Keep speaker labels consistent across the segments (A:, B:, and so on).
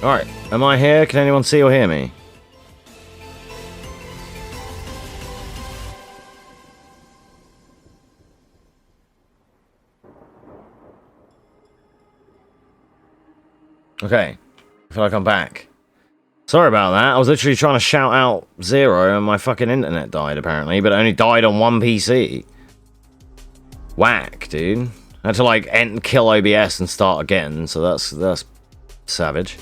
A: Alright, am I here? Can anyone see or hear me? Okay, I feel like I'm back. Sorry about that, I was literally trying to shout out 0 and my fucking internet died apparently, but it only died on one PC. Whack, dude. I had to like kill OBS and start again, so that's savage.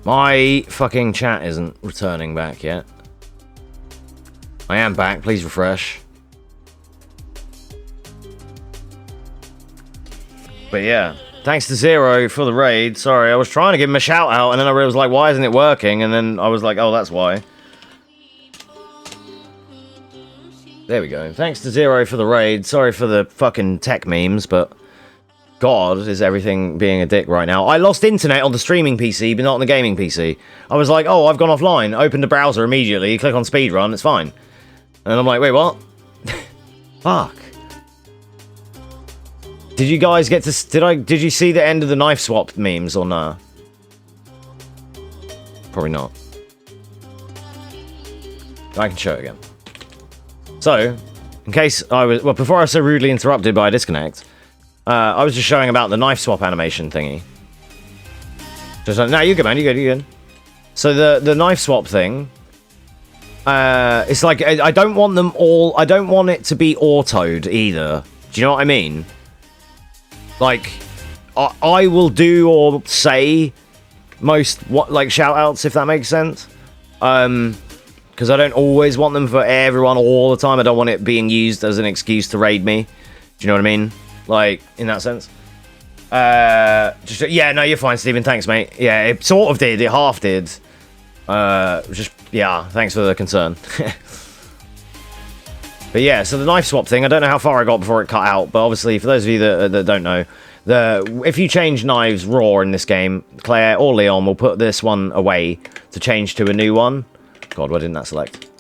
A: My fucking chat isn't returning back yet. I am back, please refresh. But yeah, thanks to 0 for the raid. Sorry, I was trying to give him a shout out and then I was like, why isn't it working? And then I was like, oh, that's why. There we go. Thanks to 0 for the raid. Sorry for the fucking tech memes, but God, is everything being a dick right now. I lost internet on the streaming PC, but not on the gaming PC. I was like, oh, I've gone offline. Open the browser immediately, click on speedrun, it's fine. And I'm like, wait, what? Fuck. Did you guys get to... Did you see the end of the knife swap memes or nah? Probably not. I can show it again. So, in case I was... Well, before I was so rudely interrupted by a disconnect, I was just showing about the knife swap animation thingy. Just like, no, you're good, man. You're good. So the knife swap thing... it's like, I don't want them all... I don't want it to be autoed either. Do you know what I mean? Like, I will do or say most, shout-outs, if that makes sense. Because I don't always want them for everyone all the time. I don't want it being used as an excuse to raid me. Do you know what I mean? Like, in that sense. Yeah, no, you're fine, Stephen. Thanks, mate. Yeah, it sort of did. It half did. Yeah, thanks for the concern. But yeah, so the knife swap thing, I don't know how far I got before it cut out, but obviously, for those of you that don't know, if you change knives raw in this game, Claire or Leon will put this one away to change to a new one. God, why didn't that select?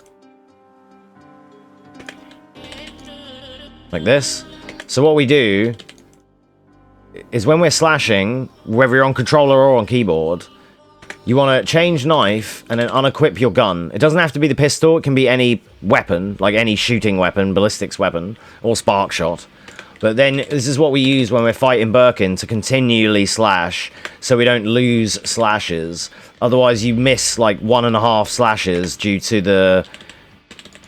A: Like this. So what we do is when we're slashing, whether you're on controller or on keyboard, you want to change knife and then unequip your gun. It doesn't have to be the pistol, it can be any weapon, like any shooting weapon, ballistics weapon, or spark shot. But then this is what we use when we're fighting Birkin to continually slash, so we don't lose slashes. Otherwise you miss like 1.5 slashes due to the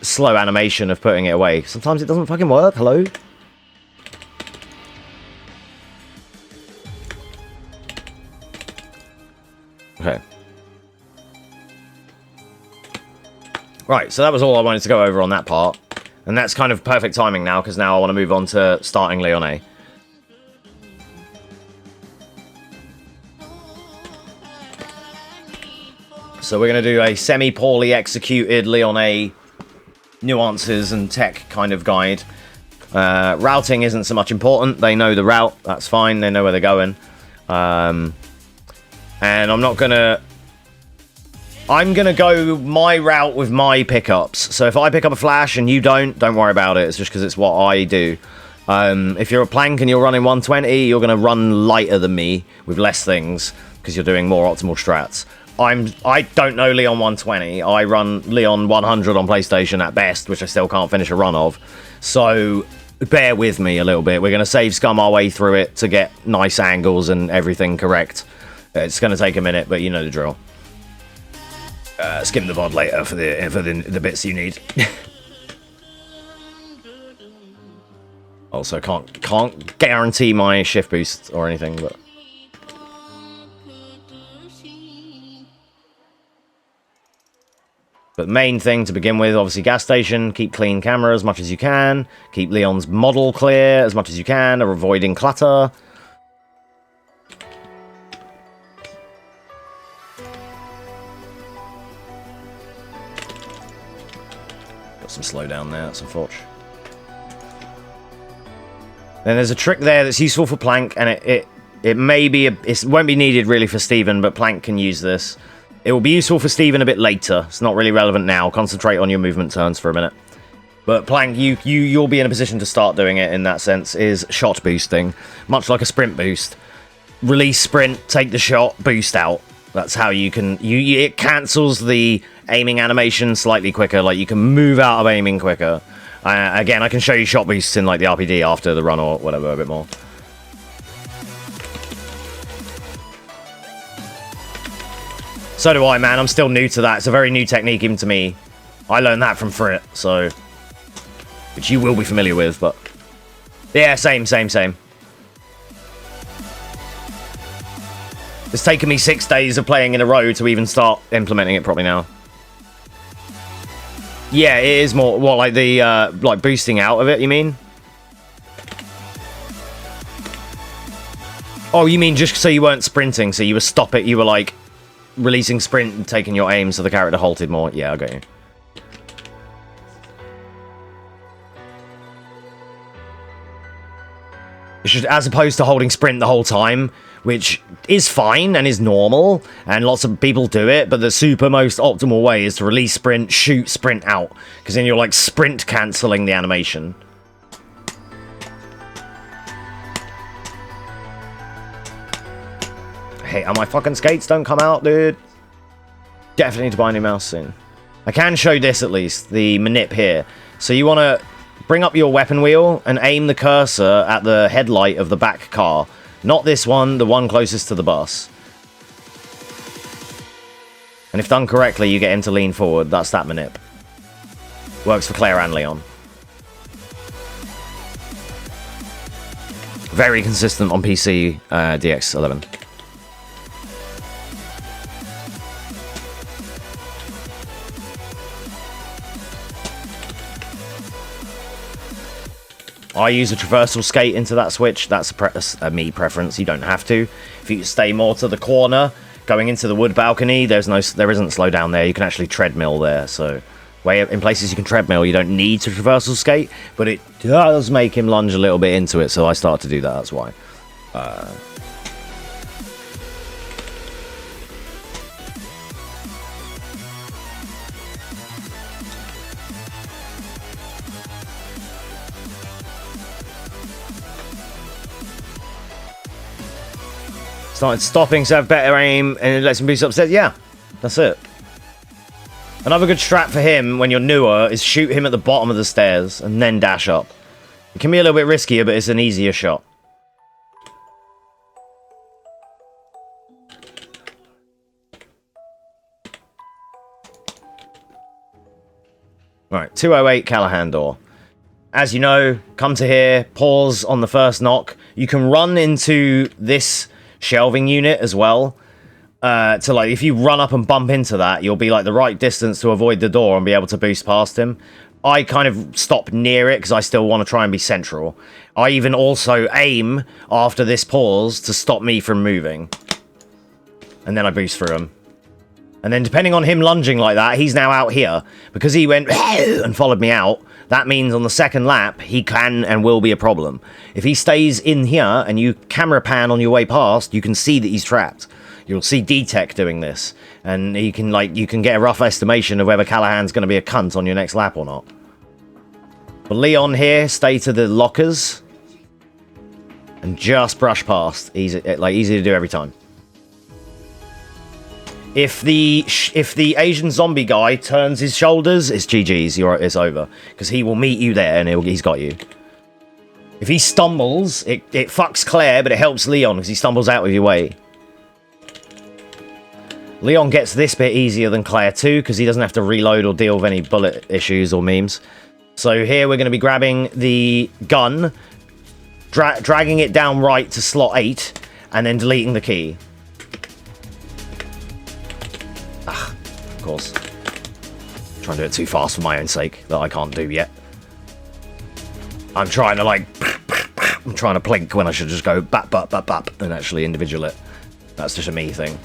A: slow animation of putting it away. Sometimes it doesn't fucking work, hello? Okay. Right, so that was all I wanted to go over on that part. And that's kind of perfect timing now, because now I want to move on to starting Leon A. So we're going to do a semi-poorly executed Leon A nuances and tech kind of guide. Routing isn't so much important. They know the route. That's fine. They know where they're going. And I'm not going to... I'm going to go my route with my pickups. So if I pick up a flash and you don't worry about it. It's just because it's what I do. If you're a plank and you're running 120, you're going to run lighter than me with less things because you're doing more optimal strats. I don't know Leon 120. I run Leon 100 on PlayStation at best, which I still can't finish a run of. So bear with me a little bit. We're going to save scum our way through it to get nice angles and everything correct. It's going to take a minute, but you know the drill. Skim the VOD later for the bits you need. Also, can't guarantee my shift boost or anything, but... But main thing to begin with, obviously gas station, keep clean camera as much as you can, keep Leon's model clear as much as you can, or avoiding clutter. Got some slowdown there, that's unfortunate. Then there's a trick there that's useful for Plank, and it may be, it won't be needed really for Steven, but Plank can use this. It will be useful for Steven a bit later. It's not really relevant now. Concentrate on your movement turns for a minute. But Plank, you'll be in a position to start doing it in that sense, is shot boosting. Much like a sprint boost. Release sprint, take the shot, boost out. That's how you can... it cancels the aiming animation slightly quicker. Like, you can move out of aiming quicker. Again, I can show you shot boosts in, like, the RPD after the run or whatever a bit more. So do I, man. I'm still new to that. It's a very new technique even to me. I learned that from Frit, so... which you will be familiar with, but... yeah, same. It's taken me 6 days of playing in a row to even start implementing it properly now. Yeah, it is more... what, like the... like boosting out of it, you mean? Oh, you mean just so you weren't sprinting, so you were you were like... releasing sprint and taking your aim so the character halted more. Yeah, I got you. As opposed to holding sprint the whole time, which is fine and is normal, and lots of people do it, but the super most optimal way is to release sprint, shoot, sprint out, because then you're like sprint cancelling the animation. Hey, my fucking skates don't come out, dude. Definitely need to buy a new mouse soon. I can show this at least, the manip here. So you want to bring up your weapon wheel and aim the cursor at the headlight of the back car. Not this one, the one closest to the bus. And if done correctly, you get him to lean forward. That's that manip. Works for Claire and Leon. Very consistent on PC DX11. I use a traversal skate into that switch. That's a me preference. You don't have to. If you stay more to the corner, going into the wood balcony, there isn't slow down there. You can actually treadmill there. So, in places you can treadmill, you don't need to traversal skate, but it does make him lunge a little bit into it. So I start to do that. That's why. Started stopping to have better aim, and it lets him boost upstairs. Yeah, that's it. Another good strat for him when you're newer is shoot him at the bottom of the stairs and then dash up. It can be a little bit riskier, but it's an easier shot. Right, 208 Callahan door. As you know, come to here, pause on the first knock. You can run into this shelving unit as well. To like, if you run up and bump into that, you'll be like the right distance to avoid the door and be able to boost past him. I kind of stop near it because I still want to try and be central. I even also aim after this pause to stop me from moving. And then I boost through him. And then depending on him lunging like that, he's now out here. Because he went and followed me out, that means on the second lap, he can and will be a problem. If he stays in here and you camera pan on your way past, you can see that he's trapped. You'll see D-Tech doing this. And you can get a rough estimation of whether Callahan's going to be a cunt on your next lap or not. But Leon here, stay to the lockers. And just brush past. Easy to do every time. If the Asian zombie guy turns his shoulders, it's GG's. It's over. Because he will meet you there and he's got you. If he stumbles, it fucks Claire, but it helps Leon because he stumbles out of your way. Leon gets this bit easier than Claire too because he doesn't have to reload or deal with any bullet issues or memes. So here we're going to be grabbing the gun, dragging it down right to slot 8, and then deleting the key. Of course. I'm trying to do it too fast for my own sake that I can't do yet. I'm trying to I'm trying to plink when I should just go bap bap bap bap and actually individual it. That's just a me thing.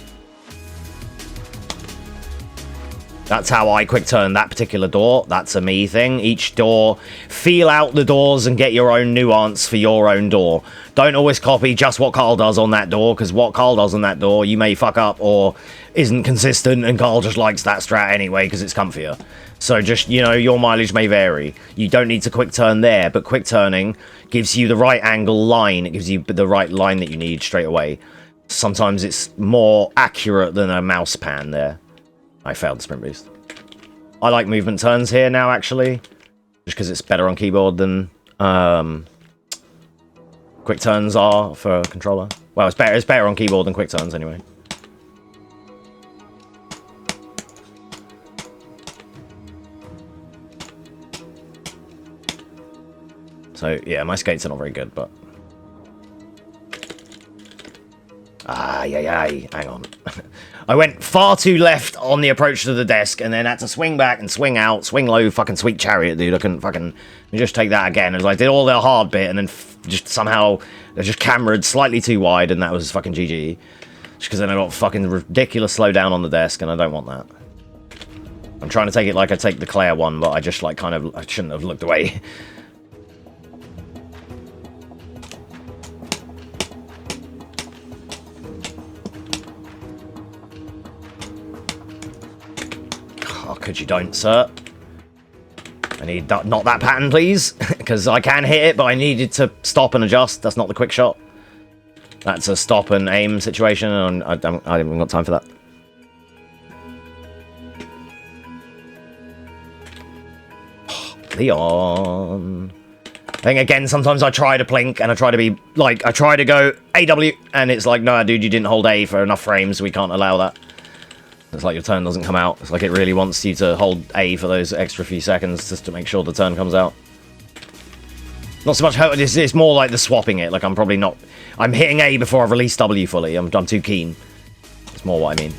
A: That's how I quick turn that particular door. That's a me thing. Each door, feel out the doors and get your own nuance for your own door. Don't always copy just what Carl does on that door, because what Carl does on that door, you may fuck up or isn't consistent, and Carl just likes that strat anyway because it's comfier. So just, you know, your mileage may vary. You don't need to quick turn there, but quick turning gives you the right angle line. It gives you the right line that you need straight away. Sometimes it's more accurate than a mouse pan there. I failed the sprint boost. I like movement turns here now, actually. Just because it's better on keyboard than quick turns are for a controller. Well, it's better on keyboard than quick turns anyway. So, yeah, my skates are not very good, but... Hang on. I went far too left on the approach to the desk, and then had to swing back and swing out, swing low, fucking sweet chariot, dude. I couldn't fucking... just take that again, as I did all the hard bit, and then just somehow... I just cameraed slightly too wide, and that was fucking GG. Just because then I got fucking ridiculous slow down on the desk, and I don't want that. I'm trying to take it like I take the Claire one, but I just, like, kind of... I shouldn't have looked away. Could you don't, sir? I need not that pattern, please, because I can hit it, but I needed to stop and adjust. That's not the quick shot. That's a stop and aim situation, and I haven't got time for that. Leon. I think again, sometimes I try to plink and I try to be like, I try to go AW, and it's like, no, dude, you didn't hold A for enough frames. We can't allow that. It's like your turn doesn't come out. It's like it really wants you to hold A for those extra few seconds just to make sure the turn comes out. Not so much, it's more like the swapping it. Like I'm probably not... I'm hitting A before I've released W fully. I'm too keen. It's more what I mean.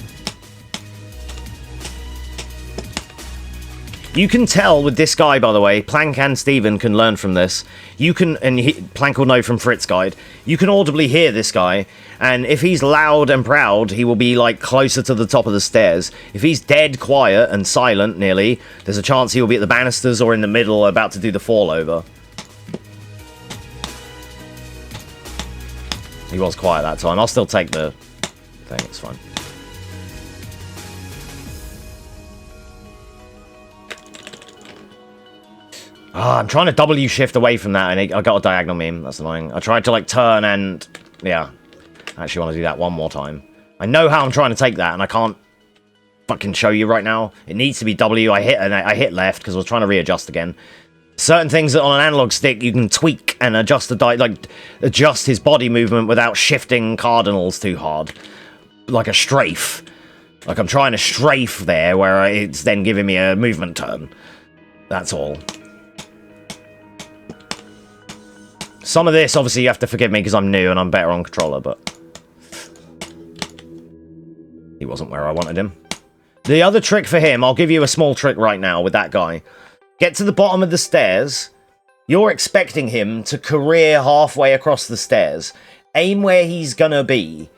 A: You can tell with this guy, by the way, Plank and Steven can learn from this. You can, and Plank will know from Frit's guide, you can audibly hear this guy, and if he's loud and proud, he will be, like, closer to the top of the stairs. If he's dead quiet and silent, nearly, there's a chance he will be at the banisters or in the middle about to do the fall over. He was quiet that time. I'll still take the thing, it's fine. I'm trying to W shift away from that, and I got a diagonal meme. That's annoying. I tried to, like, turn and... Yeah. I actually want to do that one more time. I know how I'm trying to take that, and I can't fucking show you right now. It needs to be W. I hit left, because I was trying to readjust again. Certain things that on an analog stick, you can tweak and adjust adjust his body movement without shifting cardinals too hard. Like a strafe. Like, I'm trying to strafe there, where it's then giving me a movement turn. That's all. Some of this, obviously, you have to forgive me because I'm new and I'm better on controller, but... He wasn't where I wanted him. The other trick for him, I'll give you a small trick right now with that guy. Get to the bottom of the stairs. You're expecting him to career halfway across the stairs. Aim where he's gonna be.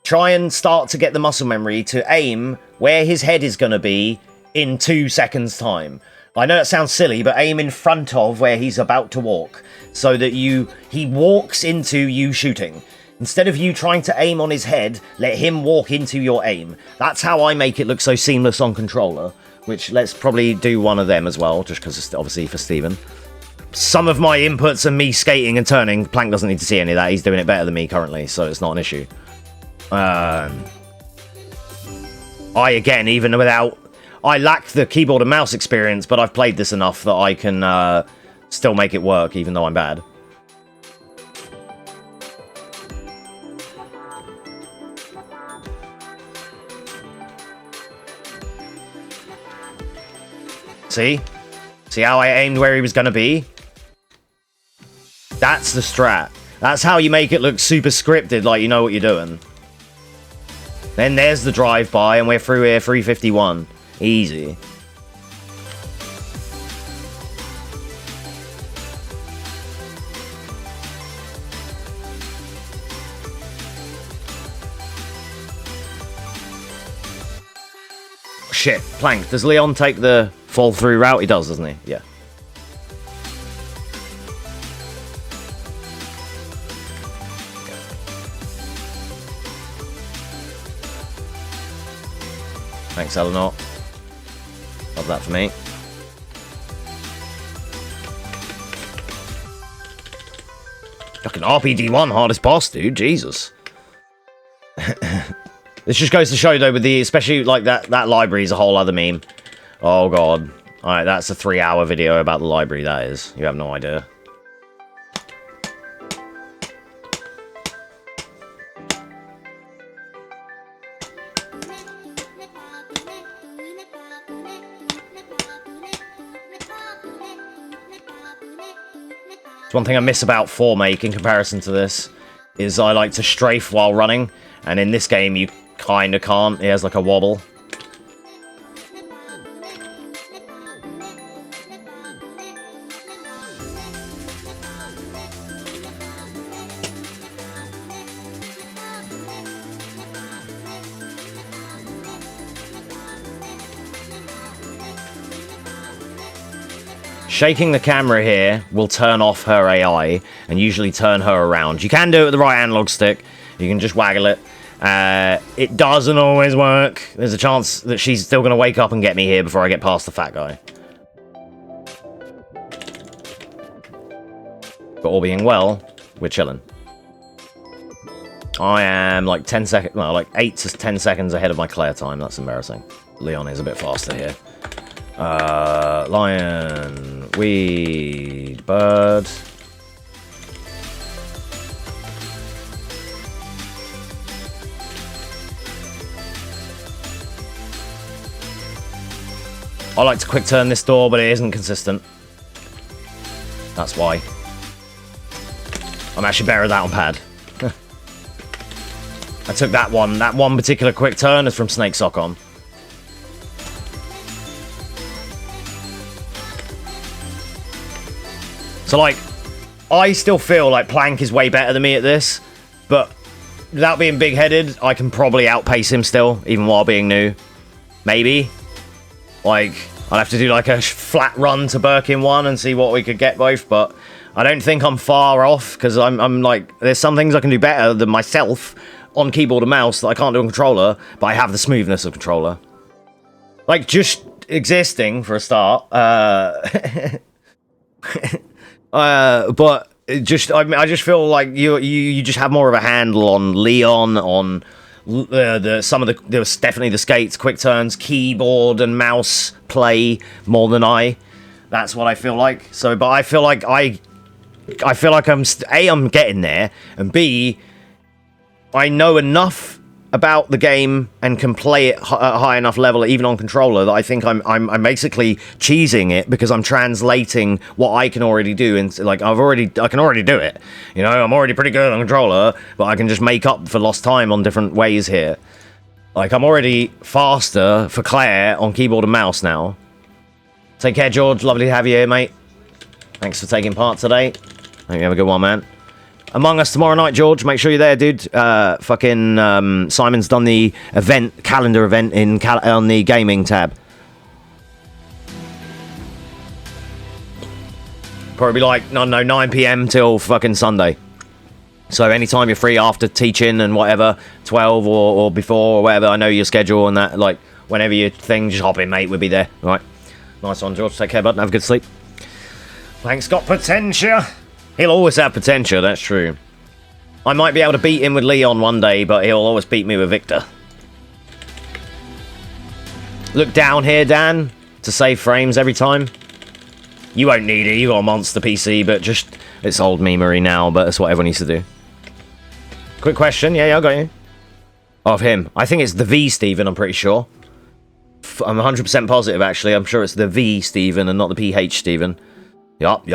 A: Try and start to get the muscle memory to aim where his head is gonna be in 2 seconds' time. I know that sounds silly, but aim in front of where he's about to walk. So that he walks into you shooting. Instead of you trying to aim on his head, let him walk into your aim. That's how I make it look so seamless on controller. Which, let's probably do one of them as well, just because it's obviously for Steven. Some of my inputs are me skating and turning. Plank doesn't need to see any of that. He's doing it better than me currently, so it's not an issue. Again, even without... I lack the keyboard and mouse experience, but I've played this enough that I can... still make it work, even though I'm bad. See? See how I aimed where he was going to be? That's the strat. That's how you make it look super scripted, like you know what you're doing. Then there's the drive-by, and we're through here 351. Easy. Shit, Plank, does Leon take the fall through route? He does, doesn't he? Yeah. Thanks, Eleanor. Love that for me. Fucking RPD1 hardest boss, dude. Jesus. This just goes to show, though, with the... Especially, like, that library is a whole other meme. Oh, God. Alright, that's a 3-hour video about the library, that is. You have no idea. It's one thing I miss about 4Make in comparison to this, is I like to strafe while running, and in this game you kind of can't. It has like a wobble. Shaking the camera here will turn off her AI and usually turn her around. You can do it with the right analog stick. You can just waggle it. It doesn't always work. There's a chance that she's still going to wake up and get me here before I get past the fat guy. But all being well, we're chilling. I am like 10 seconds, well, like 8 to 10 seconds ahead of my clear time. That's embarrassing. Leon is a bit faster here. Lion, weed, bird. I like to quick turn this door, but it isn't consistent. That's why. I'm actually better at that on pad. I took that one. That one particular quick turn is from Snake Sock on. So, like, I still feel like Plank is way better than me at this, but without being big-headed, I can probably outpace him still, even while being new. Maybe. Like, I'd have to do, like, a flat run to Birkin 1 and see what we could get both, but I don't think I'm far off, because I'm, like, there's some things I can do better than myself on keyboard and mouse that I can't do on controller, but I have the smoothness of controller. Like, just existing, for a start, but it just I just feel like you just have more of a handle on Leon, on there was definitely the skates, quick turns, keyboard and mouse play more than I. That's what I feel like. So, but I feel like I'm I'm getting there, and B, I know enough about the game and can play it at a high enough level, even on controller, that I think I'm basically cheesing it because I'm translating what I can already do, and like I can already do it. You know, I'm already pretty good on controller, but I can just make up for lost time on different ways here. Like, I'm already faster for Claire on keyboard and mouse now. Take care, George. Lovely to have you here, mate. Thanks for taking part today. Hope you have a good one, man. Among Us tomorrow night, George. Make sure you're there, dude. Simon's done the calendar event on the gaming tab. Probably like, no, 9 PM till fucking Sunday. So anytime you're free after teaching and whatever, 12 or before or whatever, I know your schedule and that, like, whenever your thing, just hop in, mate. We'll be there. All right. Nice one, George. Take care, bud. Have a good sleep. Thanks, got potential. He'll always have potential, that's true. I might be able to beat him with Leon one day, but he'll always beat me with Victor. Look down here, Dan, to save frames every time. You won't need it, you got a monster PC, but just... It's old memery now, but that's what everyone needs to do. Quick question, yeah, I got you. Of him. I think it's the V Steven, I'm pretty sure. I'm 100% positive, actually. I'm sure it's the V Steven and not the PH Steven. Yup.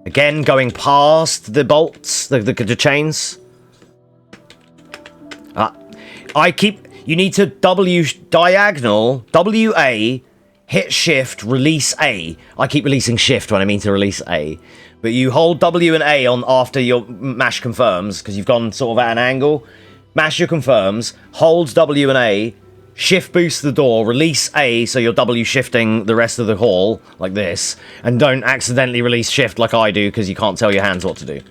A: Again, going past the bolts, the chains. You need to diagonal, WA, hit shift, release A. I keep releasing shift when I mean to release A. But you hold W and A on after your mash confirms, because you've gone sort of at an angle. Mash your confirms, holds W and A, shift boost the door, release A so you're W shifting the rest of the hall, like this, and don't accidentally release shift like I do because you can't tell your hands what to do.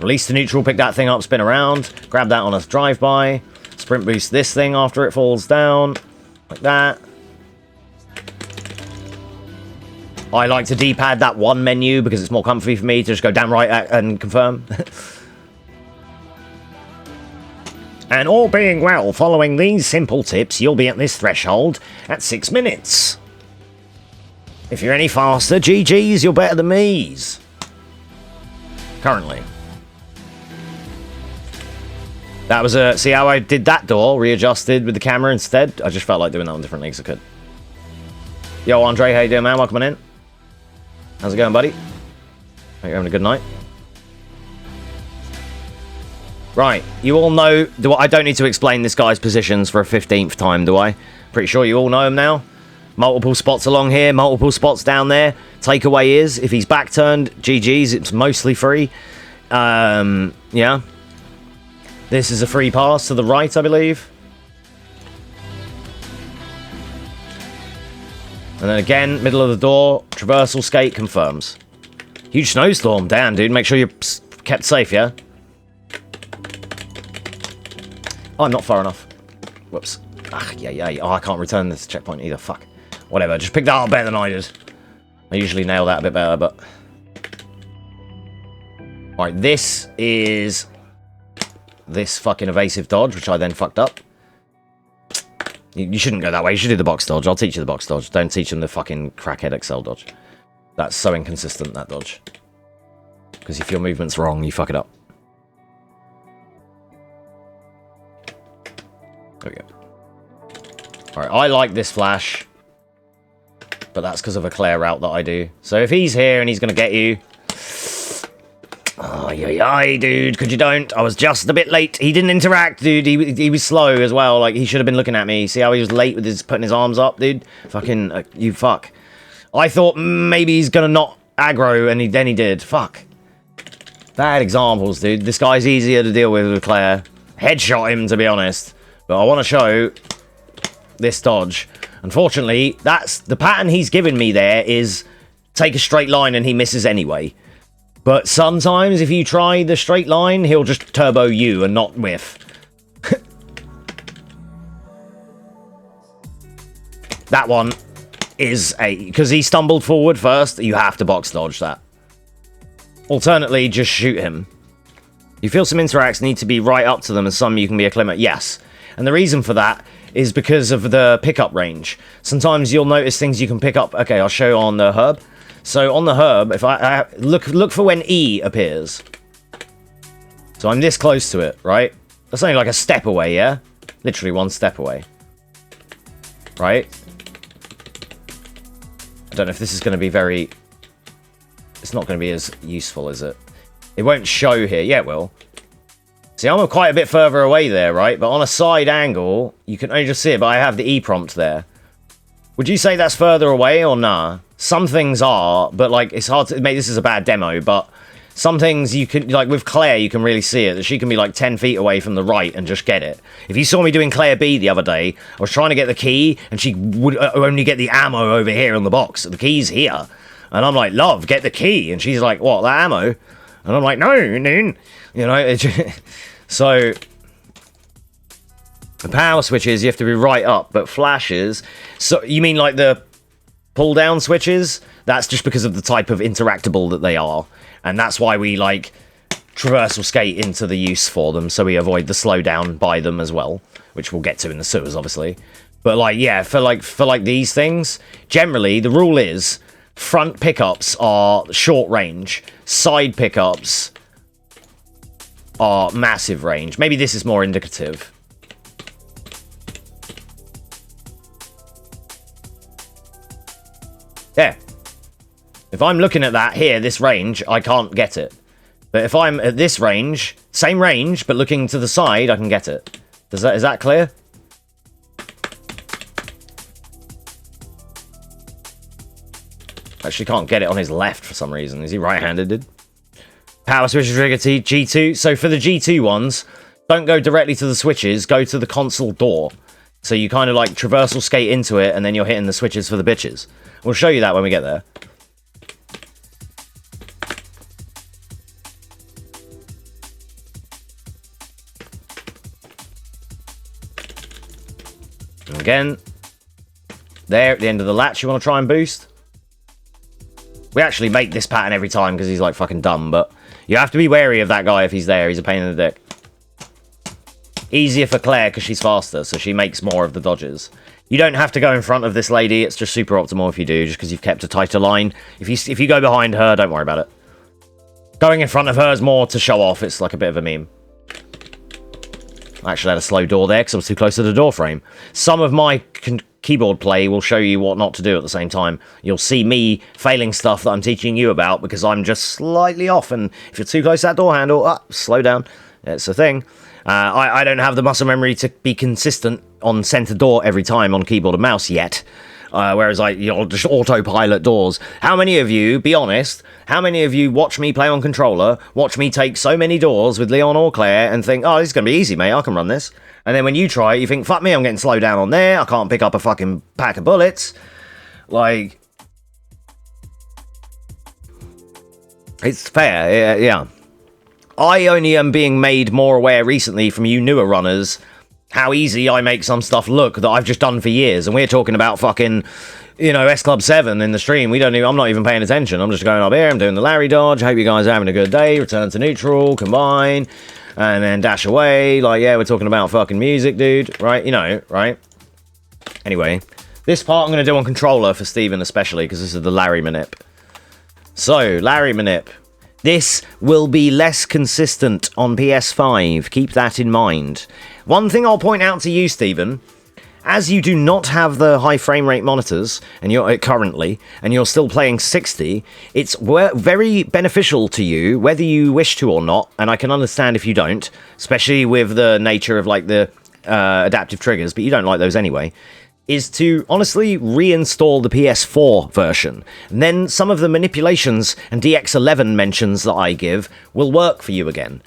A: Release to neutral, pick that thing up, spin around, grab that on a drive-by, sprint boost this thing after it falls down, like that. I like to D-pad that one menu because it's more comfy for me to just go down right and confirm. And all being well, following these simple tips, you'll be at this threshold at 6 minutes. If you're any faster, GG's, you're better than me's. Currently. That was a... See how I did that door? Readjusted with the camera instead? I just felt like doing that on different leagues I could. Yo, Andre, how you doing, man? Welcome on in. How's it going, buddy? Hope you're having a good night. Right, you all know... I don't need to explain this guy's positions for a 15th time, do I? Pretty sure you all know him now. Multiple spots along here, multiple spots down there. Takeaway is, if he's back-turned, GG's, it's mostly free. Yeah. This is a free pass to the right, I believe. And then again, middle of the door, traversal skate confirms. Huge snowstorm. Damn, dude, make sure you're kept safe, yeah? Oh, I'm not far enough. Whoops. Ah, yeah. Oh, I can't return this checkpoint either. Fuck. Whatever. Just picked that up better than I did. I usually nail that a bit better, but... Alright, this is... this fucking evasive dodge, which I then fucked up. You shouldn't go that way. You should do the box dodge. I'll teach you the box dodge. Don't teach him the fucking crackhead Excel dodge. That's so inconsistent, that dodge. Because if your movement's wrong, you fuck it up. There we go. Alright, I like this flash. But that's because of a Claire route that I do. So if he's here and he's going to get you... Oh, yeah, dude. Could you don't? I was just a bit late. He didn't interact, dude. He was slow as well. Like, he should have been looking at me. See how he was late with his putting his arms up, dude? Fucking, you fuck. I thought maybe he's going to not aggro, and then he did. Fuck. Bad examples, dude. This guy's easier to deal with Claire. Headshot him, to be honest. But I want to show this dodge. Unfortunately, that's the pattern he's given me there is take a straight line and he misses anyway. But sometimes if you try the straight line, he'll just turbo you and not whiff. That one is a... because he stumbled forward first, you have to box dodge that. Alternately, just shoot him. You feel some interacts need to be right up to them and some you can be a climber. Yes. And the reason for that is because of the pickup range. Sometimes you'll notice things you can pick up. Okay, I'll show you on the herb. So on the herb, if I look for when E appears. So I'm this close to it, right? That's only like a step away, yeah? Literally one step away. Right? I don't know if this is going to be very... It's not going to be as useful, is it? It won't show here. Yeah, it will. See, I'm quite a bit further away there, right? But on a side angle, you can only just see it, but I have the E prompt there. Would you say that's further away or nah? Some things are, but like, it's hard to... Maybe this is a bad demo, but some things you can... Like, with Claire, you can really see it. That she can be like 10 feet away from the right and just get it. If you saw me doing Claire B the other day, I was trying to get the key, and she would only get the ammo over here in the box. The key's here. And I'm like, love, get the key. And she's like, what, that ammo? And I'm like, no, noon. You know, so... The power switches, you have to be right up, but flashes... So, you mean like the pull-down switches? That's just because of the type of interactable that they are. And that's why we, like, traversal skate into the use for them, so we avoid the slowdown by them as well. Which we'll get to in the sewers, obviously. But, like, yeah, for these things, generally, the rule is... Front pickups are short range. Side pickups are massive range. Maybe this is more indicative. Yeah. If I'm looking at that here, this range, I can't get it. But if I'm at this range, same range, but looking to the side, I can get it. Is that clear? Actually can't get it on his left for some reason. Is he right-handed, dude? Power switch trigger T, G2. So for the G2 ones, don't go directly to the switches. Go to the console door. So you kind of like traversal skate into it, and then you're hitting the switches for the bitches. We'll show you that when we get there. And again, there at the end of the latch, you want to try and boost. We actually make this pattern every time because he's like fucking dumb, but you have to be wary of that guy if he's there. He's a pain in the dick. Easier for Claire because she's faster, so she makes more of the dodges. You don't have to go in front of this lady. It's just super optimal if you do, just because you've kept a tighter line. If you go behind her, don't worry about it. Going in front of her is more to show off. It's like a bit of a meme. I actually had a slow door there because I was too close to the door frame. Some of my keyboard play will show you what not to do at the same time. You'll see me failing stuff that I'm teaching you about because I'm just slightly off. And if you're too close to that door handle, slow down. It's a thing. I don't have the muscle memory to be consistent on center door every time on keyboard and mouse yet. Whereas just autopilot doors. How many of you, be honest, how many of you watch me play on controller, watch me take so many doors with Leon or Claire and think, oh, this is going to be easy, mate, I can run this. And then when you try it, you think, fuck me, I'm getting slowed down on there, I can't pick up a fucking pack of bullets. Like, it's fair, yeah. I only am being made more aware recently from you newer runners how easy I make some stuff look that I've just done for years. And we're talking about fucking, S Club 7 in the stream. I'm not even paying attention. I'm just going up here. I'm doing the Larry dodge. Hope you guys are having a good day. Return to neutral, combine, and then dash away. Like, yeah, we're talking about fucking music, dude. Right? Right? Anyway, this part I'm going to do on controller for Steven especially, because this is the Larry manip. So, Larry manip. This will be less consistent on PS5. Keep that in mind. One thing I'll point out to you, Stephen, as you do not have the high frame rate monitors, and you're currently, and you're still playing 60, it's very beneficial to you, whether you wish to or not, and I can understand if you don't, especially with the nature of like the adaptive triggers, but you don't like those anyway, is to honestly reinstall the PS4 version. And then some of the manipulations and DX11 mentions that I give will work for you again.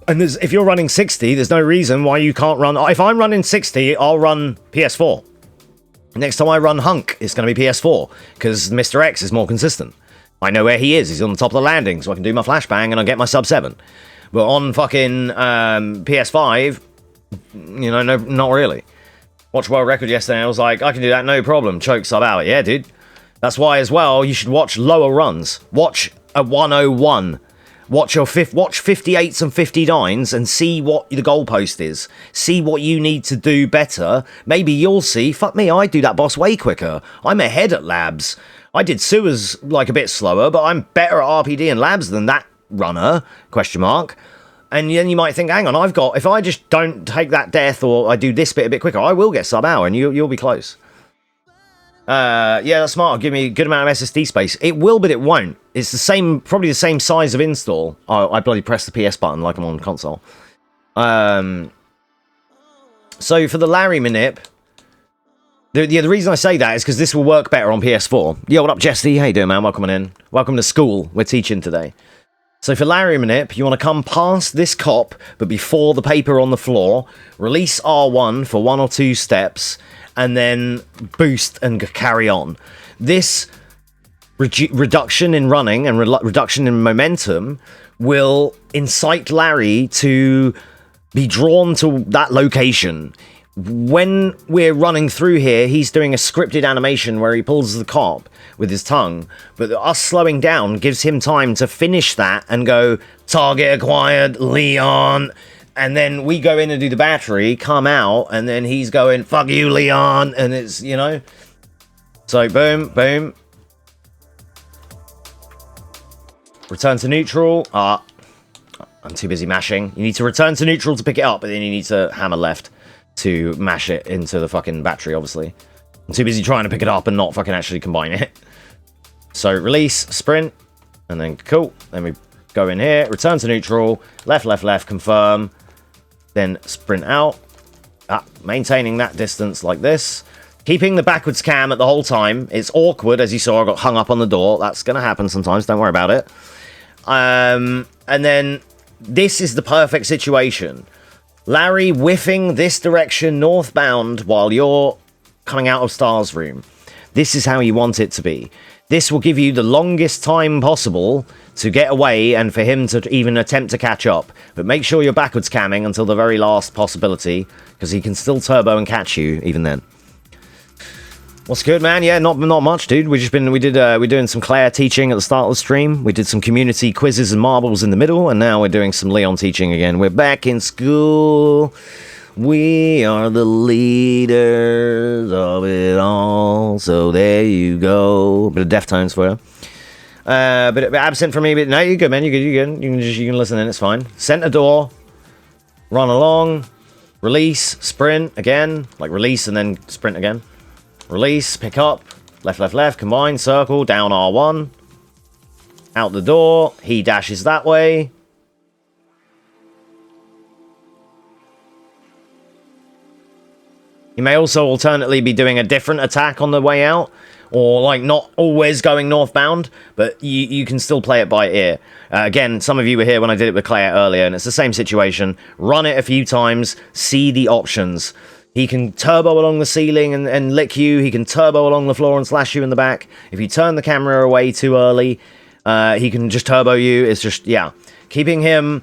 A: And if you're running 60, there's no reason why you can't run... If I'm running 60, I'll run PS4. Next time I run Hunk, it's going to be PS4, because Mr. X is more consistent. I know where he is. He's on the top of the landing, so I can do my flashbang and I'll get my sub 7. But on fucking PS5, no, not really. Watched world record yesterday, I was like, I can do that, no problem. Choke sub out. Yeah, dude. That's why, as well, you should watch lower runs. Watch a 101. Watch 58s and 59s and see what the goalpost is. See what you need to do better. Maybe you'll see, fuck me, I do that boss way quicker. I'm ahead at labs. I did sewers like a bit slower, but I'm better at RPD and labs than that runner, question mark. And then you might think, hang on, if I just don't take that death or I do this bit a bit quicker, I will get sub hour and you'll be close. Yeah, that's smart. Give me a good amount of SSD space. It will, but it won't. It's probably the same size of install. Oh, I bloody pressed the PS button like I'm on console. So for the Larry manip, the reason I say that is because this will work better on PS4. Yo, what up, Jesse? How you doing, man? Welcome in. Welcome to school. We're teaching today. So for Larry manip, you want to come past this cop, but before the paper on the floor, release R1 for 1 or 2 steps, and then boost and carry on. This reduction in running and reduction in momentum will incite Larry to be drawn to that location. When we're running through here, he's doing a scripted animation where he pulls the cop with his tongue, but us slowing down gives him time to finish that and go, target acquired, Leon, and then we go in and do the battery, come out, and then he's going, fuck you, Leon, and it's, so boom, boom. Return to neutral. I'm too busy mashing. You need to return to neutral to pick it up, but then you need to hammer left to mash it into the fucking battery, obviously. I'm too busy trying to pick it up and not fucking actually combine it. So release, sprint, and then cool. Then we go in here, return to neutral, left, left, left, confirm, then sprint out. Maintaining that distance like this. Keeping the backwards cam at the whole time. It's awkward, as you saw, I got hung up on the door. That's going to happen sometimes, don't worry about it. And then this is the perfect situation. Larry whiffing this direction northbound while you're coming out of Star's room. This is how you want it to be. This will give you the longest time possible to get away and for him to even attempt to catch up. But make sure you're backwards camming until the very last possibility, because he can still turbo and catch you even then. What's good, man? Yeah, not much, dude. We're doing some Claire teaching at the start of the stream. We did some community quizzes and marbles in the middle, and now we're doing some Leon teaching again. We're back in school. We are the leaders of it all. So there you go. Bit of Deftones for you. Bit absent from me, but no, you're good, man. You're good. You can listen in. It's fine. Center door. Run along. Release. Sprint again. Like release and then sprint again. Release, pick up, left, combine, circle, down R1, out the door, he dashes that way. You may also alternately be doing a different attack on the way out, or like not always going northbound, but you can still play it by ear. Again, some of you were here when I did it with Claire earlier, and it's the same situation. Run it a few times, see the options. He can turbo along the ceiling and lick you. He can turbo along the floor and slash you in the back. If you turn the camera away too early, he can just turbo you. It's just, yeah. Keeping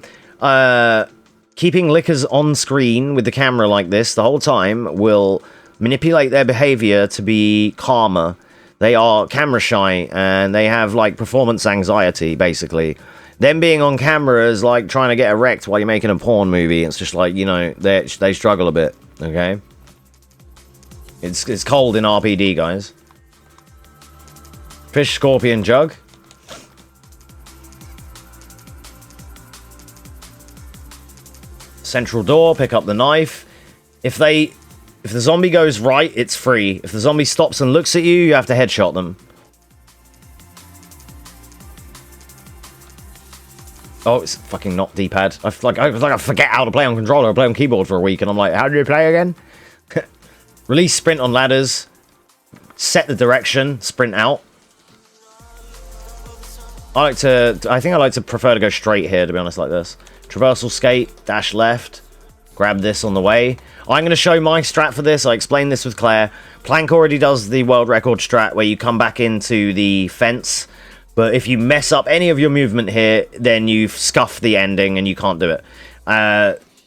A: lickers on screen with the camera like this the whole time will manipulate their behavior to be calmer. They are camera shy and they have like performance anxiety, basically. Them being on camera is like trying to get erect while you're making a porn movie. It's just like, you know, they struggle a bit. Okay, it's cold in RPD, guys. Fish, scorpion, jug. Central door, pick up the knife. If the zombie goes right, it's free. If the zombie stops and looks at you, you have to headshot them. Oh, it's fucking not D-pad. I forget how to play on controller. I play on keyboard for a week, and I'm like, how do you play again? Release sprint on ladders. Set the direction. Sprint out. I think I like to prefer to go straight here, to be honest, like this. Traversal skate, dash left. Grab this on the way. I'm going to show my strat for this. I explained this with Claire. Plank already does the world record strat where you come back into the fence. But if you mess up any of your movement here, then you've scuffed the ending and you can't do it.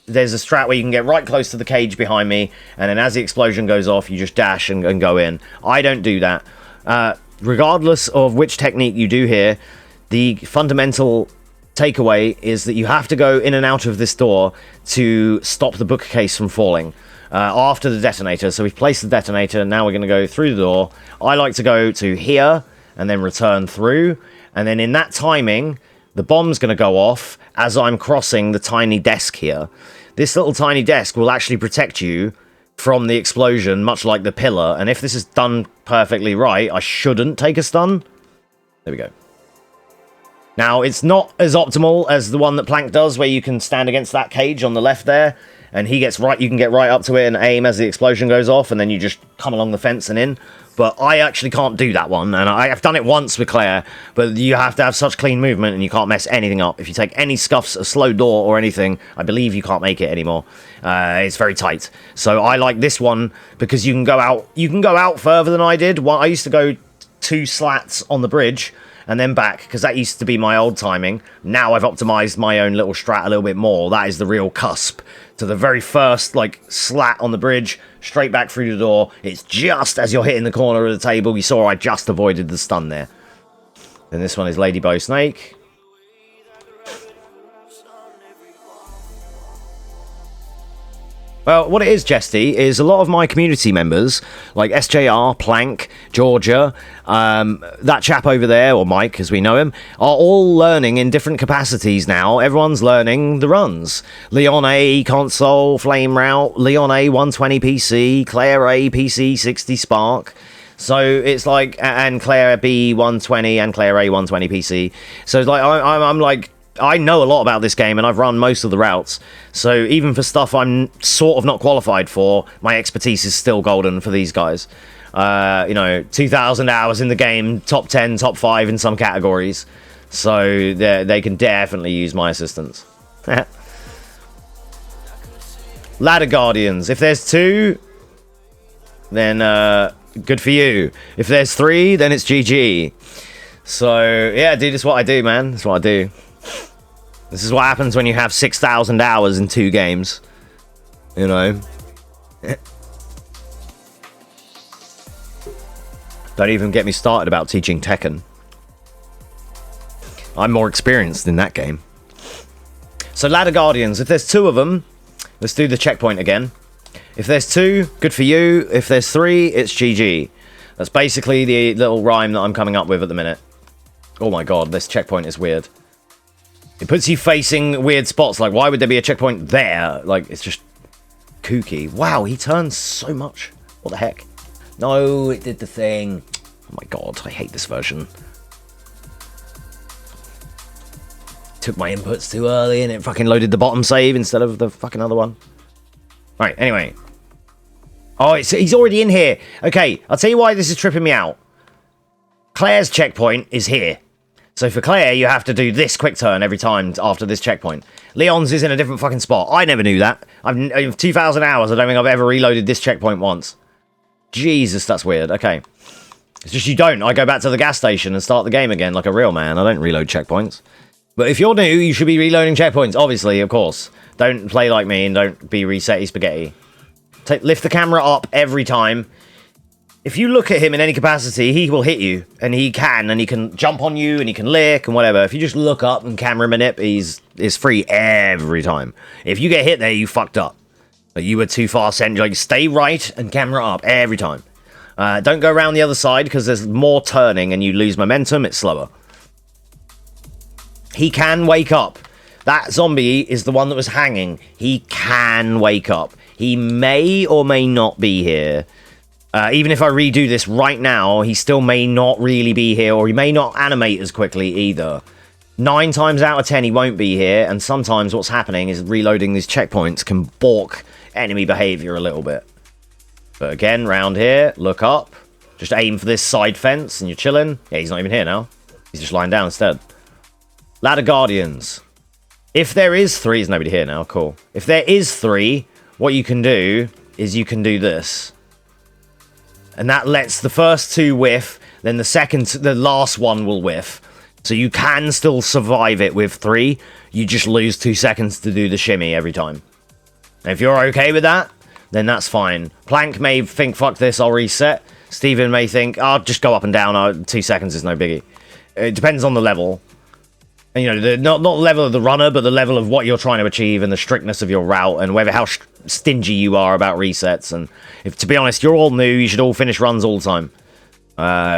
A: There's a strat where you can get right close to the cage behind me, and then as the explosion goes off, you just dash and go in. I don't do that. Regardless of which technique you do here, the fundamental takeaway is that you have to go in and out of this door to stop the bookcase from falling. After the detonator. So we've placed the detonator, now we're going to go through the door. I like to go to here, and then return through, and then in that timing, the bomb's going to go off as I'm crossing the tiny desk here. This little tiny desk will actually protect you from the explosion, much like the pillar, and if this is done perfectly right, I shouldn't take a stun. There we go. Now, it's not as optimal as the one that Plank does, where you can stand against that cage on the left there, and he gets right, you can get right up to it and aim as the explosion goes off, and then you just come along the fence and in. But I actually can't do that one, and I've done it once with Claire, but you have to have such clean movement, and you can't mess anything up. If you take any scuffs, a slow door or anything, I believe you can't make it anymore. It's very tight. So I like this one, because you can go out further than I did. Well, I used to go 2 slats on the bridge, and then back, because that used to be my old timing. Now I've optimized my own little strat a little bit more. That is the real cusp. To the very first, like, slat on the bridge, straight back through the door. It's just as you're hitting the corner of the table. You saw I just avoided the stun there. Then this one is Lady Bow Snake. Well, what it is, Jesty, is a lot of my community members, like SJR, Plank, Georgia, that chap over there, or Mike, as we know him, are all learning in different capacities now. Everyone's learning the runs. Leon A, console, flame route, Leon A, 120 PC, Claire A, PC, 60 Spark. So it's like, and Claire B, 120, and Claire A, 120 PC. So it's like, I'm like, I know a lot about this game, and I've run most of the routes. So even for stuff I'm sort of not qualified for, my expertise is still golden for these guys. You know, 2,000 hours in the game, top 10, top 5 in some categories. So they can definitely use my assistance. Ladder Guardians. If there's 2, then good for you. If there's 3, then it's GG. So, yeah, dude, that's what I do, man. That's what I do. This is what happens when you have 6,000 hours in 2 games. You know? Don't even get me started about teaching Tekken. I'm more experienced in that game. So Ladder Guardians, if there's 2 of them, let's do the checkpoint again. If there's 2, good for you. If there's 3, it's GG. That's basically the little rhyme that I'm coming up with at the minute. Oh my god, this checkpoint is weird. It puts you facing weird spots. Like, why would there be a checkpoint there? Like, it's just kooky. Wow, he turns so much. What the heck? No, it did the thing. Oh my god, I hate this version. Took my inputs too early and it fucking loaded the bottom save instead of the fucking other one. Right, anyway. Oh, he's already in here. Okay, I'll tell you why this is tripping me out. Claire's checkpoint is here. So for Claire, you have to do this quick turn every time after this checkpoint. Leon's is in a different fucking spot. I never knew that. I've 2,000 hours, I don't think I've ever reloaded this checkpoint once. Jesus, that's weird. Okay. It's just you don't. I go back to the gas station and start the game again like a real man. I don't reload checkpoints. But if you're new, you should be reloading checkpoints, obviously, of course. Don't play like me and don't be resetty spaghetti. Lift the camera up every time. If you look at him in any capacity, he will hit you. And he can jump on you, and he can lick, and whatever. If you just look up and camera manip, he's free every time. If you get hit there, you fucked up. Like, you were too far sent. Like, stay right and camera up every time. Don't go around the other side, because there's more turning, and you lose momentum, it's slower. He can wake up. That zombie is the one that was hanging. He can wake up. He may or may not be here. Even if I redo this right now, he still may not really be here, or he may not animate as quickly either. 9 times out of 10, he won't be here, and sometimes what's happening is reloading these checkpoints can balk enemy behavior a little bit. But again, round here, look up. Just aim for this side fence, and you're chilling. Yeah, he's not even here now. He's just lying down instead. Ladder Guardians. If there is 3, there's nobody here now, cool. If there is 3, what you can do is you can do this. And that lets the first 2 whiff, then the last one will whiff. So you can still survive it with 3, you just lose 2 seconds to do the shimmy every time. And if you're okay with that, then that's fine. Plank may think, fuck this, I'll reset. Steven may think, I'll just go up and down, 2 seconds is no biggie. It depends on the level. And, you know, not the level of the runner, but the level of what you're trying to achieve and the strictness of your route and how stingy you are about resets. And if, to be honest, you're all new, you should all finish runs all the time.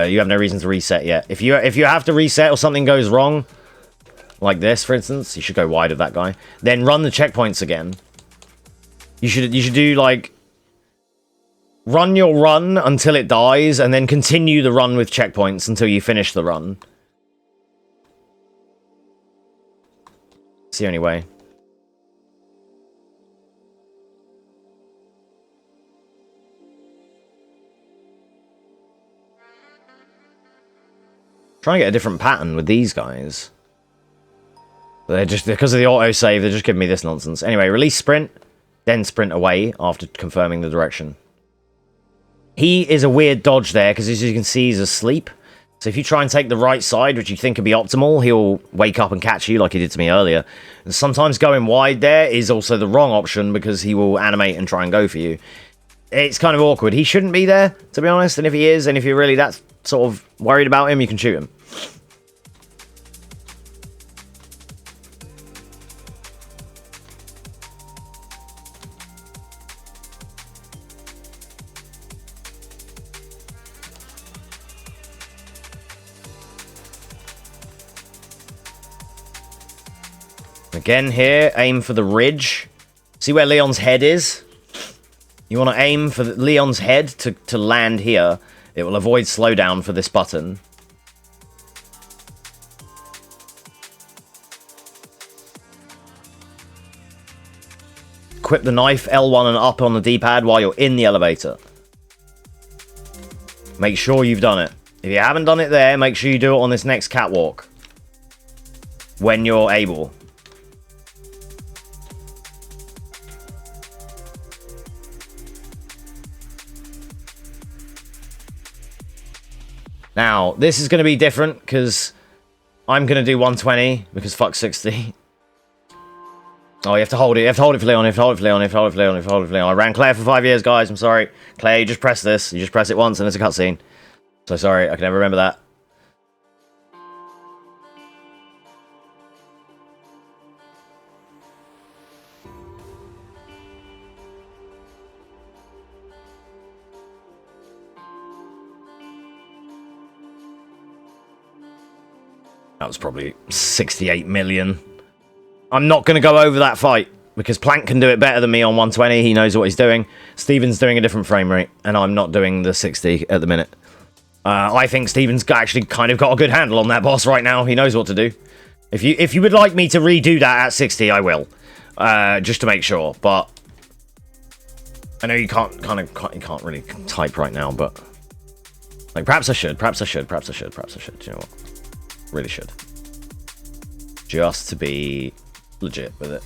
A: You have no reason to reset yet. If you have to reset or something goes wrong, like this, for instance, you should go wide of that guy. Then run the checkpoints again. You should do, like, run your run until it dies, and then continue the run with checkpoints until you finish the run. It's the only way. Trying to get a different pattern with these guys. But they're just, because of the autosave, they're just giving me this nonsense. Anyway, release sprint, then sprint away after confirming the direction. He is a weird dodge there, because as you can see, he's asleep. So if you try and take the right side, which you think could be optimal, he'll wake up and catch you like he did to me earlier. And sometimes going wide there is also the wrong option, because he will animate and try and go for you. It's kind of awkward. He shouldn't be there, to be honest. And if he is, and if you're really that sort of worried about him, you can shoot him. Again here, aim for the ridge. See where Leon's head is? You want to aim for Leon's head to land here. It will avoid slowdown for this button. Equip the knife, L1 and up on the D-pad while you're in the elevator. Make sure you've done it. If you haven't done it there, make sure you do it on this next catwalk. When you're able. Now, this is going to be different, because I'm going to do 120, because fuck 60. Oh, you have to hold it. You have to hold it for Leon. You have to hold it for Leon. You have to hold it for Leon. You have to hold it for Leon. I ran Claire for 5 years, guys. I'm sorry. Claire, you just press this. You just press it once, and it's a cutscene. So sorry, I can never remember that. That was probably 68 million. I'm not going to go over that fight, because Plank can do it better than me on 120. He knows what he's doing. Steven's doing a different frame rate, and I'm not doing the 60 at the minute. I think Steven's actually kind of got a good handle on that boss right now. He knows what to do. If you would like me to redo that at 60, I will. Just to make sure, but... I know you can't really type right now, but... Like, perhaps I should. Do you know what? Really should. Just to be legit with it.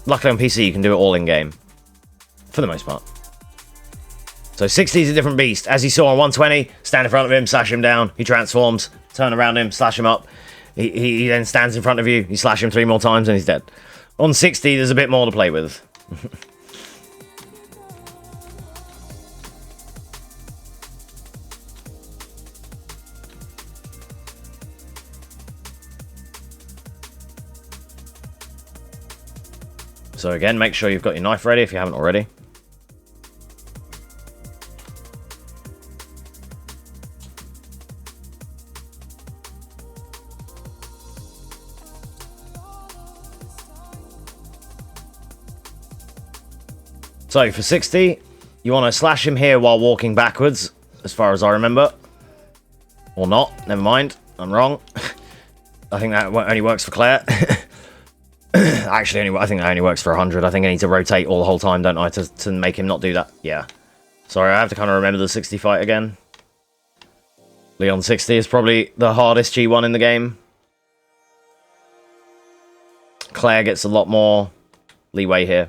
A: Luckily on PC you can do it all in game. For the most part. So 60 is a different beast. As you saw on 120, stand in front of him, slash him down. He transforms, turn around him, slash him up. He then stands in front of you, you slash him 3 more times and he's dead. On 60 there's a bit more to play with. So again, make sure you've got your knife ready if you haven't already. So for 60, you want to slash him here while walking backwards, as far as I remember. Or not, never mind, I'm wrong. I think that only works for Claire. Actually, I think that only works for 100. I think I need to rotate all the whole time, don't I, to make him not do that? Yeah. Sorry, I have to kind of remember the 60 fight again. Leon 60 is probably the hardest G1 in the game. Claire gets a lot more leeway here.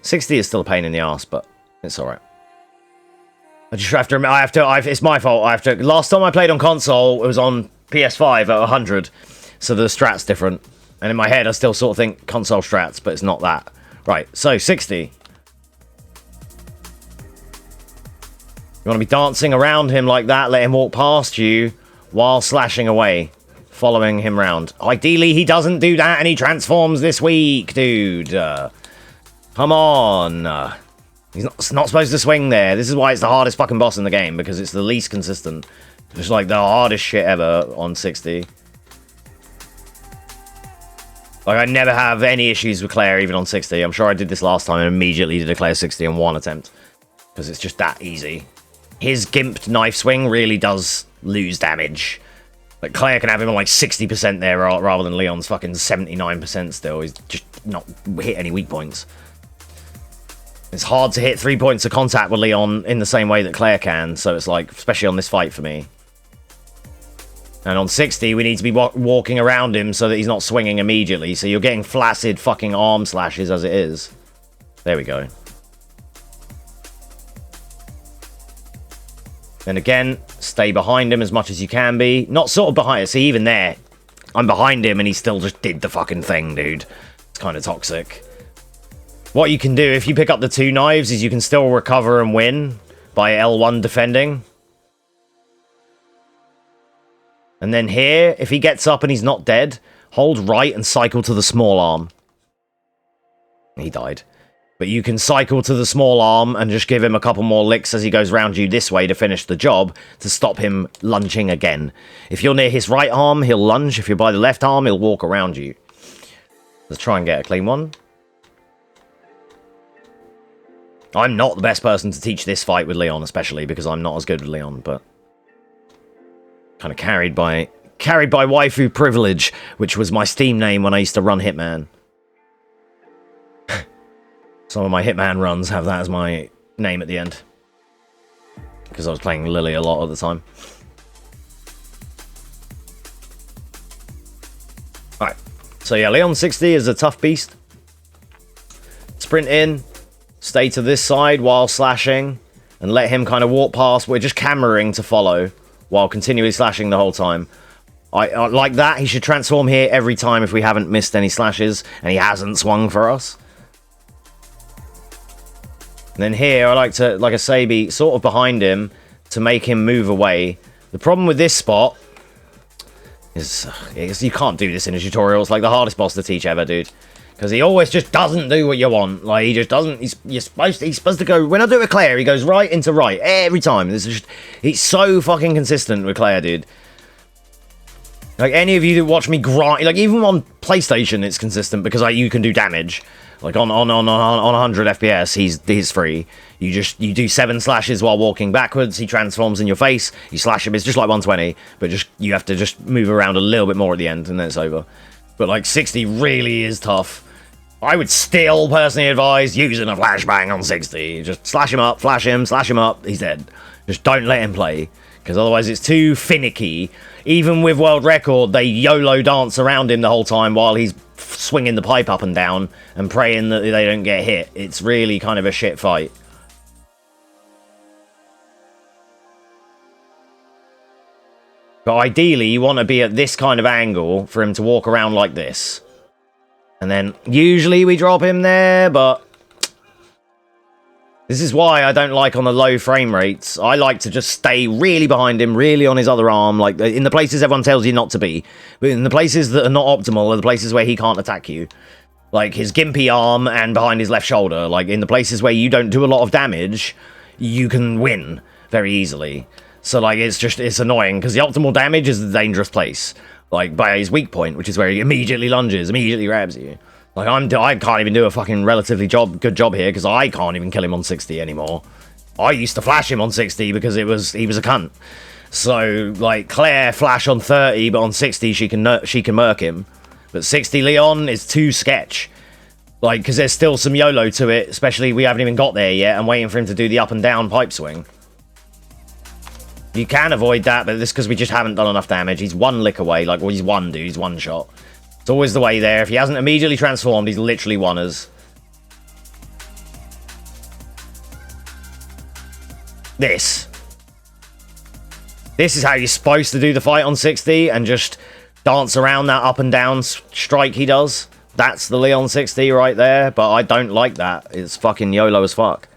A: 60 is still a pain in the ass, but it's alright. I just have to it's my fault. Last time I played on console, it was on PS5 at 100, so the strat's different. And in my head, I still sort of think console strats, but it's not that. Right, so 60. You want to be dancing around him like that, let him walk past you while slashing away, following him round. Ideally, he doesn't do that and he transforms this week, dude. Come on. He's not supposed to swing there. This is why it's the hardest fucking boss in the game, because it's the least consistent. It's like the hardest shit ever on 60. Like, I never have any issues with Claire, even on 60. I'm sure I did this last time and immediately did a Claire 60 in one attempt. Because it's just that easy. His gimped knife swing really does lose damage. Like, Claire can have him on like 60% there rather than Leon's fucking 79% still. He's just not hit any weak points. It's hard to hit 3 points of contact with Leon in the same way that Claire can, so it's like, especially on this fight for me. And on 60, we need to be walking around him so that he's not swinging immediately, so you're getting flaccid fucking arm slashes as it is. There we go. And again, stay behind him as much as you can be. Not sort of behind, see, even there, I'm behind him and he still just did the fucking thing, dude. It's kind of toxic. What you can do, if you pick up the 2 knives, is you can still recover and win by L1 defending. And then here, if he gets up and he's not dead, hold right and cycle to the small arm. He died. But you can cycle to the small arm and just give him a couple more licks as he goes round you this way to finish the job, to stop him lunging again. If you're near his right arm, he'll lunge. If you're by the left arm, he'll walk around you. Let's try and get a clean one. I'm not the best person to teach this fight with Leon, especially because I'm not as good with Leon, but kind of carried by waifu privilege, which was my Steam name when I used to run Hitman. Some of my Hitman runs have that as my name at the end, because I was playing Lily a lot at the time. Alright, so yeah, Leon 60 is a tough beast. Sprint in. Stay to this side while slashing, and let him kind of walk past. We're just cameraing to follow while continually slashing the whole time. I like that. He should transform here every time if we haven't missed any slashes, and he hasn't swung for us. And then here, I like to, like I say, be sort of behind him to make him move away. The problem with this spot is you can't do this in a tutorial. It's like the hardest boss to teach ever, dude. Because he always just doesn't do what you want. Like, he just doesn't. He's supposed to go. When I do it with Claire, he goes right into right every time. He's so fucking consistent with Claire, dude. Like, any of you that watch me grind, like, even on PlayStation, it's consistent because you can do damage. Like, on 100 FPS, he's free. You do 7 slashes while walking backwards. He transforms in your face. You slash him. It's just like 120, but you have to just move around a little bit more at the end, and then it's over. But, like, 60 really is tough. I would still personally advise using a flashbang on 60. Just slash him up, flash him up, he's dead. Just don't let him play, because otherwise it's too finicky. Even with world record, they YOLO dance around him the whole time while he's swinging the pipe up and down and praying that they don't get hit. It's really kind of a shit fight. But ideally, you want to be at this kind of angle for him to walk around like this. And then, usually we drop him there, but this is why I don't like on the low frame rates. I like to just stay really behind him, really on his other arm, like in the places everyone tells you not to be. But in the places that are not optimal are the places where he can't attack you. Like his gimpy arm and behind his left shoulder. Like in the places where you don't do a lot of damage, you can win very easily. So like it's annoying because the optimal damage is the dangerous place. Like, by his weak point, which is where he immediately lunges, immediately grabs you. Like, I can't even do a fucking relatively good job here, because I can't even kill him on 60 anymore. I used to flash him on 60 because he was a cunt. So, like, Claire flash on 30, but on 60 she can murk him. But 60 Leon is too sketch. Like, because there's still some YOLO to it, especially we haven't even got there yet. I'm waiting for him to do the up and down pipe swing. You can avoid that, but this because we just haven't done enough damage. He's one lick away. Like, well, he's one, dude. He's one shot. It's always the way there. If he hasn't immediately transformed, he's literally one us. This is how you're supposed to do the fight on 60 and just dance around that up and down strike he does. That's the Leon 60 right there, but I don't like that. It's fucking YOLO as fuck.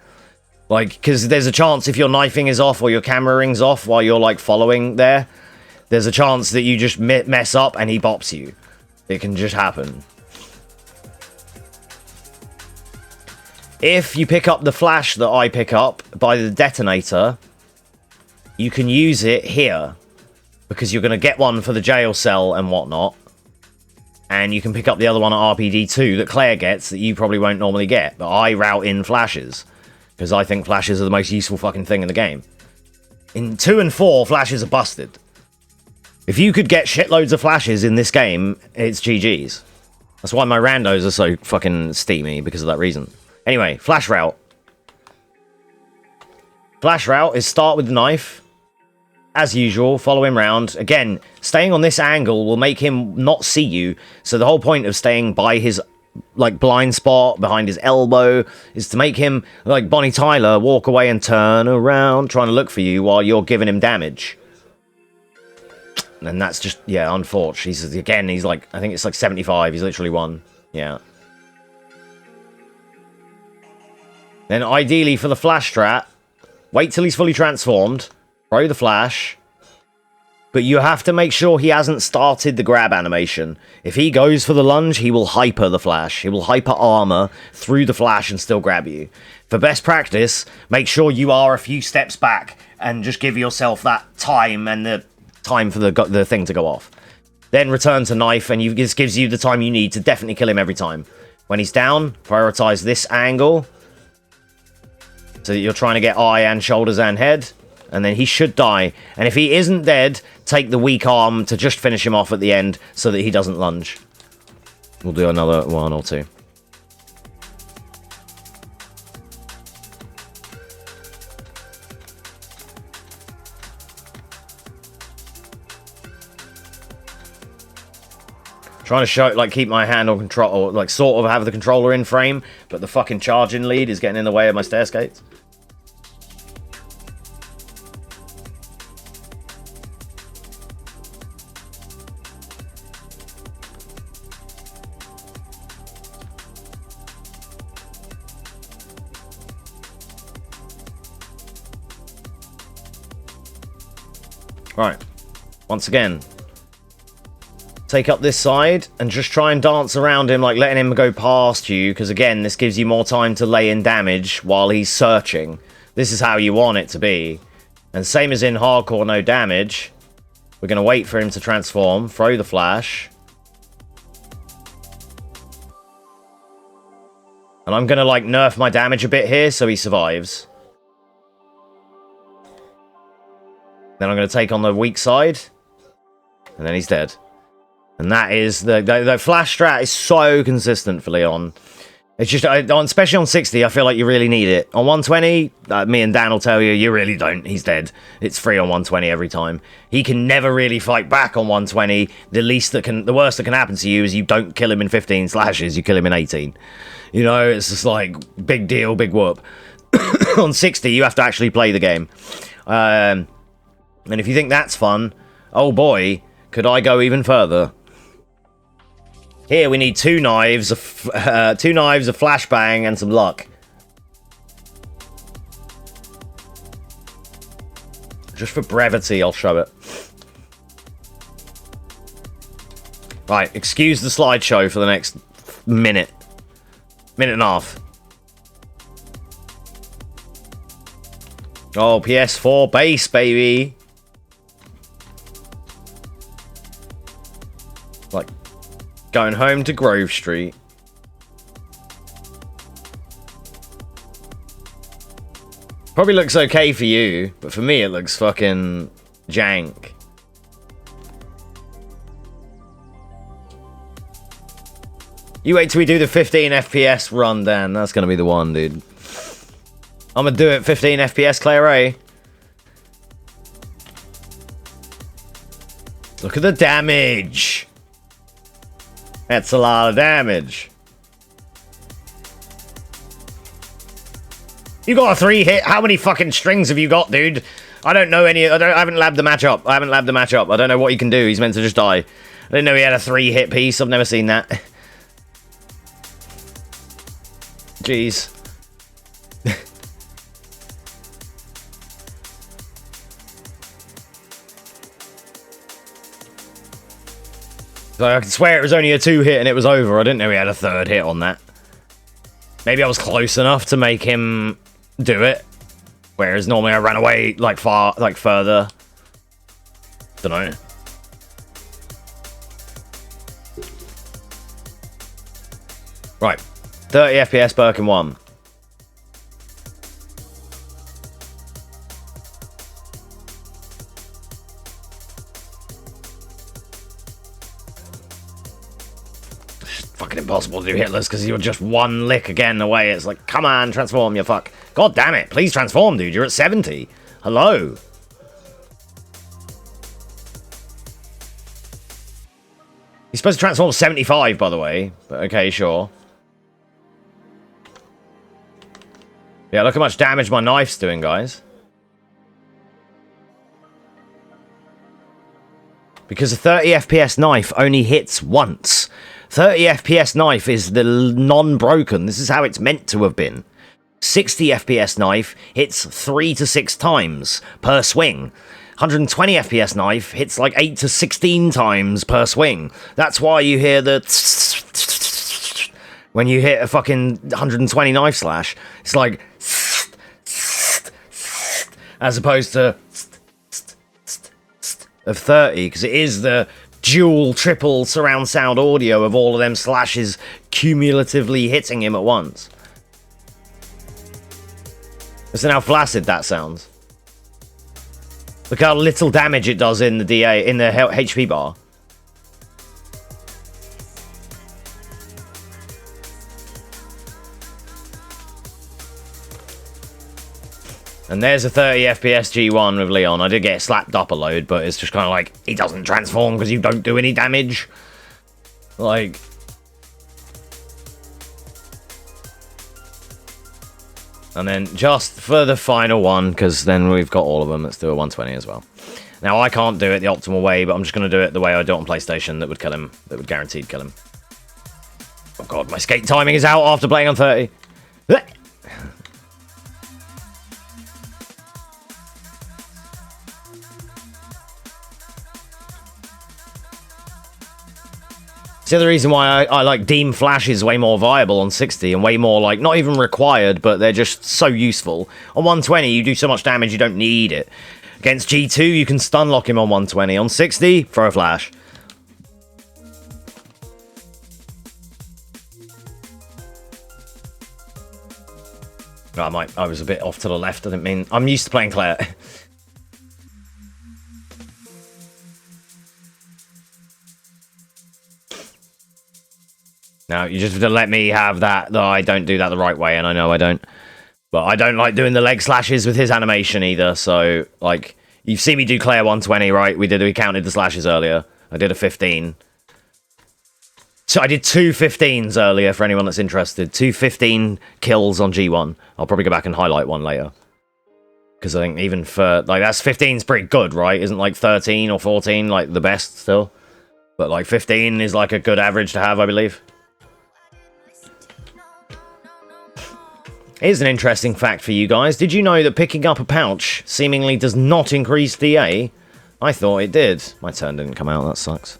A: Like, because there's a chance if your knifing is off or your camera ring's off while you're, like, following there, there's a chance that you just mess up and he bops you. It can just happen. If you pick up the flash that I pick up by the detonator, you can use it here. Because you're going to get one for the jail cell and whatnot. And you can pick up the other one at RPD2 that Claire gets that you probably won't normally get. But I route in flashes. Because I think flashes are the most useful fucking thing in the game. In 2 and 4, flashes are busted. If you could get shitloads of flashes in this game, it's GG's. That's why my randos are so fucking steamy, because of that reason. Anyway, flash route. Flash route is start with the knife. As usual, follow him round. Again, staying on this angle will make him not see you. So the whole point of staying by his like blind spot behind his elbow is to make him like Bonnie Tyler walk away and turn around trying to look for you while you're giving him damage. And that's just, yeah, unfortunate. He's like, I think it's like 75. He's literally one. Yeah. Then ideally for the flash strat, wait till he's fully transformed, throw the flash, but you have to make sure he hasn't started the grab animation. If he goes for the lunge, he will hyper the flash. He will hyper armor through the flash and still grab you. For best practice, make sure you are a few steps back and just give yourself that time and the time for the thing to go off. Then return to knife, and this gives you the time you need to definitely kill him every time. When he's down, prioritize this angle so that you're trying to get eye and shoulders and head. And then he should die. And if he isn't dead, take the weak arm to just finish him off at the end so that he doesn't lunge. We'll do another one or two. Trying to show, like, keep my hand on control, or like sort of have the controller in frame, but the fucking charging lead is getting in the way of my stair skates. Right. Once again. Take up this side and just try and dance around him, like letting him go past you, because again, this gives you more time to lay in damage while he's searching. This is how you want it to be. And same as in hardcore no damage, we're going to wait for him to transform, throw the flash. And I'm going to like nerf my damage a bit here so he survives. Then I'm going to take on the weak side. And then he's dead. And that is the flash strat is so consistent for Leon. It's just, especially on 60, I feel like you really need it. On 120, me and Dan will tell you, you really don't. He's dead. It's free on 120 every time. He can never really fight back on 120. The worst that can happen to you is you don't kill him in 15 slashes, you kill him in 18. You know, it's just like, big deal, big whoop. On 60, you have to actually play the game. And if you think that's fun, oh boy, could I go even further? Here we need two knives, a flashbang, and some luck. Just for brevity, I'll show it. Right, excuse the slideshow for the next minute. Minute and a half. Oh, PS4 base, baby. Like, going home to Grove Street. Probably looks okay for you, but for me it looks fucking jank. You wait till we do the 15 FPS run, Dan. That's gonna be the one, dude. I'm gonna do it 15 FPS, Claire A. Look at the damage. That's a lot of damage. You got a 3-hit. How many fucking strings have you got, dude? I don't know any. I haven't labbed the matchup. I don't know what he can do. He's meant to just die. I didn't know he had a 3-hit piece. I've never seen that. Jeez. So I can swear it was only a 2-hit and it was over. I didn't know he had a 3rd hit on that. Maybe I was close enough to make him do it. Whereas normally I ran away like further. Don't know. Right. 30 FPS Birkin 1. Fucking impossible to do hitless because you're just one lick again away. It's like, come on, transform, you fuck. God damn it. Please transform, dude. You're at 70. Hello. He's supposed to transform 75, by the way. But okay, sure. Yeah, look how much damage my knife's doing, guys. Because a 30 FPS knife only hits once. 30 FPS knife is the non-broken. This is how it's meant to have been. 60 FPS knife hits 3 to 6 times per swing. 120 FPS knife hits like 8 to 16 times per swing. That's why you hear the when you hit a fucking 120 knife slash. It's like as opposed to of 30, because it is the dual, triple surround sound audio of all of them slashes cumulatively hitting him at once. Listen how flaccid that sounds. Look how little damage it does in the DA, in the HP bar. And there's a 30 FPS G1 with Leon. I did get slapped up a load, but it's just kind of like, he doesn't transform because you don't do any damage. Like... And then just for the final one, because then we've got all of them, let's do a 120 as well. Now, I can't do it the optimal way, but I'm just going to do it the way I do it on PlayStation that would kill him. That would guaranteed kill him. Oh god, my skate timing is out after playing on 30. It's the other reason why I like deem flashes way more viable on 60 and way more, like, not even required, but they're just so useful. On 120, you do so much damage, you don't need it. Against G2, you can stun lock him on 120. On 60, throw a flash. Oh, I was a bit off to the left, I didn't mean... I'm used to playing Claire. Now, you just have to let me have that. No, I don't do that the right way, and I know I don't. But I don't like doing the leg slashes with his animation either, so, like, you've seen me do Claire 120, right? We counted the slashes earlier. I did a 15. So I did 2 15s earlier, for anyone that's interested. 2 15 kills on G1. I'll probably go back and highlight one later. Because I think even for, like, that's 15's pretty good, right? Isn't, like, 13 or 14, like, the best still? But, like, 15 is, like, a good average to have, I believe. Here's an interesting fact for you guys. Did you know that picking up a pouch seemingly does not increase DA? I thought it did. My turn didn't come out, that sucks.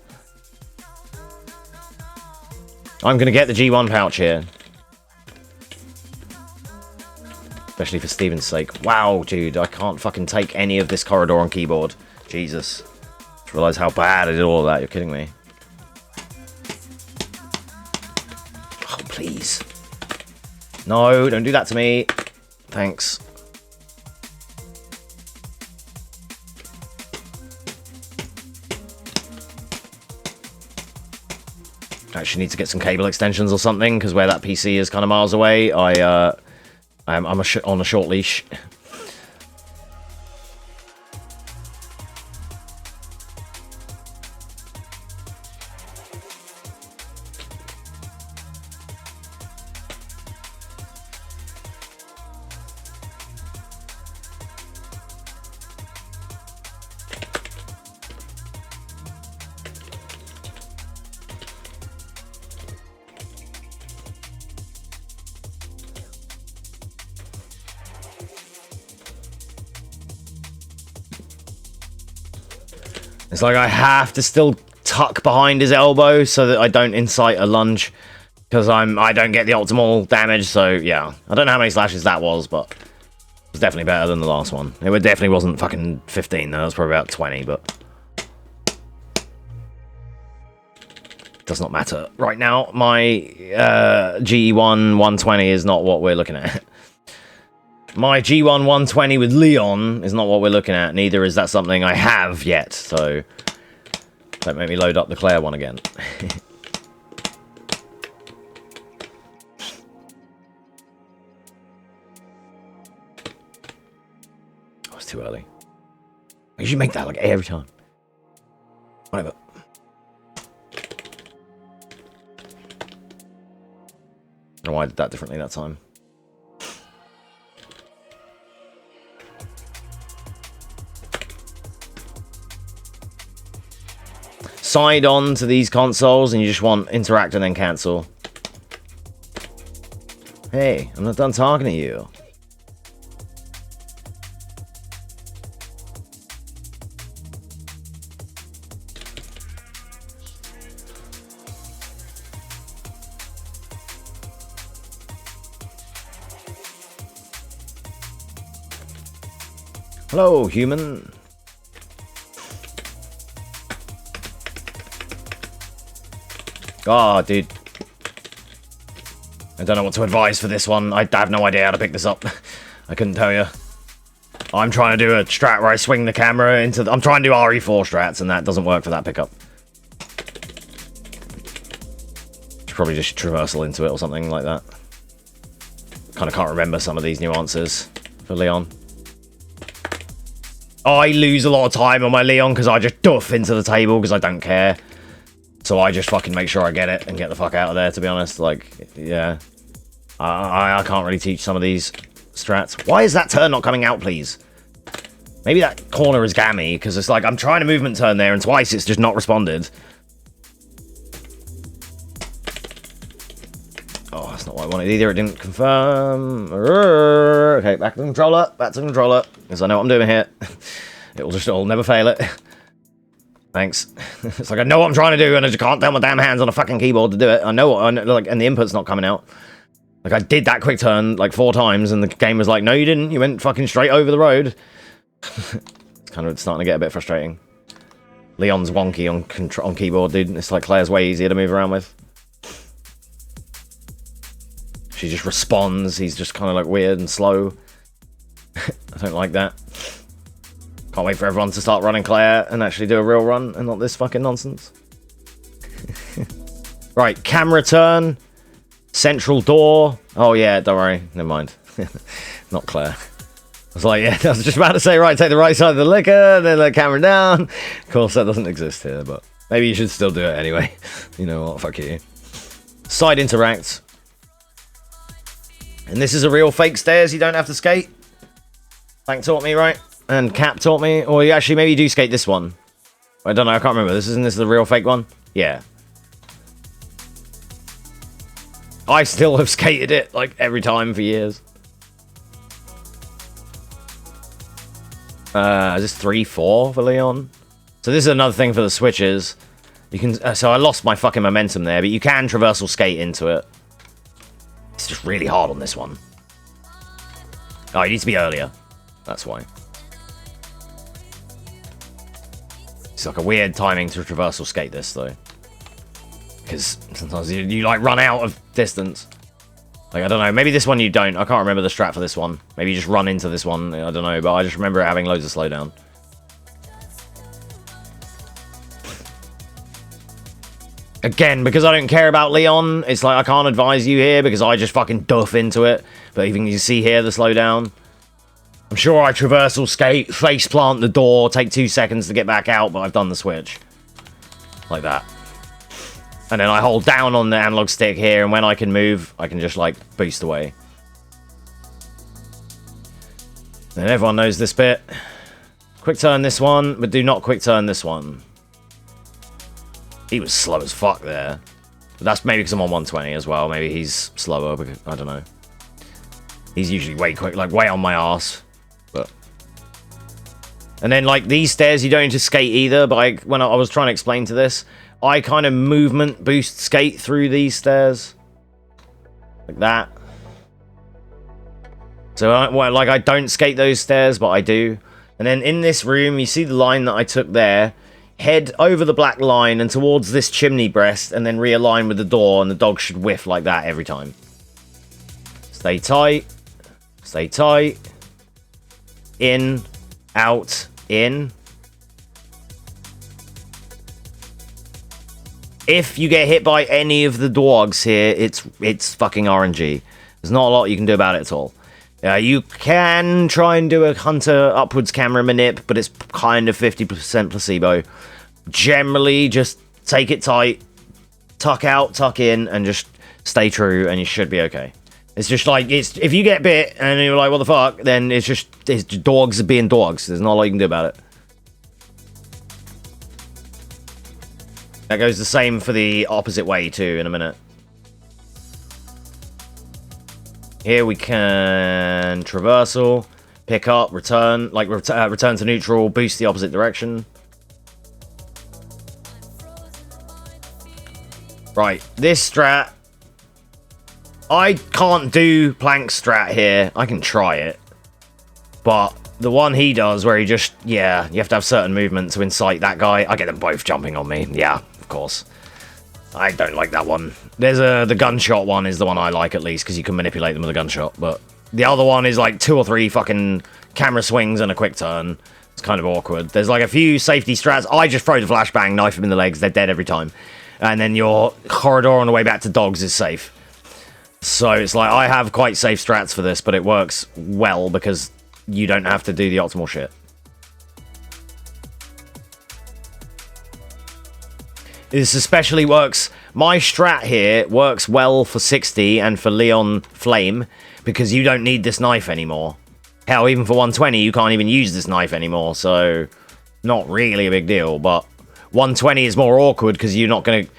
A: I'm going to get the G1 pouch here. Especially for Steven's sake. Wow, dude, I can't fucking take any of this corridor on keyboard. Jesus. Just realised how bad I did all of that. You're kidding me. Oh, please. No, don't do that to me. Thanks. Actually need to get some cable extensions or something, because where that PC is kind of miles away, I'm on a short leash. It's like I have to still tuck behind his elbow so that I don't incite a lunge, because I don't get the optimal damage. So yeah, I don't know how many slashes that was, but it was definitely better than the last one. It definitely wasn't fucking 15 though. It was probably about 20, but does not matter right now. My G1 120 is not what we're looking at. My G1 120 with Leon is not what we're looking at. Neither is that something I have yet. So don't make me load up the Claire one again. Oh, it's too early. You should make that like every time. Whatever. I don't know why I did that differently that time. Side on to these consoles and you just want interact and then cancel. Hey, I'm not done talking to you. Hello, human. Oh, dude. I don't know what to advise for this one. I have no idea how to pick this up. I couldn't tell you. I'm trying to do a strat where I swing the camera into... I'm trying to do RE4 strats, and that doesn't work for that pickup. Should probably just traversal into it or something like that. Kind of can't remember some of these nuances for Leon. I lose a lot of time on my Leon because I just duff into the table because I don't care. So I just fucking make sure I get it and get the fuck out of there, to be honest. Like, yeah. I can't really teach some of these strats. Why is that turn not coming out, please? Maybe that corner is gammy, because it's like I'm trying to movement turn there and twice it's just not responded. Oh, that's not what I wanted either. It didn't confirm. Okay, back to the controller. Back to the controller. Because I know what I'm doing here. It'll never fail it. Thanks. It's like, I know what I'm trying to do, and I just can't turn my damn hands on a fucking keyboard to do it. I know what, like, and the input's not coming out. Like, I did that quick turn, like, 4 times, and the game was like, no, you didn't. You went fucking straight over the road. It's kind of starting to get a bit frustrating. Leon's wonky on keyboard, dude. It's like Claire's way easier to move around with. She just responds. He's just kind of, like, weird and slow. I don't like that. Can't wait for everyone to start running Claire and actually do a real run and not this fucking nonsense. Right, camera turn. Central door. Oh, yeah, don't worry. Never mind. Not Claire. I was like, yeah, I was just about to say, right, take the right side of the liquor, then the camera down. Of course, that doesn't exist here, but maybe you should still do it anyway. You know what? Fuck you. Side interact. And this is a real fake stairs. You don't have to skate. Frank taught me, right? And Cap taught me. Or you actually, maybe you do skate this one. I don't know. I can't remember. Isn't this the real fake one? Yeah. I still have skated it, like, every time for years. Is this 3-4 for Leon? So this is another thing for the switches. You can. So I lost my fucking momentum there, but you can traversal skate into it. It's just really hard on this one. Oh, you need to be earlier. That's why. It's like a weird timing to traversal skate this, though. Because sometimes you like, run out of distance. Like, I don't know. Maybe this one you don't. I can't remember the strat for this one. Maybe you just run into this one. I don't know. But I just remember it having loads of slowdown. Again, because I don't care about Leon, it's like I can't advise you here because I just fucking duff into it. But even you see here the slowdown. I'm sure I traversal skate, face plant the door, take 2 seconds to get back out, but I've done the switch. Like that. And then I hold down on the analog stick here, and when I can move, I can just, like, boost away. And everyone knows this bit. Quick turn this one, but do not quick turn this one. He was slow as fuck there. But that's maybe because I'm on 120 as well. Maybe he's slower, because, I don't know. He's usually way quick, like, way on my arse. But... And then, like, these stairs, you don't need to skate either, but when I was trying to explain to this... I kind of movement boost skate through these stairs. Like that. So, like, I don't skate those stairs, but I do. And then in this room, you see the line that I took there. Head over the black line and towards this chimney breast, and then realign with the door, and the dog should whiff like that every time. Stay tight. Stay tight. In. Out. In. If you get hit by any of the dogs here, it's fucking RNG. There's not a lot you can do about it at all. You can try and do a hunter upwards camera manip, but it's kind of 50% placebo. Generally, just take it tight, tuck out, tuck in, and just stay true, and you should be okay. It's just like, if you get bit, and you're like, what the fuck, then it's just dogs being dogs. There's not a lot you can do about it. That goes the same for the opposite way, too, in a minute. Here we can traversal, pick up, return, like return to neutral, boost the opposite direction. Right, this strat. I can't do plank strat here. I can try it. But the one he does where he just, yeah, you have to have certain movement to incite that guy. I get them both jumping on me. Yeah. Of course. I don't like that one. There's the gunshot one is the one I like, at least, because you can manipulate them with a gunshot. But the other one is like 2 or 3 fucking camera swings and a quick turn. It's kind of awkward. There's like a few safety strats. I just throw the flashbang, knife them in the legs. They're dead every time. And then your corridor on the way back to dogs is safe. So it's like, I have quite safe strats for this, but it works well because you don't have to do the optimal shit. This especially works... My strat here works well for 60 and for Leon Flame, because you don't need this knife anymore. Hell, even for 120, you can't even use this knife anymore, so... Not really a big deal, but... 120 is more awkward, because you're not going to...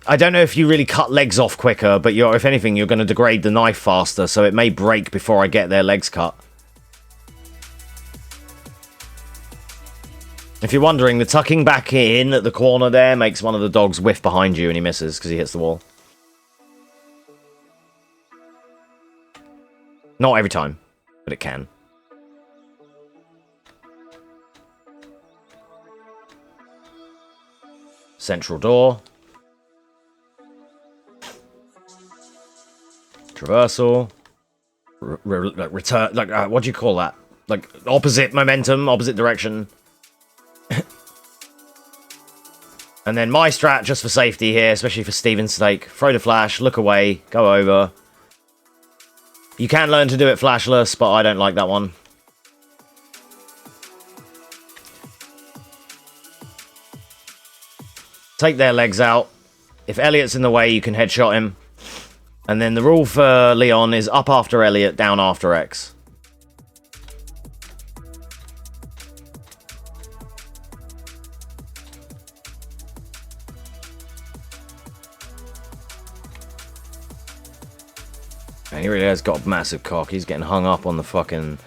A: I don't know if you really cut legs off quicker, but if anything, you're going to degrade the knife faster, so it may break before I get their legs cut. If you're wondering, the tucking back in at the corner there makes one of the dogs whiff behind you and he misses because he hits the wall. Not every time, but it can. Central door. Traversal. Return. Like, what do you call that? Like, opposite momentum, opposite direction. And then my strat, just for safety here, especially for Steven's sake. Throw the flash, look away, go over. You can learn to do it flashless, but I don't like that one. Take their legs out. If Elliot's in the way, you can headshot him. And then the rule for Leon is up after Elliot, down after X. And he really has got a massive cock. He's getting hung up on the fucking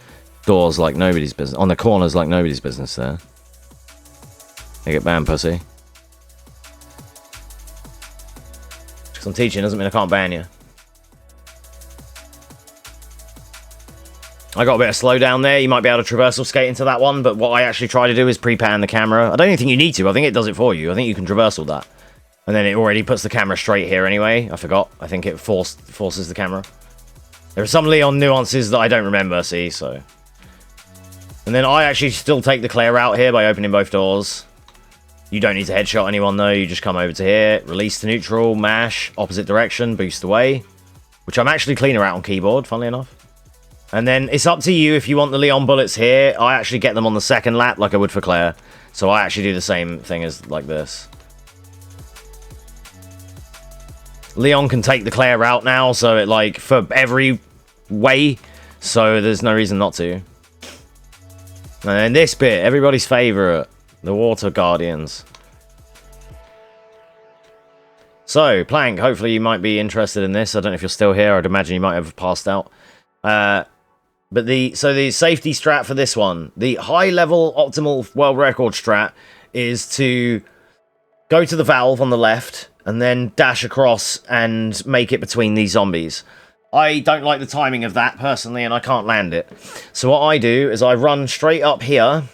A: doors like nobody's business. On the corners like nobody's business there. They get banned, pussy. Because I'm teaching doesn't mean I can't ban you. I got a bit of slowdown there. You might be able to traversal skate into that one, but what I actually try to do is pre-pan the camera. I don't even think you need to. I think it does it for you. I think you can traversal that. And then it already puts the camera straight here anyway. I forgot. I think it forces the camera. There are some Leon nuances that I don't remember, see, so... And then I actually still take the clear out here by opening both doors. You don't need to headshot anyone, though. You just come over to here, release to neutral, mash, opposite direction, boost away. Which I'm actually cleaner out on keyboard, funnily enough. And then it's up to you if you want the Leon bullets here. I actually get them on the second lap like I would for Claire. So I actually do the same thing as like this. Leon can take the Claire out now, so it like for every way. So there's no reason not to. And then this bit, everybody's favorite, the Water Guardians. So, Plank, hopefully you might be interested in this. I don't know if you're still here. I'd imagine you might have passed out. But the safety strat for this one, the high level optimal world record strat is to go to the valve on the left and then dash across and make it between these zombies. I don't like the timing of that personally, and I can't land it. So what I do is I run straight up here,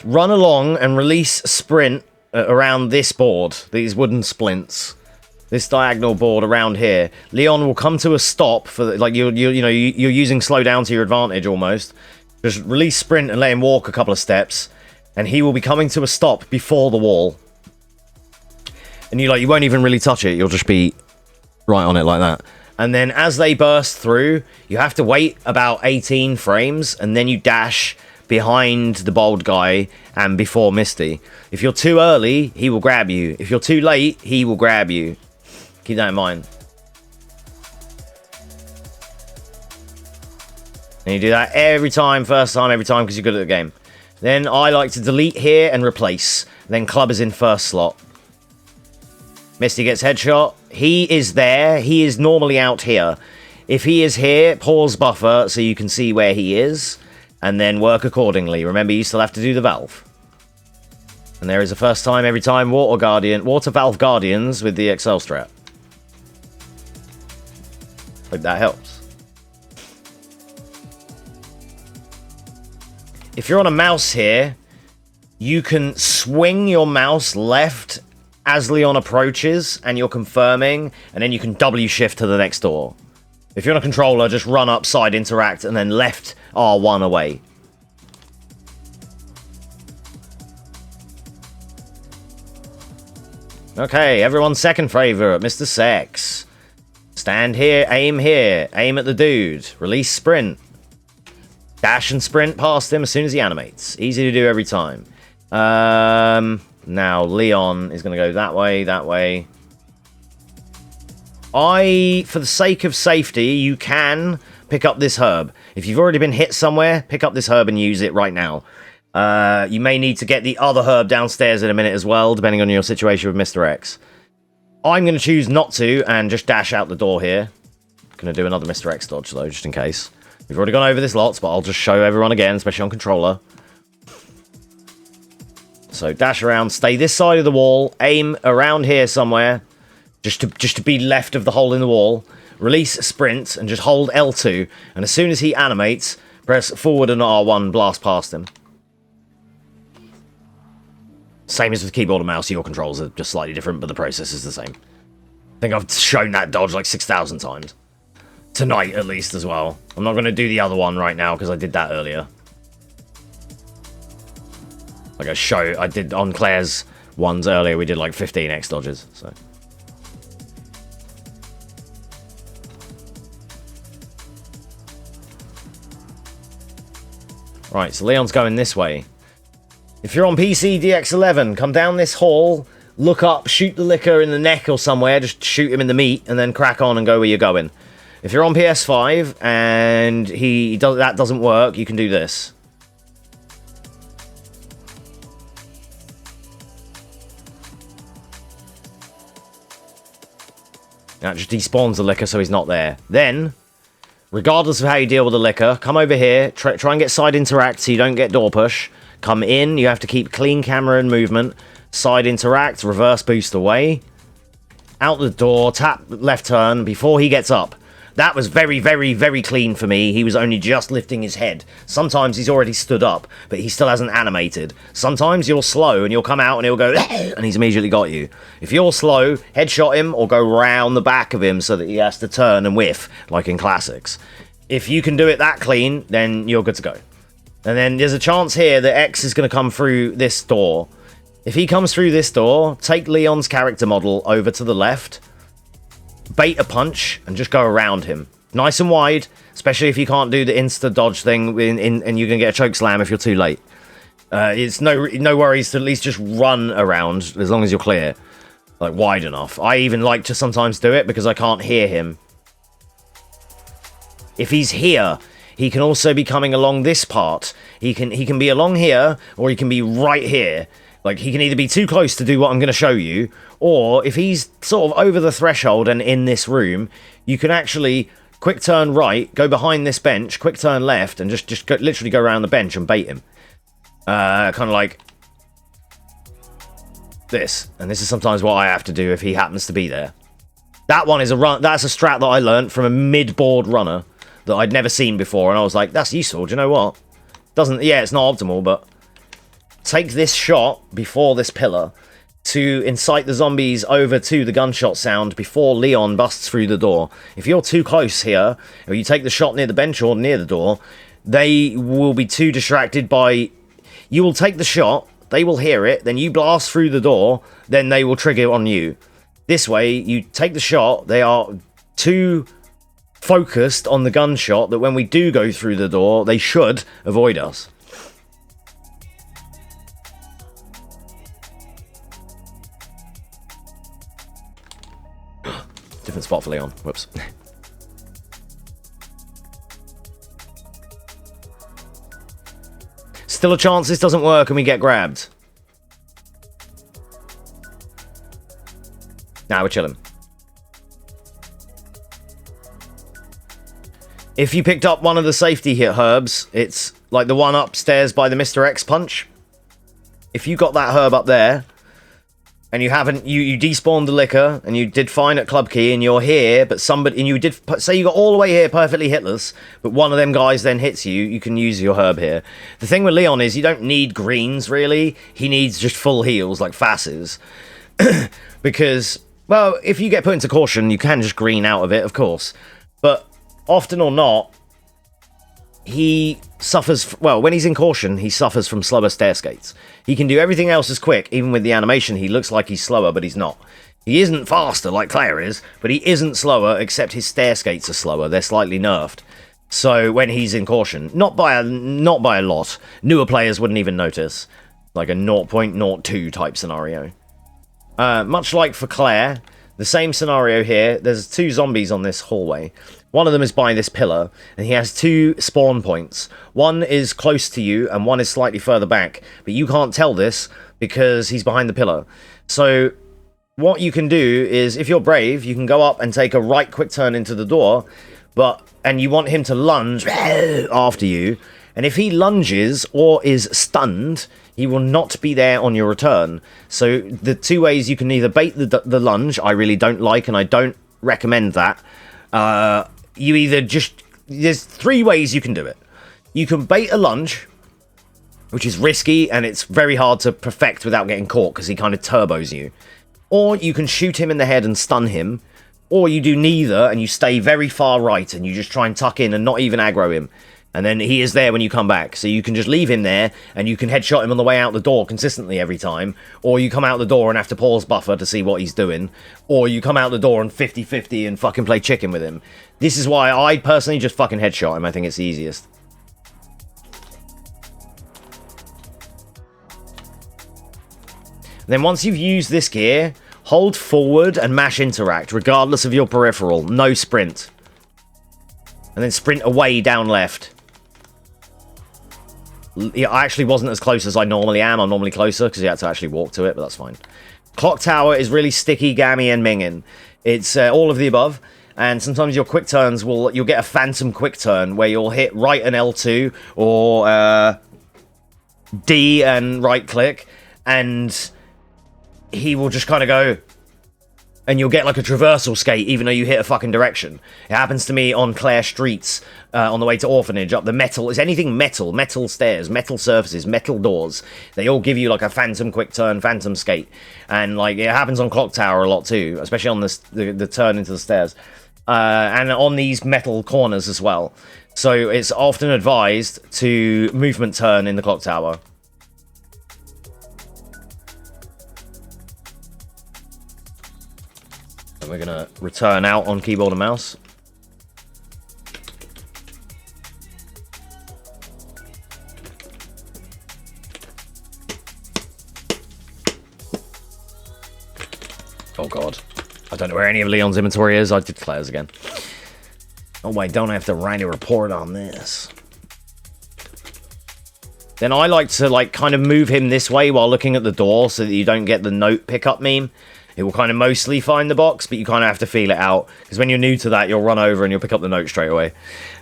A: run along and release sprint around this board, these wooden splints. This diagonal board around here. Leon will come to a stop for the, like you're using slow down to your advantage almost. Just release sprint and let him walk a couple of steps, and he will be coming to a stop before the wall. And you won't even really touch it. You'll just be right on it like that. And then as they burst through, you have to wait about 18 frames, and then you dash behind the bold guy and before Misty. If you're too early, he will grab you. If you're too late, he will grab you. Keep that in mind. And you do that every time, first time, every time, because you're good at the game. Then I like to delete here and replace. Then club is in first slot. Misty gets headshot. He is there. He is normally out here. If he is here, pause buffer so you can see where he is. And then work accordingly. Remember, you still have to do the valve. And there is a first time, every time, Water Valve Guardians with the Excel strat. Hope that helps. If you're on a mouse here, you can swing your mouse left as Leon approaches, and you're confirming, and then you can W shift to the next door. If you're on a controller, just run up, side interact, and then left R1 away. Okay, everyone's second favorite, Mr. Sex. Stand here, aim at the dude, release sprint. Dash and sprint past him as soon as he animates. Easy to do every time. Now, Leon is going to go that way, that way. For the sake of safety, you can pick up this herb. If you've already been hit somewhere, pick up this herb and use it right now. You may need to get the other herb downstairs in a minute as well, depending on your situation with Mr. X. I'm going to choose not to and just dash out the door here. Going to do another Mr. X dodge, though, just in case. We've already gone over this lots, but I'll just show everyone again, especially on controller. So dash around, stay this side of the wall, aim around here somewhere, just to be left of the hole in the wall. Release sprint and just hold L2, and as soon as he animates, press forward and R1, blast past him. Same as with keyboard and mouse, your controls are just slightly different, but the process is the same. I think I've shown that dodge like 6,000 times. Tonight, at least, as well. I'm not going to do the other one right now, because I did that earlier. Like I did on Claire's ones earlier, we did like 15 X dodges, so... Right, so Leon's going this way. If you're on PC DX11, come down this hall, look up, shoot the licker in the neck or somewhere, just shoot him in the meat, and then crack on and go where you're going. If you're on PS5 and that doesn't work, you can do this. That just despawns the licker so he's not there. Then... regardless of how you deal with the licker, come over here, try and get side interact so you don't get door push. Come in, you have to keep clean camera and movement. Side interact, reverse boost away. Out the door, tap left turn before he gets up. That was very, very, very clean for me. He was only just lifting his head. Sometimes he's already stood up, but he still hasn't animated. Sometimes you're slow and you'll come out and he'll go, and he's immediately got you. If you're slow, headshot him or go round the back of him so that he has to turn and whiff, like in classics. If you can do it that clean, then you're good to go. And then there's a chance here that X is going to come through this door. If he comes through this door, take Leon's character model over to the left, bait a punch, and just go around him. Nice and wide, especially if you can't do the insta-dodge thing, and you're going to get a choke slam if you're too late. It's no worries to at least just run around, as long as you're clear. Like, wide enough. I even like to sometimes do it, because I can't hear him. If he's here, he can also be coming along this part. He can be along here, or he can be right here. Like, he can either be too close to do what I'm going to show you, or if he's sort of over the threshold and in this room, you can actually quick turn right, go behind this bench, quick turn left, and just literally go around the bench and bait him. Kind of like this. And this is sometimes what I have to do if he happens to be there. That one is that's a strat that I learned from a mid-board runner that I'd never seen before, and I was like, that's useful. Do you know what? Yeah, it's not optimal, but take this shot before this pillar to incite the zombies over to the gunshot sound before Leon busts through the door. If you're too close here, or you take the shot near the bench or near the door, they will be too distracted by... You will take the shot, they will hear it, then you blast through the door, then they will trigger on you. This way, you take the shot, they are too focused on the gunshot that when we do go through the door, they should avoid us. Different spot for Leon. Whoops. Still a chance this doesn't work and we get grabbed. Nah, we're chilling. If you picked up one of the safety hit herbs, it's like the one upstairs by the Mr. X punch. If you got that herb up there, and you haven't, you despawned the licker, and you did fine at club key, and you're here, but somebody, and you did, say you got all the way here perfectly hitless, but one of them guys then hits you, you can use your herb here. The thing with Leon is you don't need greens, really. He needs just full heals, like Fasses. Because, well, if you get put into caution, you can just green out of it, of course. But often or not, he suffers... Well, when he's in caution, he suffers from slower stair skates. He can do everything else as quick, even with the animation. He looks like he's slower, but he's not. He isn't faster like Claire is, but he isn't slower, except his stair skates are slower. They're slightly nerfed. So when he's in caution, not by a lot, newer players wouldn't even notice. Like a 0.02 type scenario. Much like for Claire, the same scenario here. There's two zombies on this hallway. One of them is by this pillar, and he has two spawn points. One is close to you, and one is slightly further back. But you can't tell this, because he's behind the pillar. So, what you can do is, if you're brave, you can go up and take a right quick turn into the door, and you want him to lunge after you, And if he lunges or is stunned, he will not be there on your return. So the two ways you can either bait the lunge, I really don't like, and I don't recommend that. You either just... There's three ways you can do it. You can bait a lunge, which is risky, and it's very hard to perfect without getting caught, because he kind of turbos you. Or you can shoot him in the head and stun him. Or you do neither, and you stay very far right, and you just try and tuck in and not even aggro him. And then he is there when you come back. So you can just leave him there, and you can headshot him on the way out the door consistently every time. Or you come out the door and have to pause buffer to see what he's doing. Or you come out the door and 50-50 and fucking play chicken with him. This is why I personally just fucking headshot him. I think it's the easiest. Then once you've used this gear, hold forward and mash interact, regardless of your peripheral. No sprint. And then sprint away down left. I actually wasn't as close as I normally am. I'm normally closer because you had to actually walk to it, but that's fine. Clock tower is really sticky, gammy, and minging. It's all of the above. And sometimes your quick turns you'll get a phantom quick turn where you'll hit right and L2 or D and right click, and he will just kind of go, and you'll get like a traversal skate even though you hit a fucking direction. It happens to me on Clare Streets on the way to Orphanage, up the metal. Is anything metal? Metal stairs, metal surfaces, metal doors. They all give you like a phantom quick turn, phantom skate. And like it happens on Clock Tower a lot too, especially on the turn into the stairs. And on these metal corners as well. So it's often advised to movement turn in the Clock Tower. And we're going to return out on keyboard and mouse. Oh god. I don't know where any of Leon's inventory is. I did Claire's again. Oh wait, don't have to write a report on this. Then I like to kind of move him this way while looking at the door so that you don't get the note pickup meme. It will kind of mostly find the box, but you kind of have to feel it out. Because when you're new to that, you'll run over and you'll pick up the note straight away.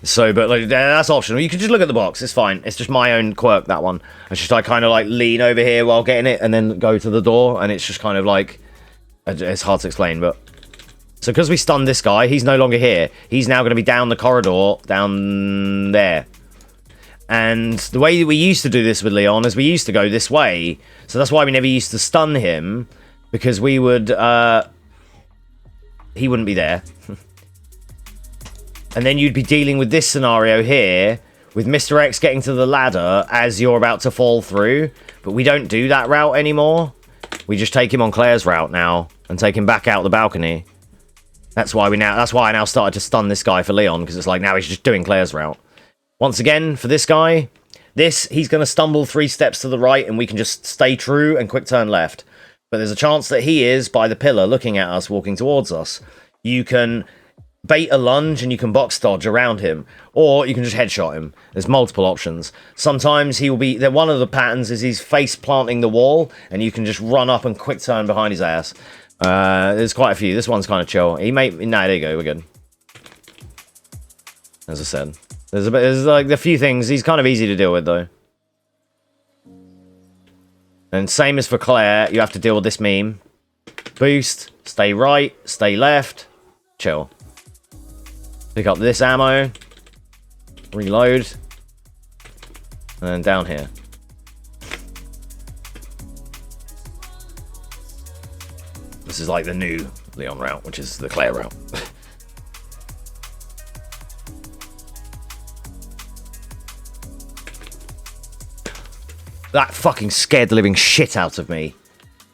A: So, but like, that's optional. You can just look at the box. It's fine. It's just my own quirk, that one. It's just I kind of like lean over here while getting it and then go to the door. And it's just kind of like... It's hard to explain, but... So because we stunned this guy, he's no longer here. He's now going to be down the corridor, down there. And the way that we used to do this with Leon is we used to go this way. So that's why we never used to stun him. Because we would, he wouldn't be there. And then you'd be dealing with this scenario here, with Mr. X getting to the ladder as you're about to fall through. But we don't do that route anymore. We just take him on Claire's route now, and take him back out the balcony. That's why I now started to stun this guy for Leon, because it's like now he's just doing Claire's route. Once again, for this guy, he's going to stumble 3 steps to the right, and we can just stay true and quick turn left. But there's a chance that he is by the pillar looking at us, walking towards us. You can bait a lunge and you can box dodge around him. Or you can just headshot him. There's multiple options. Sometimes he will be... One of the patterns is he's face planting the wall, and you can just run up and quick turn behind his ass. There's quite a few. This one's kind of chill. He may... Nah, there you go. We're good. As I said. There's like a few things. He's kind of easy to deal with, though. And same as for Claire, you have to deal with this meme. Boost, stay right, stay left, chill. Pick up this ammo, reload, and then down here. This is like the new Leon route, which is the Claire route. That fucking scared the living shit out of me.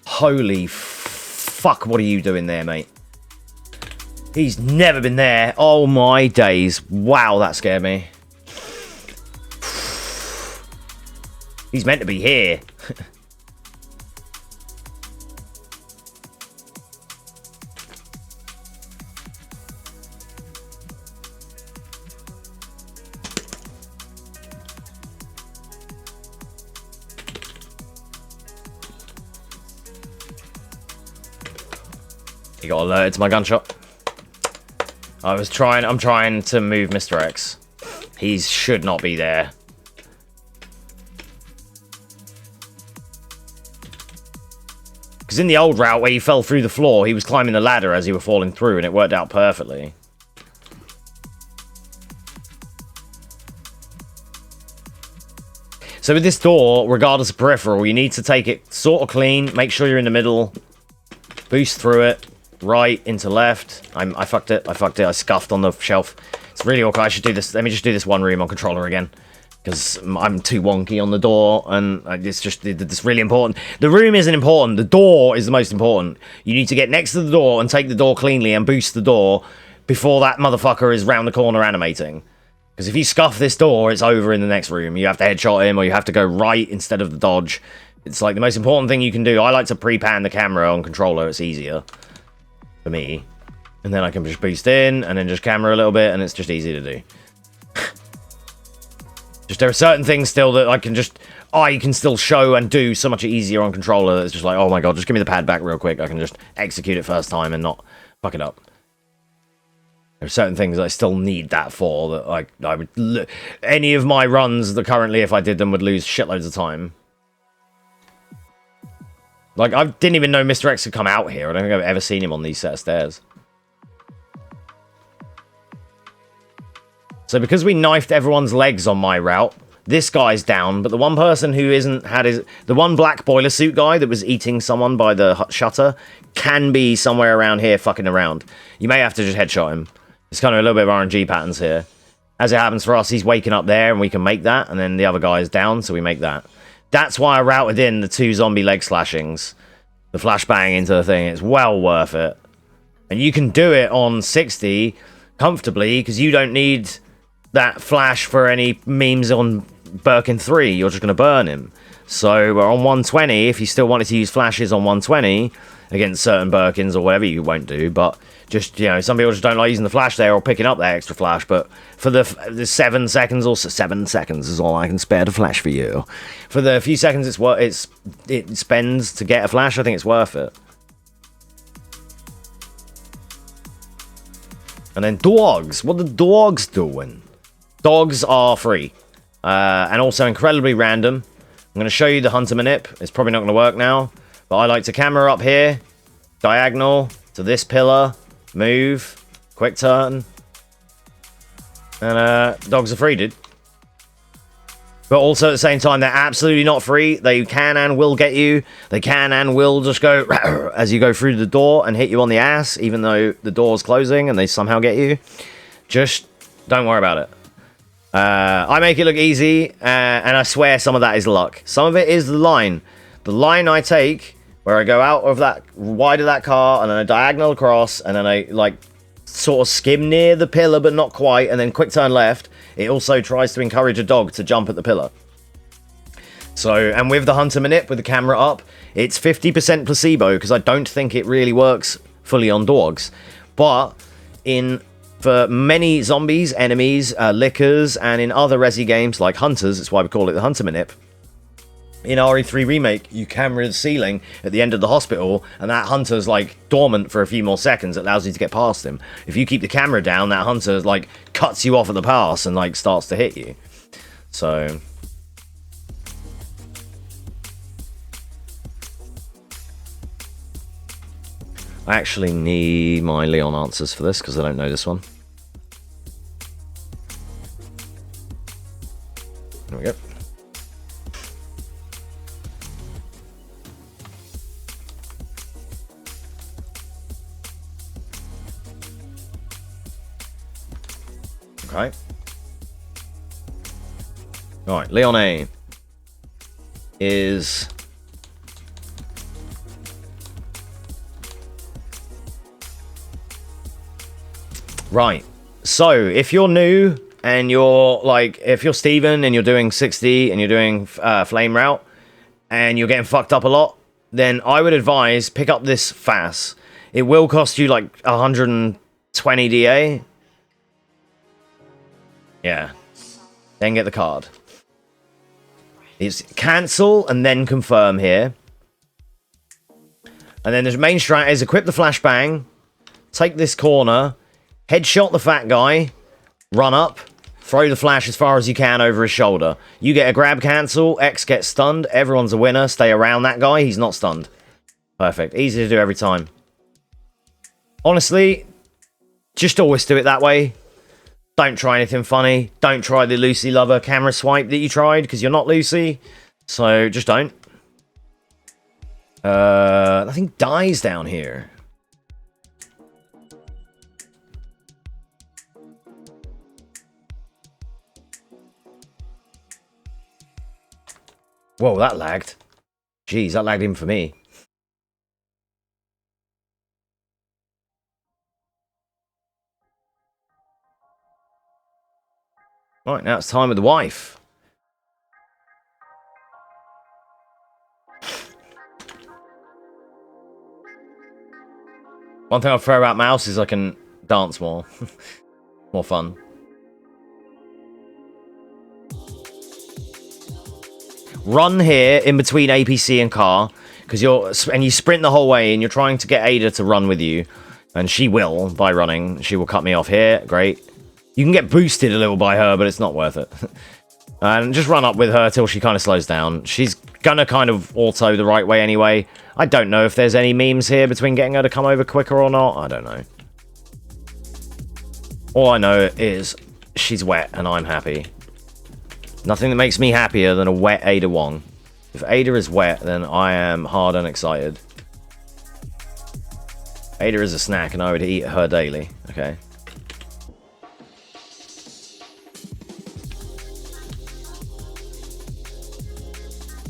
A: Holy fuck, what are you doing there, mate? He's never been there. Oh my days. Wow, that scared me. He's meant to be here. He got alerted to my gunshot. I'm trying to move Mr. X. He should not be there. Because in the old route where you fell through the floor, he was climbing the ladder as you were falling through, and it worked out perfectly. So with this door, regardless of peripheral, you need to take it sort of clean, make sure you're in the middle, boost through it, right into left. I fucked it, I scuffed on the shelf. It's really awkward. I should do this. Let me just do this one room on controller again. Because I'm too wonky on the door, and it's really important. The room isn't important, the door is the most important. You need to get next to the door and take the door cleanly and boost the door before that motherfucker is round the corner animating. Because if you scuff this door, it's over in the next room. You have to headshot him, or you have to go right instead of the dodge. It's like the most important thing you can do. I like to pre-pan the camera on controller, it's easier for me. And then I can just boost in, and then just camera a little bit, and it's just easy to do. Just there are certain things still that I can still show and do so much easier on controller that it's just like, oh my god, just give me the pad back real quick. I can just execute it first time and not fuck it up. There are certain things I still need that for that I would... Any of my runs that currently, if I did them, would lose shitloads of time. Like, I didn't even know Mr. X had come out here. I don't think I've ever seen him on these set of stairs. So because we knifed everyone's legs on my route, this guy's down, but the one person who isn't had his... The one black boiler suit guy that was eating someone by the shutter can be somewhere around here fucking around. You may have to just headshot him. It's kind of a little bit of RNG patterns here. As it happens for us, he's waking up there and we can make that, and then the other guy is down, so we make that. That's why I routed in the 2 zombie leg slashings. The flashbang into the thing. It's well worth it. And you can do it on 60 comfortably, because you don't need... that flash for any memes on Birkin 3, you're just going to burn him. So we're on 120, if you still wanted to use flashes on 120 against certain Birkins or whatever, you won't do, but just, you know, some people just don't like using the flash there or picking up that extra flash, but for the 7 seconds or so, 7 seconds is all I can spare to flash for you. For the few seconds it spends to get a flash, I think it's worth it. And then dogs, what are the dogs doing? Dogs are free, and also incredibly random. I'm going to show you the hunter manip. It's probably not going to work now, but I like to camera up here, diagonal to this pillar, move, quick turn, and dogs are free, dude. But also at the same time, they're absolutely not free. They can and will get you. They can and will just go as you go through the door and hit you on the ass, even though the door's closing and they somehow get you. Just don't worry about it. I make it look easy, and I swear some of that is luck. Some of it is the line. The line I take, where I go out of that, wide of that car, and then I diagonal across, and then I, like, sort of skim near the pillar, but not quite, and then quick turn left. It also tries to encourage a dog to jump at the pillar. So, and with the hunter manip, with the camera up, it's 50% placebo, because I don't think it really works fully on dogs. But for many zombies, enemies, lickers, and in other Resi games like Hunters, that's why we call it the Hunter Manip. In RE3 Remake, you camera the ceiling at the end of the hospital, and that Hunter's like dormant for a few more seconds. It allows you to get past him. If you keep the camera down, that Hunter like cuts you off at the pass and like starts to hit you. So... I actually need my Leon answers for this, because I don't know this one. There we go. Okay. Alright, Leon A is... Right, so if you're new and you're like, if you're Steven and you're doing 60 and you're doing flame route and you're getting fucked up a lot, then I would advise pick up this FAS. It will cost you like 120 DA. Yeah, then get the card. It's cancel and then confirm here. And then the main strat is equip the flashbang, take this corner, headshot the fat guy, run up, throw the flash as far as you can over his shoulder. You get a grab cancel, X gets stunned, everyone's a winner, stay around that guy, he's not stunned. Perfect. Easy to do every time. Honestly, just always do it that way. Don't try anything funny. Don't try the Lucy Lover camera swipe that you tried, because you're not Lucy. So, just don't. Nothing dies down here. Whoa, that lagged. Jeez, that lagged even for me. Right, now it's time with the wife. One thing I prefer about mouse is I can dance more. More fun. Run here in between APC and car, because you sprint the whole way, and you're trying to get Ada to run with you, and she will by running. She will cut me off here. Great. You can get boosted a little by her, but it's not worth it. And just run up with her till she kind of slows down. She's gonna kind of auto the right way anyway. I don't know if there's any memes here between getting her to come over quicker or not. I don't know. All I know is she's wet and I'm happy. Nothing that makes me happier than a wet Ada Wong. If Ada is wet, then I am hard and excited. Ada is a snack and I would eat her daily. Okay.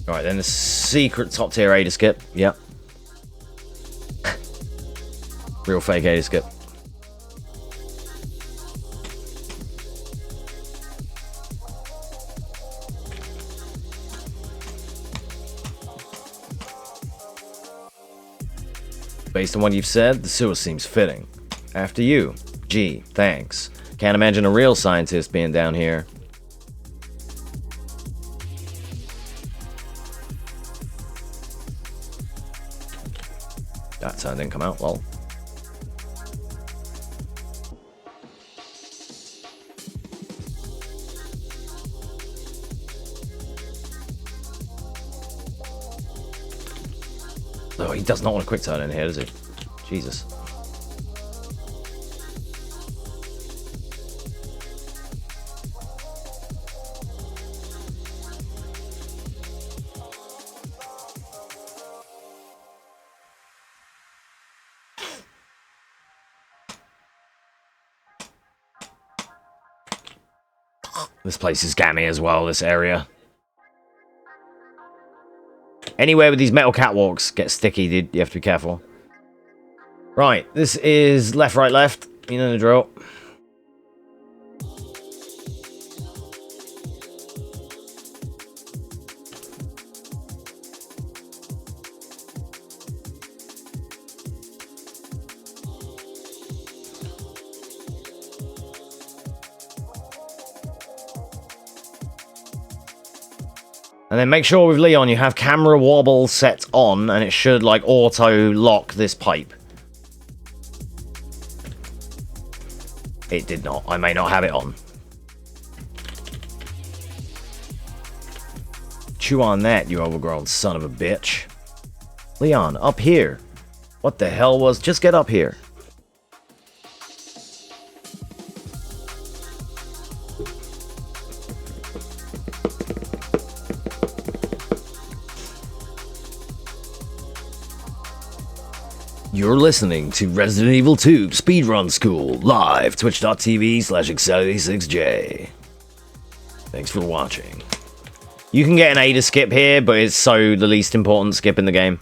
A: Alright, then the secret top tier Ada skip. Yep. Real fake Ada skip. Based on what you've said, the sewer seems fitting. After you. Gee, thanks. Can't imagine a real scientist being down here. That sound didn't come out well. Oh, he does not want a quick turn in here, does he? Jesus. This place is gammy as well, this area. Anywhere with these metal catwalks get sticky, dude. You have to be careful. Right, this is left, right, left. You know the drill. And then make sure with Leon you have camera wobble set on, and it should like auto lock this pipe. It did not. I may not have it on. Chew on that, you overgrown son of a bitch. Leon, up here. What the hell was... Just get up here. You're listening to Resident Evil 2 Speedrun School, live, twitch.tv/Excelli6j. Thanks for watching. You can get an Ada skip here, but it's so the least important skip in the game.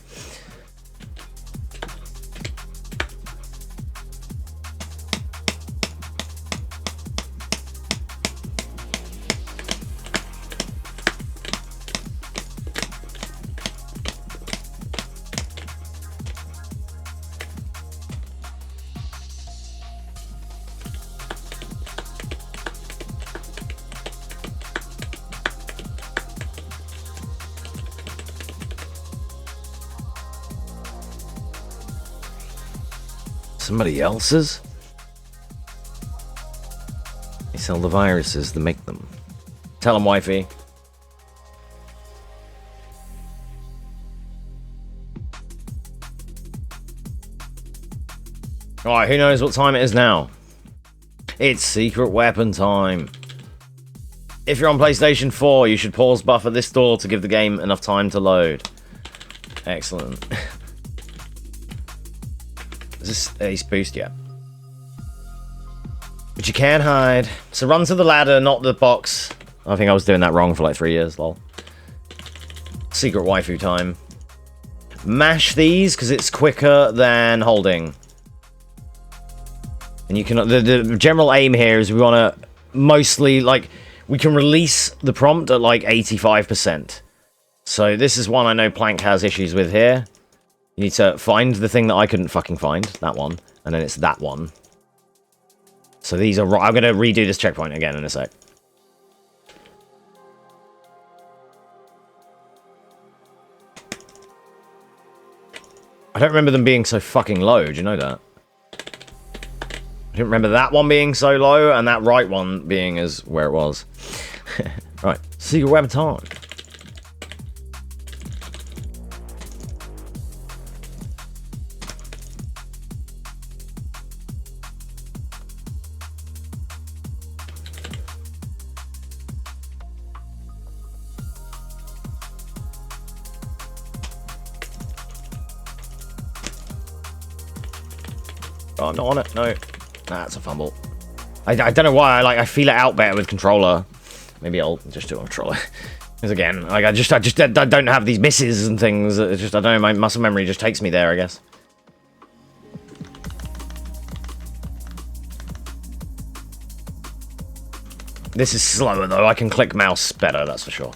A: Somebody else's? They sell the viruses to make them. Tell them, wifey. Alright, who knows what time it is now? It's secret weapon time. If you're on PlayStation 4, you should pause buffer this door to give the game enough time to load. Excellent. Is this ace boost yet? But you can hide. So run to the ladder, not the box. I think I was doing that wrong for like 3 years, lol. Secret waifu time. Mash these, because it's quicker than holding. And you can... The general aim here is we want to mostly, like... We can release the prompt at like 85%. So this is one I know Plank has issues with here. You need to find the thing that I couldn't fucking find. That one. And then it's that one. So these are... I'm going to redo this checkpoint again in a sec. I don't remember them being so fucking low. Do you know that? I don't remember that one being so low and that right one being as where it was. Right. Secret weapon time. Oh, I'm not on it. No. Nah, it's a fumble. I don't know why. I feel it out better with controller. Maybe I'll just do it on controller. Because again, like I don't have these misses and things. It's just I don't know. My muscle memory just takes me there, I guess. This is slower though. I can click mouse better. That's for sure.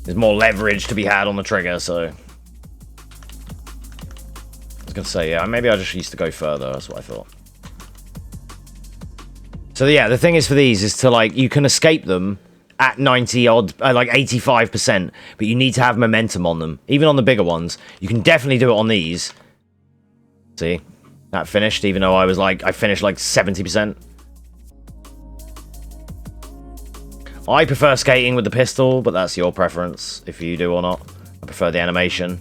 A: There's more leverage to be had on the trigger, so. I was gonna say, yeah, maybe I just used to go further, that's what I thought. So yeah, the thing is for these is to like, you can escape them at 90 odd, like 85%, but you need to have momentum on them. Even on the bigger ones, you can definitely do it on these. See, that finished, even though I finished like 70%. I prefer skating with the pistol, but that's your preference, if you do or not. I prefer the animation.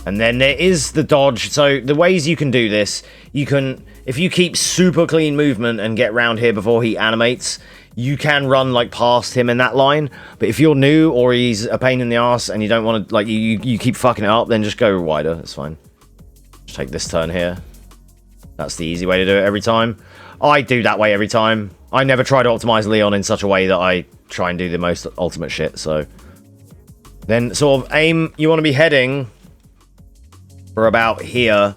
A: And then there is the dodge. So the ways you can do this, you can, if you keep super clean movement and get round here before he animates, you can run like past him in that line. But if you're new or he's a pain in the ass and you don't want to, like you keep fucking it up, then just go wider. It's fine. Just take this turn here. That's the easy way to do it every time. I do that way every time. I never try to optimize Leon in such a way that I try and do the most ultimate shit. So then sort of aim, you want to be heading for about here,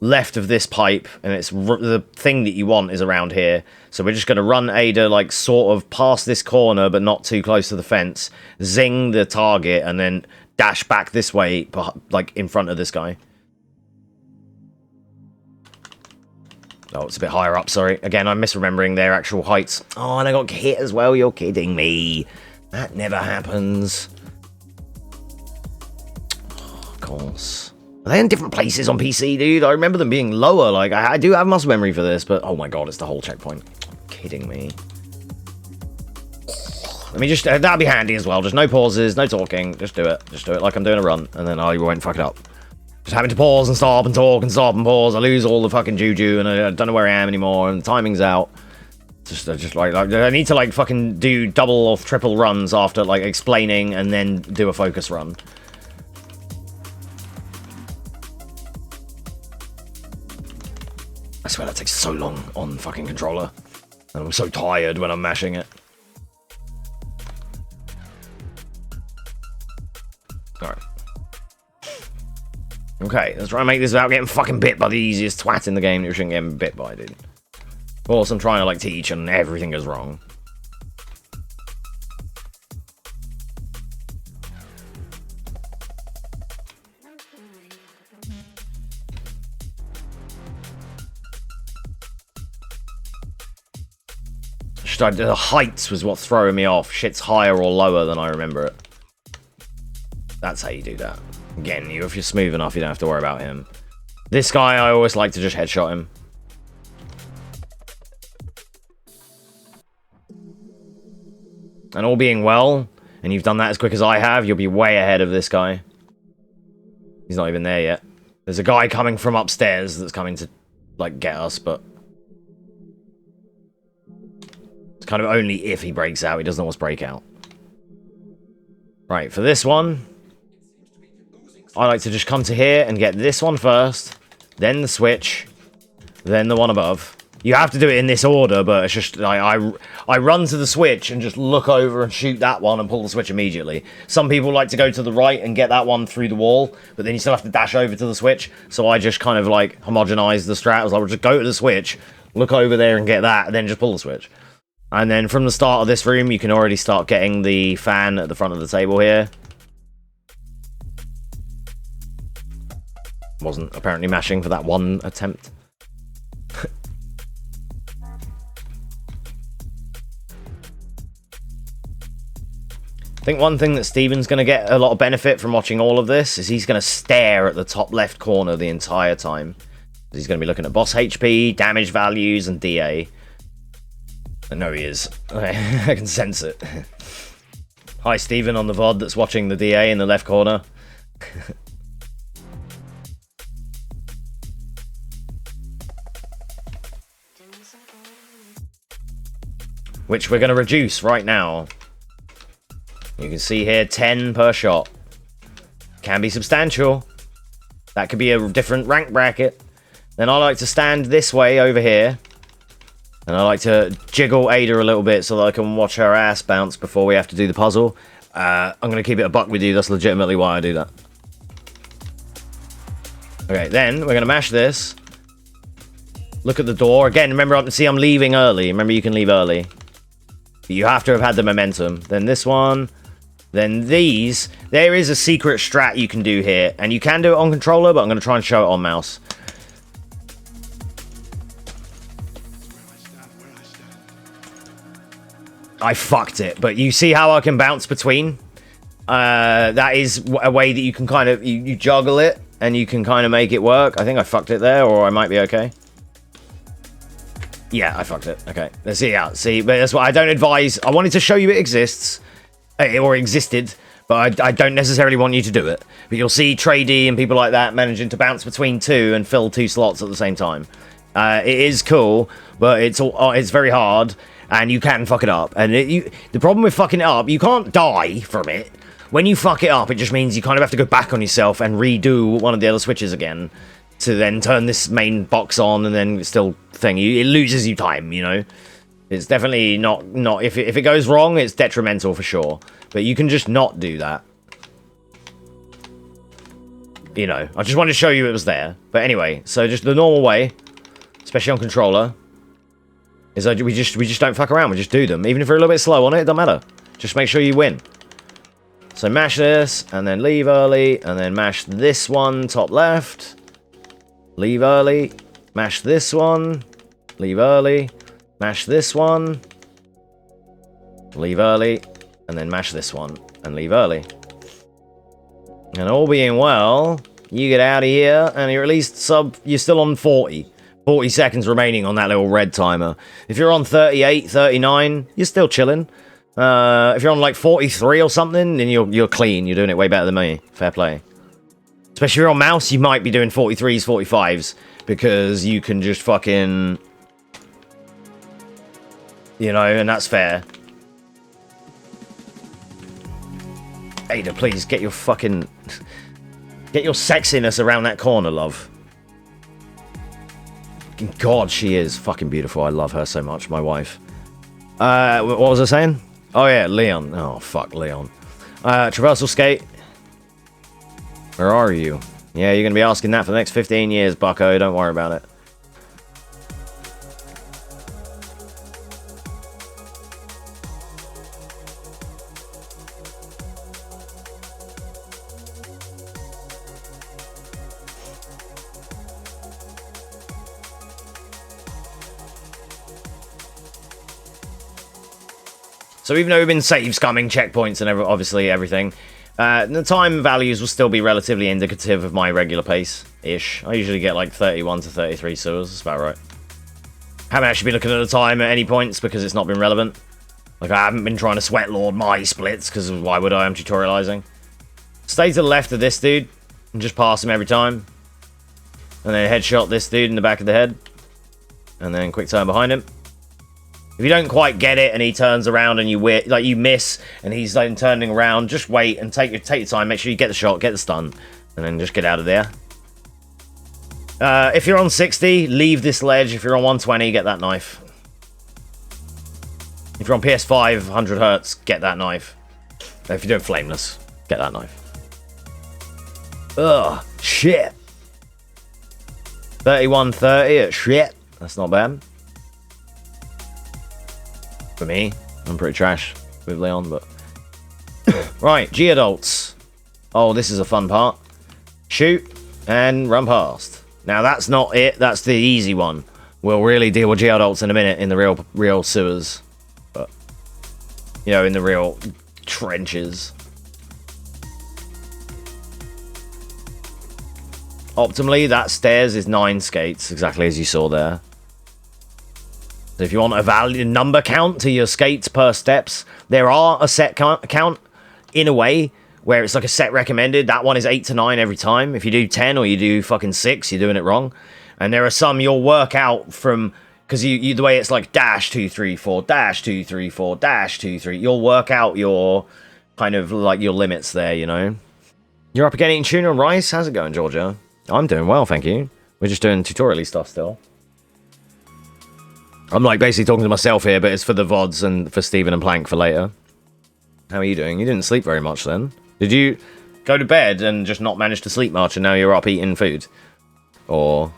A: left of this pipe, and it's the thing that you want is around here. So we're just going to run Ada like sort of past this corner, but not too close to the fence, zing the target, and then dash back this way, like in front of this guy. Oh, it's a bit higher up, sorry. Again, I'm misremembering their actual heights. Oh, and I got hit as well, you're kidding me. That never happens. Oh, of course. Are they in different places on PC, dude? I remember them being lower. Like, I do have muscle memory for this, but oh my god, it's the whole checkpoint. Kidding me. Let me just, that'll be handy as well. Just no pauses, no talking. Just do it. Just do it like I'm doing a run, and then I won't fuck it up. Just having to pause and stop and talk and stop and pause. I lose all the fucking juju, and I don't know where I am anymore, and the timing's out. Just like I need to like fucking do double or triple runs after like explaining, and then do a focus run. I swear that takes so long on fucking controller. And I'm so tired when I'm mashing it. Alright. Okay, let's try and make this without getting fucking bit by the easiest twat in the game that you shouldn't get bit by, dude. Of course, I'm trying to like teach and everything goes wrong. The heights was what's throwing me off. Shit's higher or lower than I remember it. That's how you do that. Again, if you're smooth enough, you don't have to worry about him. This guy, I always like to just headshot him. And all being well, and you've done that as quick as I have, you'll be way ahead of this guy. He's not even there yet. There's a guy coming from upstairs that's coming to, like, get us, but... It's kind of only if he breaks out. He doesn't always break out. Right, for this one... I like to just come to here and get this one first, then the switch, then the one above. You have to do it in this order, but it's just, I run to the switch and just look over and shoot that one and pull the switch immediately. Some people like to go to the right and get that one through the wall, but then you still have to dash over to the switch. So I just kind of like homogenize the strat. I was like, we'll just go to the switch, look over there and get that, and then just pull the switch. And then from the start of this room, you can already start getting the fan at the front of the table here. Wasn't apparently mashing for that one attempt. I think one thing that Steven's going to get a lot of benefit from watching all of this is he's going to stare at the top left corner the entire time. He's going to be looking at boss HP, damage values, and DA. I know he is. I can sense it. Hi, Steven on the VOD that's watching the DA in the left corner. Which we're going to reduce right now. You can see here 10 per shot. Can be substantial. That could be a different rank bracket. Then I like to stand this way over here. And I like to jiggle Ada a little bit so that I can watch her ass bounce before we have to do the puzzle. I'm going to keep it a buck with you. That's legitimately why I do that. Okay, then we're going to mash this. Look at the door. Again, remember, see, I'm leaving early. Remember, you can leave early. But you have to have had the momentum. Then this one. Then these. There is a secret strat you can do here. And you can do it on controller, but I'm going to try and show it on mouse. I fucked it. But you see how I can bounce between? That is a way that you can kind of... You juggle it. And you can kind of make it work. I think I fucked it there. Or I might be okay. Yeah, I fucked it. Okay, let's see out. See, but that's what I don't advise. I wanted to show you it exists, or existed, but I don't necessarily want you to do it. But you'll see Tradey and people like that managing to bounce between two and fill 2 slots at the same time. It is cool, but it's very hard, and you can fuck it up. And the problem with fucking it up, you can't die from it. When you fuck it up, it just means you kind of have to go back on yourself and redo one of the other switches again. To then turn this main box on and then still thing. It loses you time, you know? It's definitely not if it goes wrong, it's detrimental for sure. But you can just not do that. You know, I just wanted to show you it was there. But anyway, so just the normal way, especially on controller, is that we just don't fuck around, we just do them. Even if we're a little bit slow on it, it doesn't matter. Just make sure you win. So mash this, and then leave early, and then mash this one, top left. Leave early, mash this one, leave early, mash this one, leave early, and then mash this one, and leave early. And all being well, you get out of here, and you're at least you're still on 40. 40 seconds remaining on that little red timer. If you're on 38, 39, you're still chilling. If you're on like 43 or something, then you're clean. You're doing it way better than me. Fair play. Especially if you're on mouse, you might be doing 43s, 45s, because you can just fucking... You know, and that's fair. Ada, please, get your fucking... Get your sexiness around that corner, love. God, she is fucking beautiful. I love her so much, my wife. What was I saying? Oh yeah, Leon. Oh, fuck, Leon. Traversal skate. Where are you? Yeah, you're going to be asking that for the next 15 years, bucko. Don't worry about it. So even though we've been save scumming checkpoints and obviously everything, the time values will still be relatively indicative of my regular pace-ish. I usually get like 31 to 33 sewers, that's about right. Haven't actually been looking at the time at any points because it's not been relevant. Like, I haven't been trying to sweat lord my splits, because why would I? I'm tutorializing. Stay to the left of this dude, and just pass him every time. and then headshot this dude in the back of the head, and then quick turn behind him. If you don't quite get it and he turns around and you miss and he's like turning around, just wait and take your time. Make sure you get the shot, get the stun, and then just get out of there. If you're on 60, leave this ledge. If you're on 120, get that knife. If you're on PS5, 100 hertz, get that knife. If you're doing flameless, get that knife. Ugh, shit. 3130 at shit. That's not bad. For me, I'm pretty trash with Leon, but... Right, G-adults. Oh, this is a fun part. Shoot and run past. Now, that's not it. That's the easy one. We'll really deal with G-adults in a minute in the real sewers. But, you know, in the real trenches. Optimally, that stairs is 9 skates, exactly as you saw there. So if you want a number count to your skates per steps, there are a set count in a way where it's like a set recommended. That one is 8 to 9 every time. If you do 10 or you do fucking 6, you're doing it wrong. And there are some you'll work out from, because you the way it's like dash 2 3 4 dash 2 3 4 dash 2 3. You'll work out your kind of like your limits there, you know. You're up again eating tuna and rice. How's it going, Georgia? I'm doing well, thank you. We're just doing tutorial stuff still. I'm like basically talking to myself here, but it's for the VODs and for Steven and Plank for later. How are you doing? You didn't sleep very much then. Did you go to bed and just not manage to sleep much and now you're up eating food? Or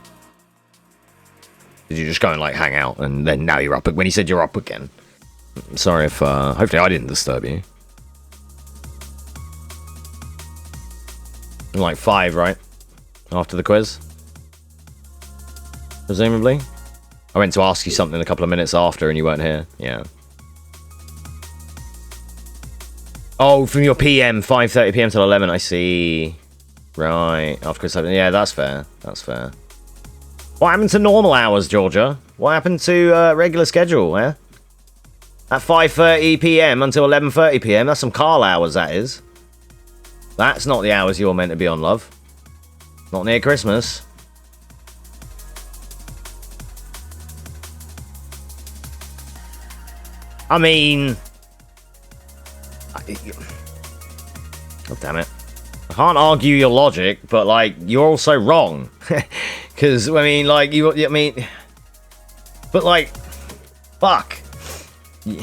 A: did you just go and like hang out and then now you're up when you said you're up again? I'm sorry if hopefully I didn't disturb you. I'm like 5, right? After the quiz? Presumably? I went to ask you something a couple of minutes after and you weren't here. Yeah. Oh, from your PM, 5:30 PM till 11, I see. Right, after quiz 7. Yeah, that's fair. That's fair. What happened to normal hours, Georgia? What happened to regular schedule, eh? At 5:30 PM until 11:30 PM, that's some Carl hours, that is. That's not the hours you're meant to be on, love. Not near Christmas. I mean... God damn it. I can't argue your logic, but, like, you're also wrong. Because, I mean, like, I mean... But, like... Fuck. You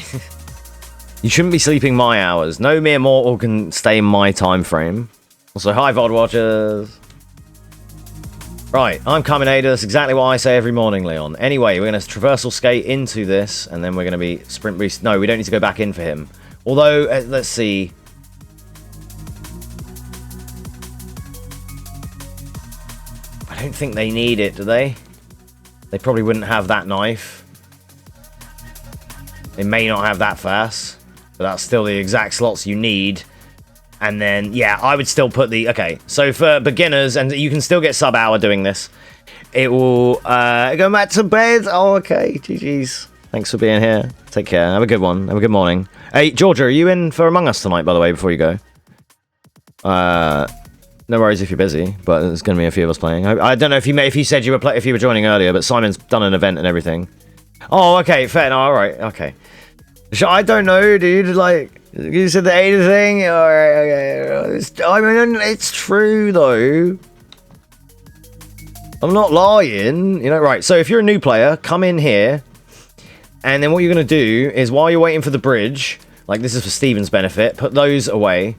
A: shouldn't be sleeping my hours. No mere mortal can stay in my time frame. Also, hi, VOD watchers. Right, I'm Carminator. That's exactly what I say every morning, Leon. Anyway, we're going to traversal skate into this, and then we're going to be sprint boost. No, we don't need to go back in for him. Although, let's see. I don't think they need it, do they? They probably wouldn't have that knife. They may not have that fast, but that's still the exact slots you need. And then, yeah, I would still put the... Okay, so for beginners, and you can still get sub-hour doing this, it will go back to bed. Oh, okay, GG's. Thanks for being here. Take care. Have a good one. Have a good morning. Hey, Georgia, are you in for Among Us tonight, by the way, before you go? No worries if you're busy, but there's going to be a few of us playing. I don't know if you said you were if you were joining earlier, but Simon's done an event and everything. Oh, okay, fair. No, all right, okay. I don't know, dude. Like... You said the Ada thing? Alright, okay. I mean, it's true, though. I'm not lying. You know, right, so if you're a new player, come in here. And then what you're going to do is, while you're waiting for the bridge, like this is for Steven's benefit, put those away.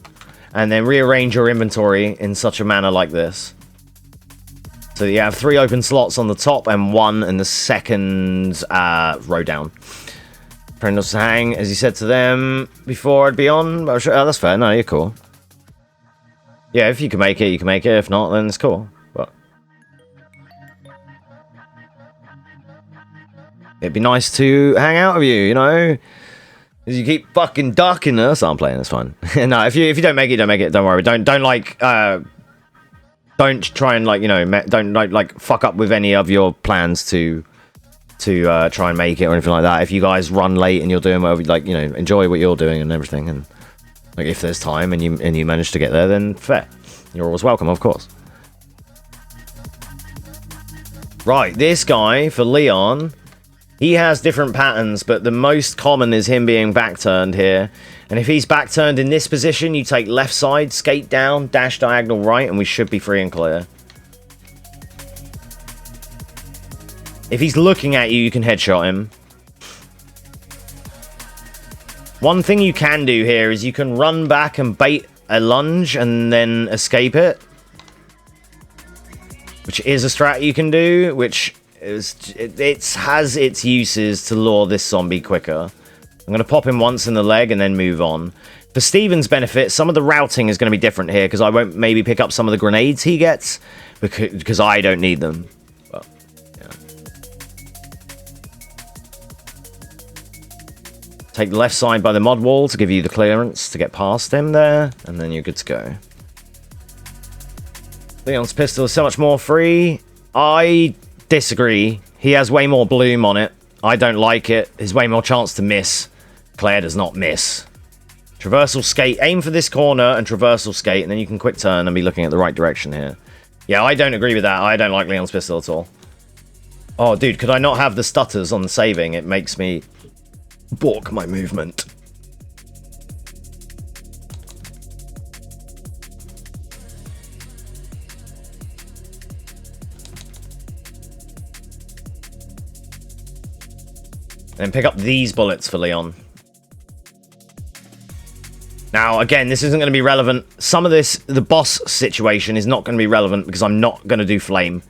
A: And then rearrange your inventory in such a manner like this. So you have 3 open slots on the top and 1 in the second row down. Friend us to hang, as you said to them before I'd be on. Oh, that's fair. No, you're cool. Yeah, if you can make it, you can make it. If not, then it's cool. But it'd be nice to hang out with you, you know? Because you keep fucking ducking us. I'm playing, it's fine. No, if you don't make it, don't make it. Don't worry. Don't like don't try and like, you know, don't like fuck up with any of your plans to try and make it or anything like that. If you guys run late and you're doing whatever, like, you know, enjoy what you're doing and everything, and like if there's time and you manage to get there, then fair. You're always welcome, of course. Right, this guy, for Leon, he has different patterns, but the most common is him being back-turned here. And if he's back-turned in this position, you take left side, skate down, dash diagonal right, and we should be free and clear. If he's looking at you, you can headshot him. One thing you can do here is you can run back and bait a lunge and then escape it. Which is a strat you can do, which has its uses to lure this zombie quicker. I'm going to pop him once in the leg and then move on. For Steven's benefit, some of the routing is going to be different here, because I won't maybe pick up some of the grenades he gets, because I don't need them. But, yeah. Take the left side by the mod wall to give you the clearance to get past him there, and then you're good to go. Leon's pistol is so much more free. I disagree. He has way more bloom on it. I don't like it. There's way more chance to miss. Claire does not miss. Traversal skate. Aim for this corner and traversal skate, and then you can quick turn and be looking at the right direction here. Yeah, I don't agree with that. I don't like Leon's pistol at all. Oh, dude, could I not have the stutters on the saving? It makes me balk my movement. And pick up these bullets for Leon. Now, again, this isn't going to be relevant. Some of this, the boss situation, is not going to be relevant because I'm not going to do flame.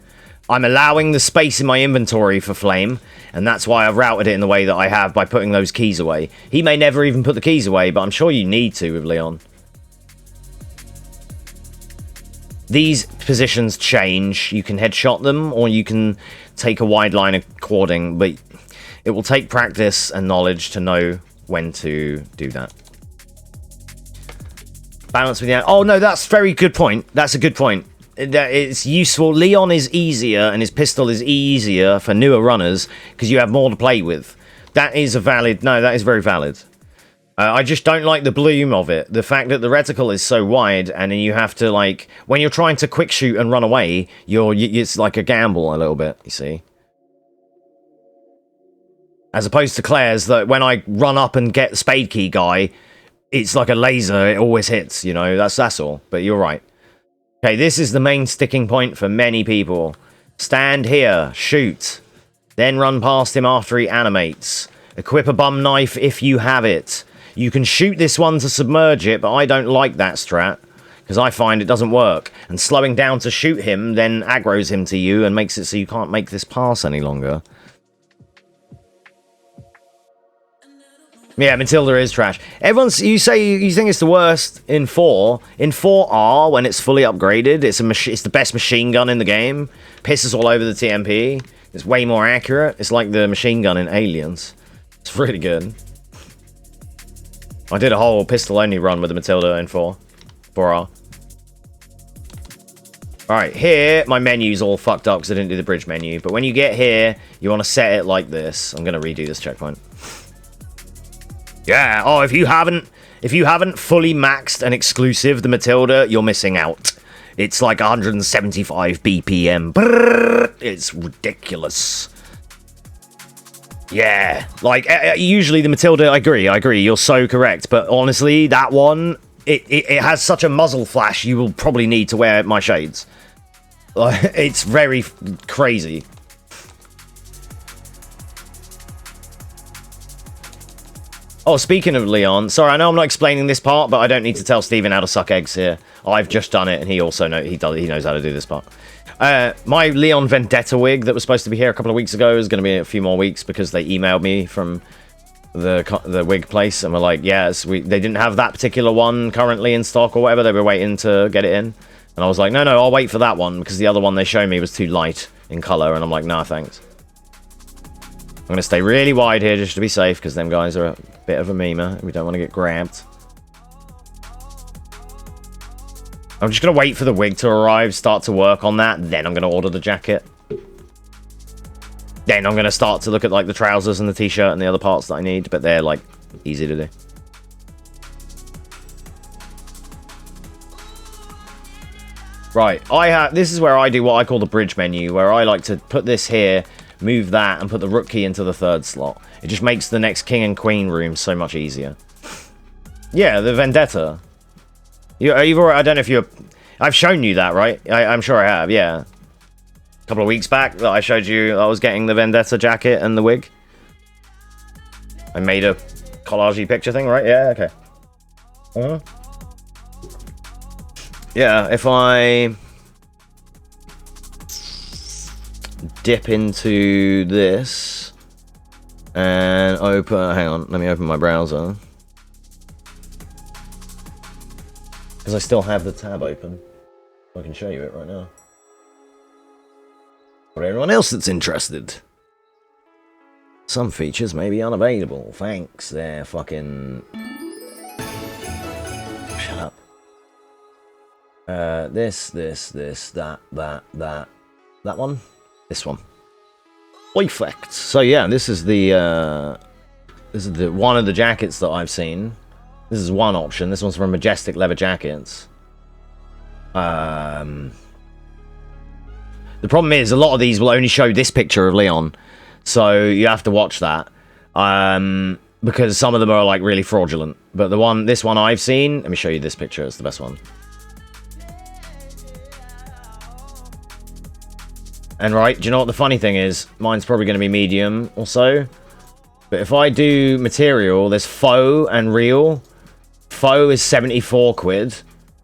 A: I'm allowing the space in my inventory for flame, and that's why I've routed it in the way that I have by putting those keys away. He may never even put the keys away, but I'm sure you need to with Leon. These positions change. You can headshot them, or you can take a wide line of cording, but it will take practice and knowledge to know when to do that. Balance with the... Oh, no, that's a very good point. That's a good point. It's useful. Leon is easier, and his pistol is easier for newer runners, because you have more to play with. That is a valid... No, that is very valid. I just don't like the bloom of it. The fact that the reticle is so wide, and then you have to, like... When you're trying to quick shoot and run away, it's like a gamble a little bit, you see. As opposed to Claire's, that when I run up and get the spade key guy, it's like a laser, it always hits, you know, that's all. But you're right. Okay, this is the main sticking point for many people. Stand here, shoot, then run past him after he animates. Equip a bum knife if you have it. You can shoot this one to submerge it, but I don't like that strat, because I find it doesn't work. And slowing down to shoot him then aggroes him to you and makes it so you can't make this pass any longer. Yeah, Matilda is trash. You say you think it's the worst in 4. In 4R, when it's fully upgraded, it's the best machine gun in the game. Pisses all over the TMP. It's way more accurate. It's like the machine gun in Aliens. It's really good. I did a whole pistol-only run with the Matilda in 4R. Alright, here, my menu's all fucked up because I didn't do the bridge menu. But when you get here, you want to set it like this. I'm going to redo this checkpoint. Yeah, oh, if you haven't fully maxed and exclusive the Matilda, you're missing out. It's like 175 BPM. Brrr, it's ridiculous. Yeah, like, usually the Matilda, I agree, you're so correct. But honestly, that one, it has such a muzzle flash, you will probably need to wear my shades. It's very crazy. Oh, speaking of Leon, sorry, I know I'm not explaining this part, but I don't need to tell Steven how to suck eggs here. I've just done it, and he also he knows how to do this part. My Leon Vendetta wig that was supposed to be here a couple of weeks ago is going to be a few more weeks because they emailed me from the wig place, and we're like, yes, they didn't have that particular one currently in stock or whatever. They were waiting to get it in, and I was like, no, I'll wait for that one because the other one they showed me was too light in color, and I'm like, nah, thanks. I'm going to stay really wide here just to be safe, because them guys are a bit of a memer. We don't want to get grabbed. I'm just going to wait for the wig to arrive, start to work on that, then I'm going to order the jacket. Then I'm going to start to look at, like, the trousers and the t-shirt and the other parts that I need, but they're, like, easy to do. Right, this is where I do what I call the bridge menu, where I like to put this here, move that, and put the rook key into the third slot. It just makes the next king and queen room so much easier. Yeah, the Vendetta. I don't know if you're... I've shown you that, right? I'm sure I have, yeah. A couple of weeks back that I showed you I was getting the Vendetta jacket and the wig. I made a collage-y picture thing, right? Yeah, okay. Yeah, if I dip into this and open... Hang on, let me open my browser. Because I still have the tab open. I can show you it right now. For anyone else that's interested. Some features may be unavailable. Thanks, they're fucking... Shut up. This, that one, this one. Perfect. So yeah, this is the one of the jackets that I've seen. This is one option. This one's from Majestic Leather Jackets. The problem is a lot of these will only show this picture of Leon, so you have to watch that. Because some of them are like really fraudulent. But this one I've seen, let me show you this picture. It's the best one. And right, do you know what the funny thing is? Mine's probably going to be medium or so. But if I do material, there's faux and real. Faux is 74 quid.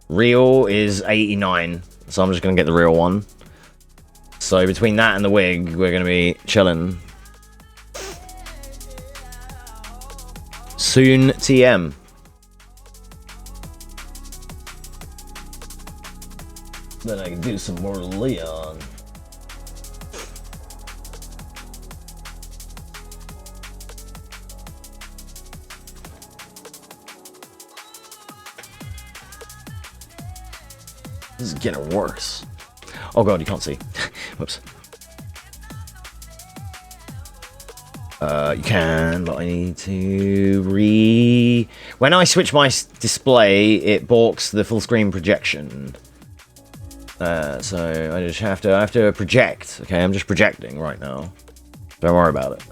A: Real is 89. So I'm just going to get the real one. So between that and the wig, we're going to be chilling. Soon TM. Then I can do some more Leon. This is getting worse. Oh god, you can't see. Whoops. You can, but I need to When I switch my display, it balks the full screen projection. So I just have to project. Okay, I'm just projecting right now. Don't worry about it.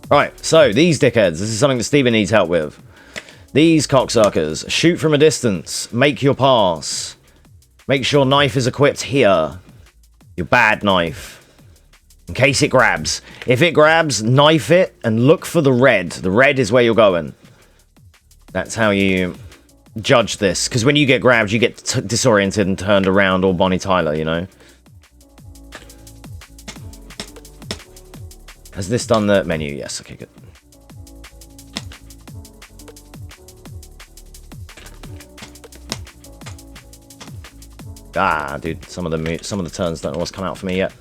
A: Right, so these dickheads. This is something that Steven needs help with. These cocksuckers. Shoot from a distance. Make your pass. Make sure knife is equipped here. Your bad knife. In case it grabs. If it grabs, knife it and look for the red. The red is where you're going. That's how you judge this. Because when you get grabbed, you get disoriented and turned around all Bonnie Tyler, you know? Has this done the menu? Yes, okay, good. Ah, dude, some of the turns don't always come out for me yet.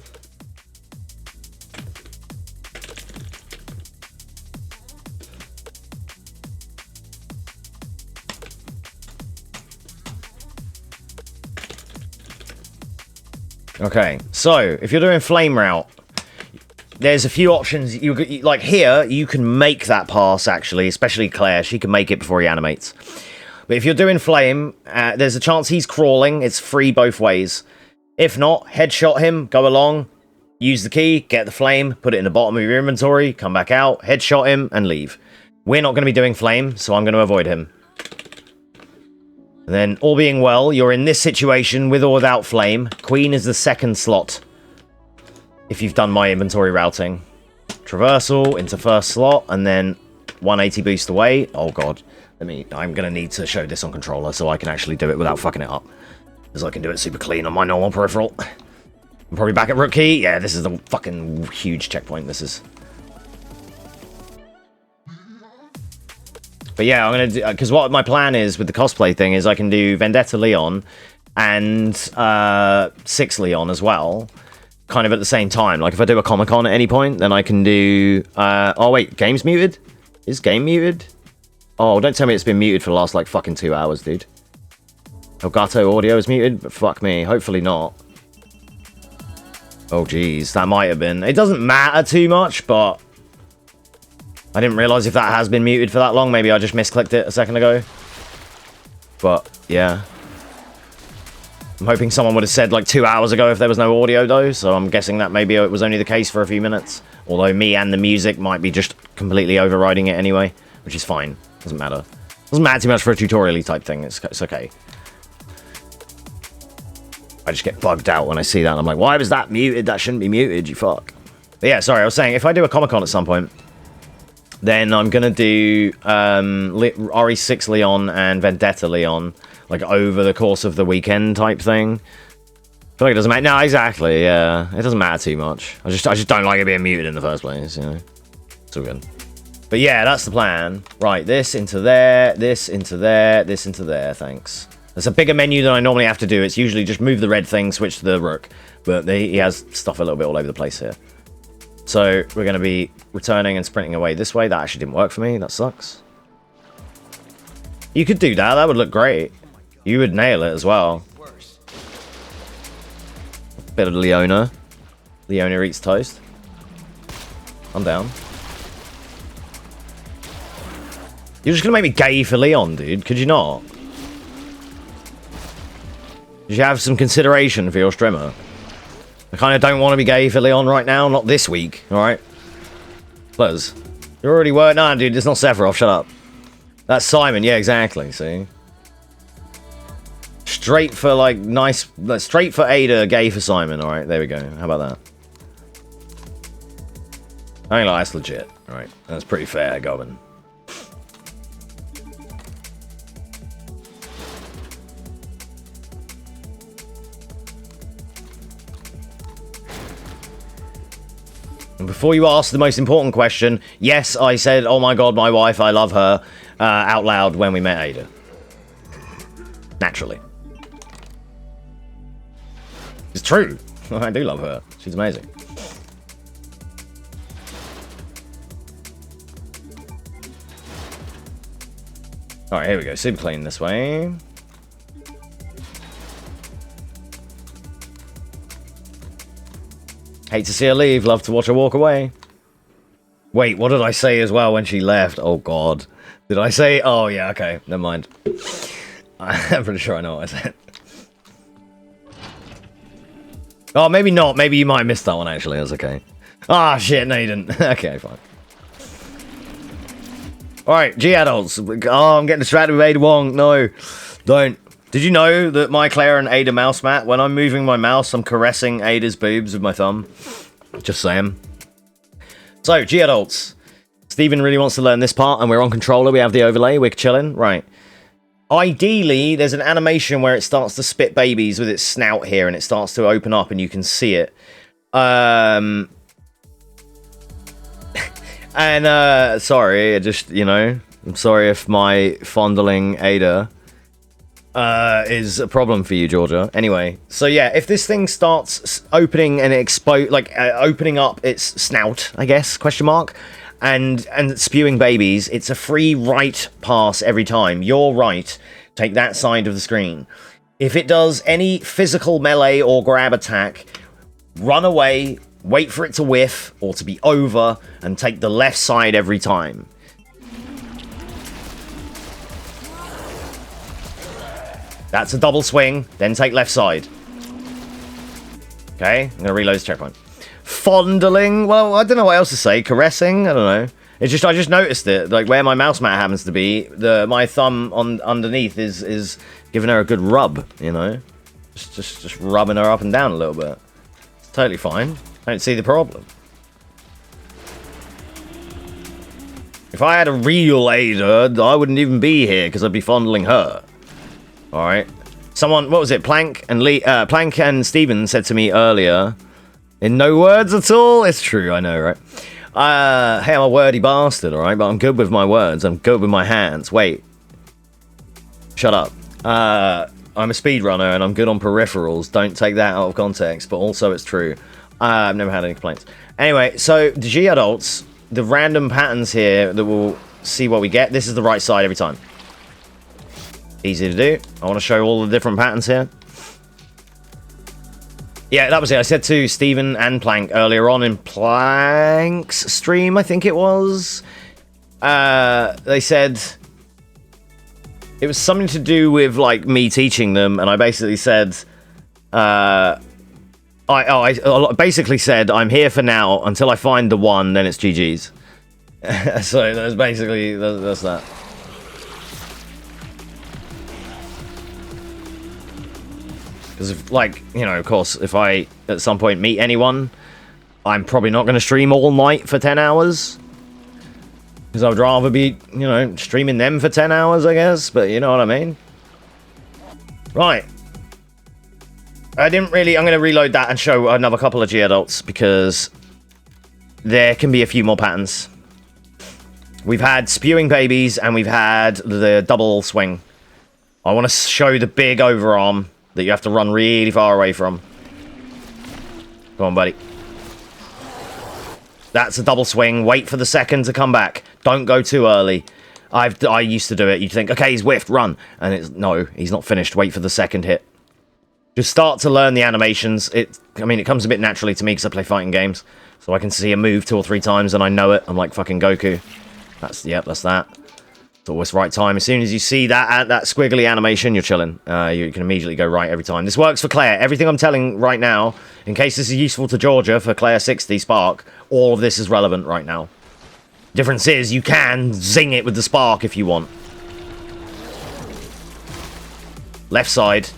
A: Okay, so if you're doing flame route, there's a few options. Like here, you can make that pass actually, especially Claire. She can make it before he animates. But if you're doing flame, there's a chance he's crawling. It's free both ways. If not, headshot him, go along, use the key, get the flame, put it in the bottom of your inventory, come back out, headshot him, and leave. We're not going to be doing flame, so I'm going to avoid him. And then, all being well, you're in this situation with or without flame. Queen is the second slot. If you've done my inventory routing. Traversal into first slot, and then 180 boost away. Oh god. I'm going to need to show this on controller so I can actually do it without fucking it up. Because I can do it super clean on my normal peripheral. I'm probably back at rook key. Yeah, this is the fucking huge checkpoint, this is. But yeah, I'm going to do... Because what my plan is with the cosplay thing is I can do Vendetta Leon and 6 Leon as well. Kind of at the same time. Like if I do a Comic-Con at any point, then I can do... oh wait, game's muted? Is game muted? Oh, don't tell me it's been muted for the last, like, fucking 2 hours, dude. Elgato audio is muted? But fuck me. Hopefully not. Oh, jeez. That might have been. It doesn't matter too much, but... I didn't realise if that has been muted for that long. Maybe I just misclicked it a second ago. But, yeah. I'm hoping someone would have said like 2 hours ago if there was no audio though, so I'm guessing that maybe it was only the case for a few minutes. Although me and the music might be just completely overriding it anyway, which is fine. Doesn't matter. Doesn't matter too much for a tutorial-y type thing. It's okay. I just get bugged out when I see that. And I'm like, why was that muted? That shouldn't be muted, you fuck. But yeah, sorry, I was saying, if I do a Comic-Con at some point, then I'm going to do RE6 Leon and Vendetta Leon, like, over the course of the weekend type thing. I feel like it doesn't matter. No, exactly, yeah. It doesn't matter too much. I just don't like it being muted in the first place, you know. It's all good. But yeah, that's the plan. Right, this into there, this into there, this into there, thanks. There's a bigger menu than I normally have to do. It's usually just move the red thing, switch to the rook. But he has stuff a little bit all over the place here. So we're going to be returning and sprinting away this way. That actually didn't work for me. That sucks. You could do that. That would look great. You would nail it as well. Bit of Leona. Leona eats toast. I'm down. You're just going to make me gay for Leon, dude. Could you not? Did you have some consideration for your streamer? I kind of don't want to be gay for Leon right now. Not this week, alright? Please. You already were. Nah, dude, it's not Sephiroth. Shut up. That's Simon. Yeah, exactly. See? Straight for, like, nice... Straight for Ada, gay for Simon. Alright, there we go. How about that? I ain't like, that's legit. Alright, that's pretty fair, Goblin. And before you ask the most important question, yes, I said, oh my god, my wife, I love her, out loud when we met Ada. Naturally. It's true. I do love her. She's amazing. Alright, here we go. Super clean this way. Hate to see her leave. Love to watch her walk away. Wait, what did I say as well when she left? Oh, God. Did I say... Oh, yeah, okay. Never mind. I'm pretty sure I know what I said. Oh, maybe not. Maybe you might have missed that one, actually. That's okay. Ah, shit. No, you didn't. Okay, fine. Alright, G-adults. Oh, I'm getting distracted with Ada Wong. No, don't. Did you know that my Claire and Ada mouse mat, when I'm moving my mouse, I'm caressing Ada's boobs with my thumb? Just saying. So, G-adults. Steven really wants to learn this part, and we're on controller. We have the overlay. We're chilling. Right. Ideally, there's an animation where it starts to spit babies with its snout here, and it starts to open up, and you can see it. And, sorry, just, you know, I'm sorry if my fondling Ada is a problem for you, Georgia. Anyway, so yeah, if this thing starts opening and opening up its snout, I guess, question mark, and spewing babies, it's a free right pass every time. You're right. Take that side of the screen. If it does any physical melee or grab attack, run away, wait for it to whiff or to be over, and take the left side every time. That's a double swing, then take left side. Okay, I'm gonna reload this checkpoint. Fondling, well, I don't know what else to say. Caressing, I don't know. It's just, I just noticed it, like where my mouse mat happens to be, my thumb underneath is giving her a good rub, you know? Just rubbing her up and down a little bit. It's totally fine. I don't see the problem. If I had a real Ada, I wouldn't even be here because I'd be fondling her. Alright. Someone, what was it? Plank and Steven said to me earlier, in no words at all? It's true, I know, right? Hey, I'm a wordy bastard, alright? But I'm good with my words. I'm good with my hands. Wait. Shut up. I'm a speedrunner and I'm good on peripherals. Don't take that out of context, but also it's true. I've never had any complaints. Anyway, so the G-adults, the random patterns here that we'll see what we get. This is the right side every time. Easy to do. I want to show all the different patterns here. Yeah, that was it. I said to Steven and Plank earlier on in Plank's stream, I think it was. They said it was something to do with like me teaching them, and I basically said I basically said I'm here for now until I find the one, then it's GG's. So that's basically that's that. Because if, like, you know, of course, if I at some point meet anyone, I'm probably not going to stream all night for 10 hours. Because I would rather be, you know, streaming them for 10 hours, I guess. But you know what I mean? Right. I'm going to reload that and show another couple of G-adults because there can be a few more patterns. We've had spewing babies and we've had the double swing. I want to show the big overarm that you have to run really far away from. Come on, buddy. That's a double swing. Wait for the second to come back. Don't go too early. I used to do it. You'd think, okay, he's whiffed, run. And it's, no, he's not finished. Wait for the second hit. Just start to learn the animations. I mean, it comes a bit naturally to me because I play fighting games. So I can see a move 2 or 3 times and I know it. I'm like fucking Goku. Yep, that's that. It's always right time. As soon as you see that squiggly animation, you're chilling. You can immediately go right every time. This works for Claire. Everything I'm telling right now, in case this is useful to Georgia for Claire 60 Spark, all of this is relevant right now. Difference is, you can zing it with the Spark if you want. Left side.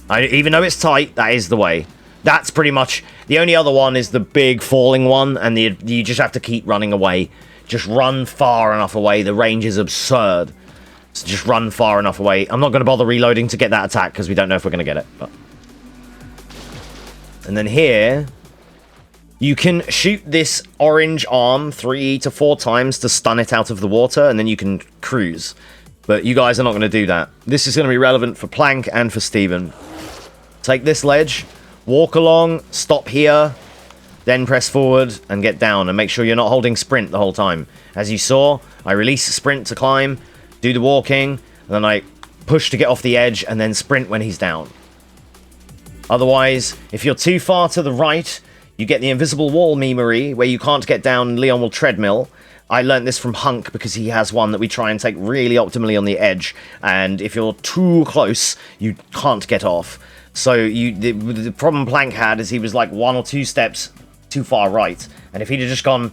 A: Even though it's tight, that is the way. That's pretty much... The only other one is the big falling one, and you just have to keep running away. Just run far enough away. The range is absurd. So just run far enough away. I'm not going to bother reloading to get that attack, because we don't know if we're going to get it. But... And then here... You can shoot this orange arm 3 to 4 times to stun it out of the water, and then you can cruise. But you guys are not going to do that. This is going to be relevant for Plank and for Steven. Take this ledge, walk along, stop here, then press forward and get down, and make sure you're not holding sprint the whole time. As you saw, I release sprint to climb, do the walking, and then I push to get off the edge, and then sprint when he's down. Otherwise, if you're too far to the right... You get the invisible wall memery, where you can't get down and Leon will treadmill. I learned this from Hunk, because he has one that we try and take really optimally on the edge. And if you're too close, you can't get off. So the problem Plank had is he was like 1 or 2 steps too far right. And if he'd have just gone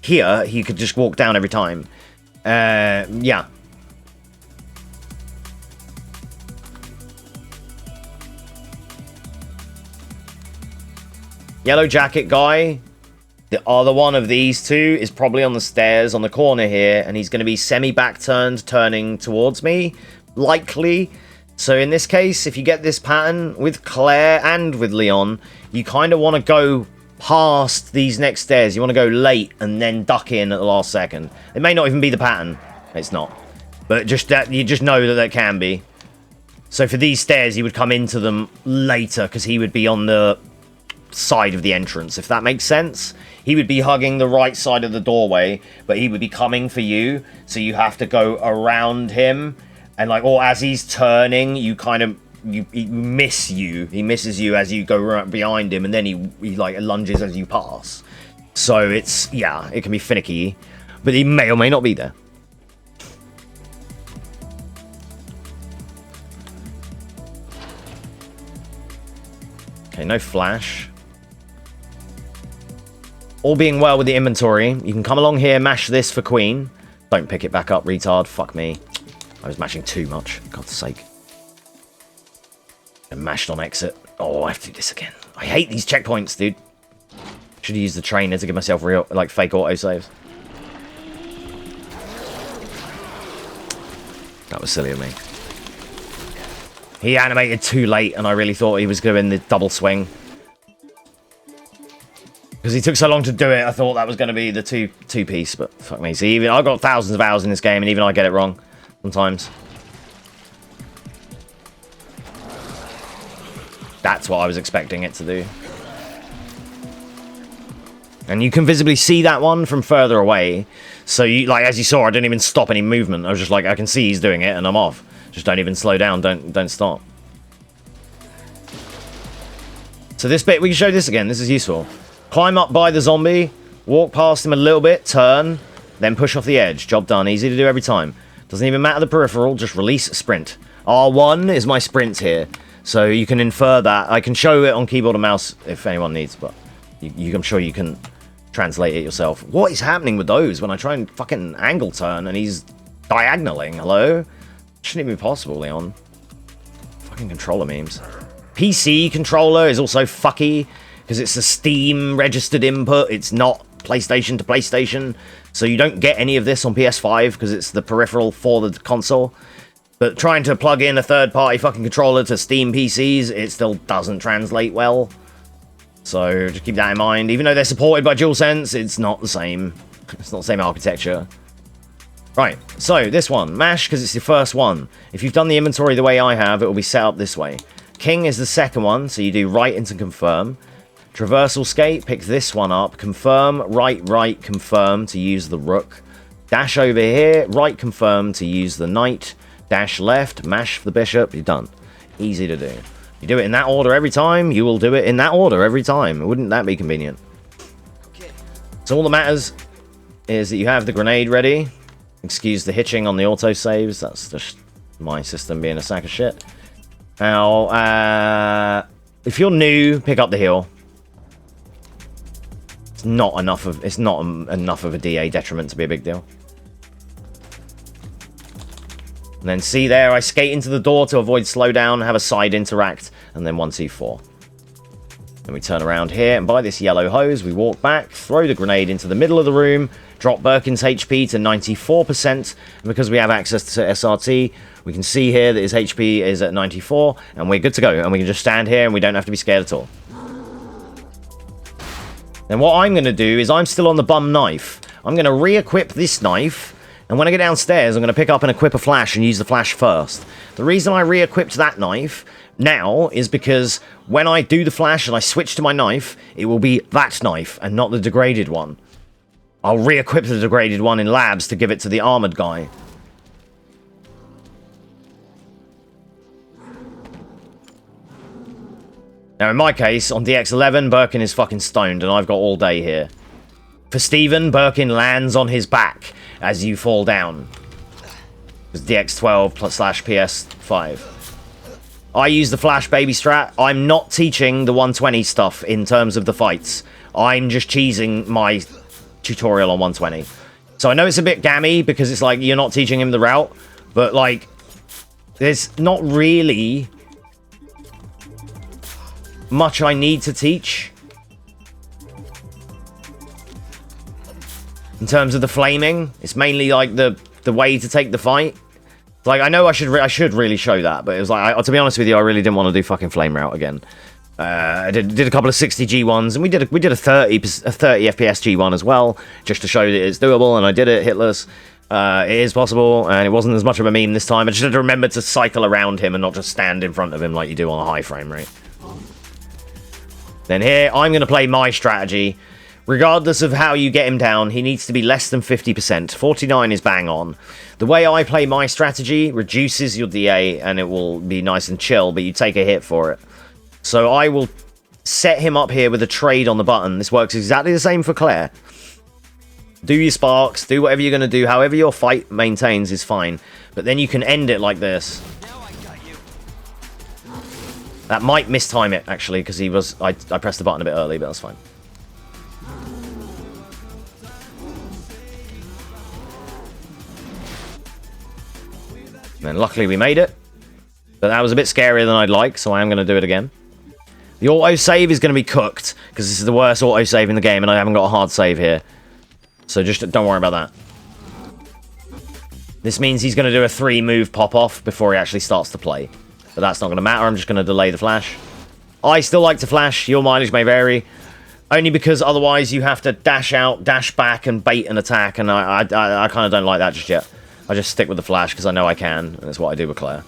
A: here, he could just walk down every time. Yeah. Yellow jacket guy, the other one of these two is probably on the stairs on the corner here, and he's going to be semi-back turned, turning towards me, likely. So in this case, if you get this pattern with Claire and with Leon, you kind of want to go past these next stairs. You want to go late and then duck in at the last second. It may not even be the pattern. It's not. But just that you just know that that can be. So for these stairs, he would come into them later because he would be on the... side of the entrance, if that makes sense. He would be hugging the right side of the doorway, but he would be coming for you, so you have to go around him, and like, or as he's turning, you kind of he misses you as you go right behind him, and then he like lunges as you pass. So it's, yeah, it can be finicky, but he may or may not be there. Okay, no flash. All being well with the inventory, you can come along here, mash this for Queen. Don't pick it back up, retard. Fuck me. I was mashing too much. God's sake. And mashed on exit. Oh, I have to do this again. I hate these checkpoints, dude. Should have used the trainer to give myself real, like, fake autosaves. That was silly of me. He animated too late, and I really thought he was doing the double swing. Because he took so long to do it, I thought that was going to be the two-piece, but fuck me. See, even I've got thousands of hours in this game, and even I get it wrong sometimes. That's what I was expecting it to do. And you can visibly see that one from further away. So, you, like, as you saw, I didn't even stop any movement. I was just like, I can see he's doing it, and I'm off. Just don't even slow down. Don't stop. So this bit, we can show this again. This is useful. Climb up by the zombie, walk past him a little bit, turn, then push off the edge. Job done. Easy to do every time. Doesn't even matter the peripheral, just release sprint. R1 is my sprint here. So you can infer that. I can show it on keyboard and mouse if anyone needs, but I'm sure you can translate it yourself. What is happening with those when I try and fucking angle turn and he's diagonaling? Hello? Shouldn't even be possible, Leon. Fucking controller memes. PC controller is also fucky because it's a Steam registered input. It's not PlayStation to PlayStation. So you don't get any of this on PS5 because it's the peripheral for the console. But trying to plug in a third-party fucking controller to Steam PCs, it still doesn't translate well. So just keep that in mind. Even though they're supported by DualSense, it's not the same. It's not the same architecture. Right, so this one. Mash, because it's the first one. If you've done the inventory the way I have, it will be set up this way. King is the second one, so you do right into confirm. Traversal skate, pick this one up. Confirm, right, confirm to use the rook. Dash over here, right, confirm to use the knight. Dash left, mash for the bishop, you're done. Easy to do. You do it in that order every time, you will do it in that order every time. Wouldn't that be convenient? Okay. So all that matters is that you have the grenade ready. Excuse the hitching on the autosaves, that's just my system being a sack of shit. Now, if you're new, pick up the heal. It's not enough of a DA detriment to be a big deal. And then see there, I skate into the door to avoid slowdown, have a side interact, and then 1, 2, 4. Then we turn around here, and by this yellow hose, we walk back, throw the grenade into the middle of the room, drop Birkin's HP to 94%, and because we have access to SRT, we can see here that his HP is at 94, and we're good to go, and we can just stand here, and we don't have to be scared at all. Then what I'm going to do is I'm still on the bum knife. I'm going to re-equip this knife, and when I get downstairs, I'm going to pick up and equip a flash and use the flash first. The reason I re-equipped that knife now is because when I do the flash and I switch to my knife, it will be that knife and not the degraded one. I'll re-equip the degraded one in labs to give it to the armored guy. Now, in my case, on DX11, Birkin is fucking stoned, and I've got all day here. For Steven, Birkin lands on his back as you fall down. It's DX12 / PS5. I use the flash baby strat. I'm not teaching the 120 stuff in terms of the fights. I'm just cheesing my tutorial on 120. So I know it's a bit gammy because it's like you're not teaching him the route, but like there's not really much I need to teach in terms of the flaming. It's mainly like the way to take the fight. Like I know I should really show that, but it was like to be honest with you, I really didn't want to do fucking flame route again. I did a couple of 60 G1s, and we did a 30 FPS G1 as well, just to show that it's doable, and I did it hitless. It is possible, and it wasn't as much of a meme this time. I just had to remember to cycle around him and not just stand in front of him like you do on a high frame rate. Then here, I'm going to play my strategy. Regardless of how you get him down, he needs to be less than 50%. 49 is bang on. The way I play my strategy reduces your DA, and it will be nice and chill, but you take a hit for it. So I will set him up here with a trade on the button. This works exactly the same for Claire. Do your sparks, do whatever you're going to do. However your fight maintains is fine. But then you can end it like this. That might mistime it, actually, because I pressed the button a bit early, but that's fine. And then luckily we made it. But that was a bit scarier than I'd like, so I am going to do it again. The autosave is going to be cooked, because this is the worst autosave in the game, and I haven't got a hard save here. So just don't worry about that. This means he's going to do a 3-move pop-off before he actually starts to play. But that's not going to matter, I'm just going to delay the flash. I still like to flash, your mileage may vary. Only because otherwise you have to dash out, dash back, and bait an attack, and I kind of don't like that just yet. I just stick with the flash because I know I can, and that's what I do with Claire.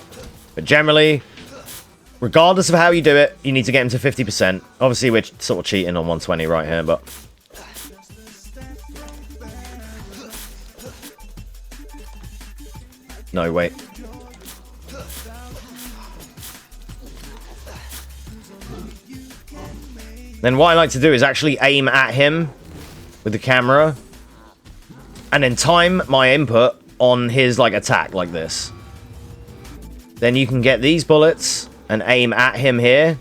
A: But generally, regardless of how you do it, you need to get him to 50%. Obviously, we're sort of cheating on 120 right here, but... No, wait. Then what I like to do is actually aim at him with the camera and then time my input on his like attack like this. Then you can get these bullets and aim at him here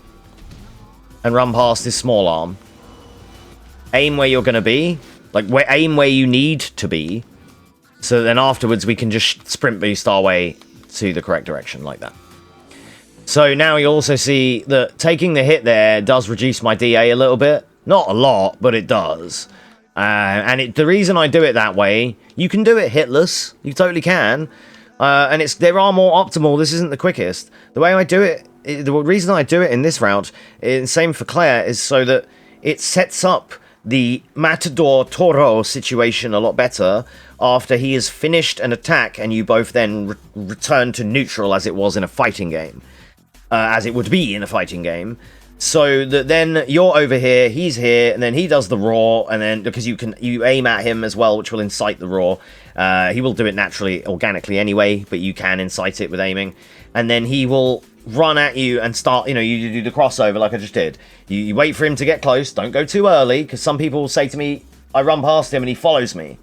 A: and run past his small arm. Aim where you're going to be. Like, aim where you need to be. So then afterwards we can just sprint boost our way to the correct direction like that. So now you also see that taking the hit there does reduce my DA a little bit. Not a lot, but it does. And the reason I do it that way, you can do it hitless. You totally can. And there are more optimal. This isn't the quickest. The way I do it, the reason I do it in this route, and same for Claire, is so that it sets up the Matador Toro situation a lot better after he has finished an attack and you both then return to neutral as it was in a fighting game. As it would be in a fighting game. So that then you're over here, he's here, and then he does the roar, and then because you aim at him as well, which will incite the roar. He will do it naturally, organically anyway, but you can incite it with aiming. And then he will run at you and start, you do the crossover like I just did. You wait for him to get close, don't go too early, because some people will say to me, I run past him and he follows me.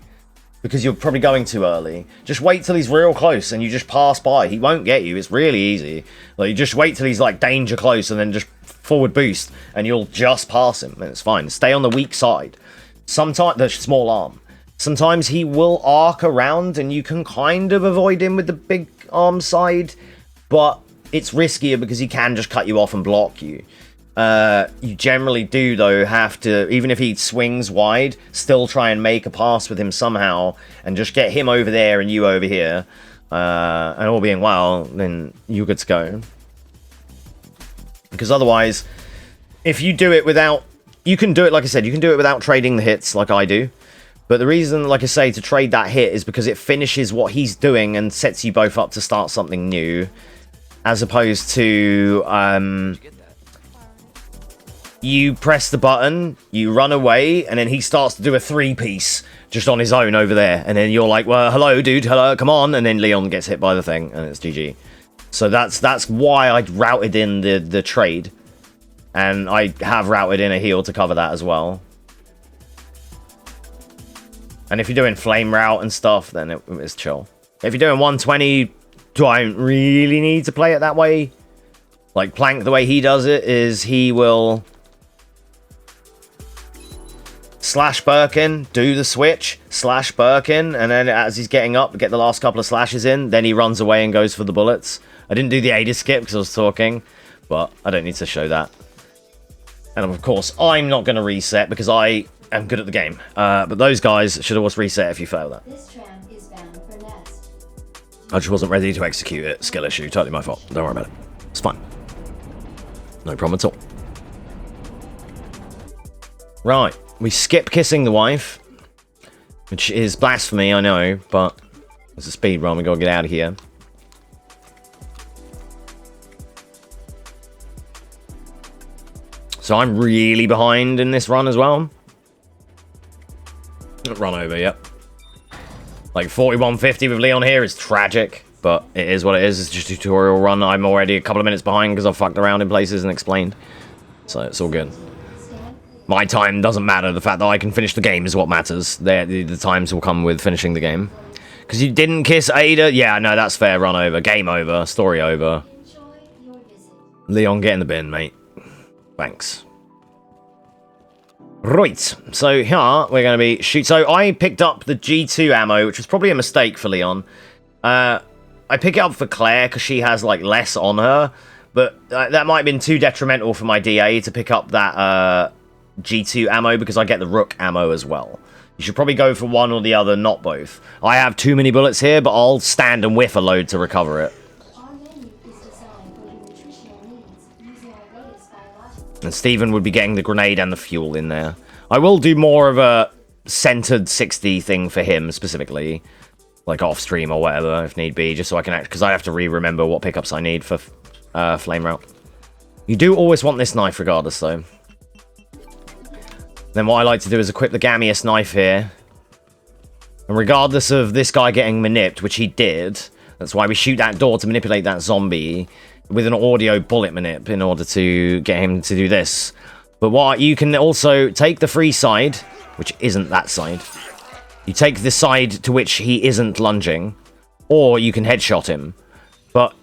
A: Because you're probably going too early. Just wait till he's real close and you just pass by. He won't get you. It's really easy. Like, you just wait till he's like danger close and then just forward boost and you'll just pass him and it's fine. Stay on the weak side. Sometimes the small arm. Sometimes he will arc around and you can kind of avoid him with the big arm side, but it's riskier because he can just cut you off and block you. You generally do, though, have to, even if he swings wide, still try and make a pass with him somehow and just get him over there and you over here. And all being well, then you're good to go. Because otherwise, if you do it without... You can do it, like I said, you can do it without trading the hits like I do. But the reason, like I say, to trade that hit is because it finishes what he's doing and sets you both up to start something new. As opposed to... you press the button, you run away, and then he starts to do a three-piece just on his own over there. And then you're like, well, hello, dude, hello, come on. And then Leon gets hit by the thing, and it's GG. So that's why I routed in the trade. And I have routed in a heal to cover that as well. And if you're doing flame route and stuff, then it's chill. If you're doing 120, don't really need to play it that way. Like, Plank, the way he does it is he will... slash Birkin, do the switch, slash Birkin, and then as he's getting up, get the last couple of slashes in, then he runs away and goes for the bullets. I didn't do the aided skip because I was talking, but I don't need to show that. And of course, I'm not going to reset because I am good at the game. But those guys should always reset if you fail that.
B: This tram is bound for Nest.
A: I just wasn't ready to execute it. Skill issue, totally my fault. Don't worry about it. It's fine. No problem at all. Right. We skip kissing the wife, which is blasphemy, I know, but it's a speed run, we gotta get out of here. So I'm really behind in this run as well. Run over, yep. Like 41.50 with Leon here is tragic, but it is what it is. It's just a tutorial run. I'm already a couple of minutes behind because I've fucked around in places and explained. So it's all good. My time doesn't matter. The fact that I can finish the game is what matters. The times will come with finishing the game. Because you didn't kiss Ada? Yeah, no, that's fair. Run over. Game over. Story over. Leon, get in the bin, mate. Thanks. Right. So here, we're going to be shoot. So I picked up the G2 ammo, which was probably a mistake for Leon. I pick it up for Claire because she has, like, less on her. But that might have been too detrimental for my DA to pick up that... G2 ammo because I get the Rook ammo as well. You should probably go for one or the other, not both. I have too many bullets here, but I'll stand and whiff a load to recover it. And Steven would be getting the grenade and the fuel in there. I will do more of a centered 60 thing for him specifically, like off stream or whatever if need be, just so I can because I have to remember what pickups I need for flame route. You do always want this knife regardless though. Then what I like to do is equip the Gammiest knife here. And regardless of this guy getting manipped, which he did, that's why we shoot that door to manipulate that zombie with an audio bullet manip in order to get him to do this. But what you can also take the free side, which isn't that side. You take the side to which he isn't lunging, or you can headshot him. But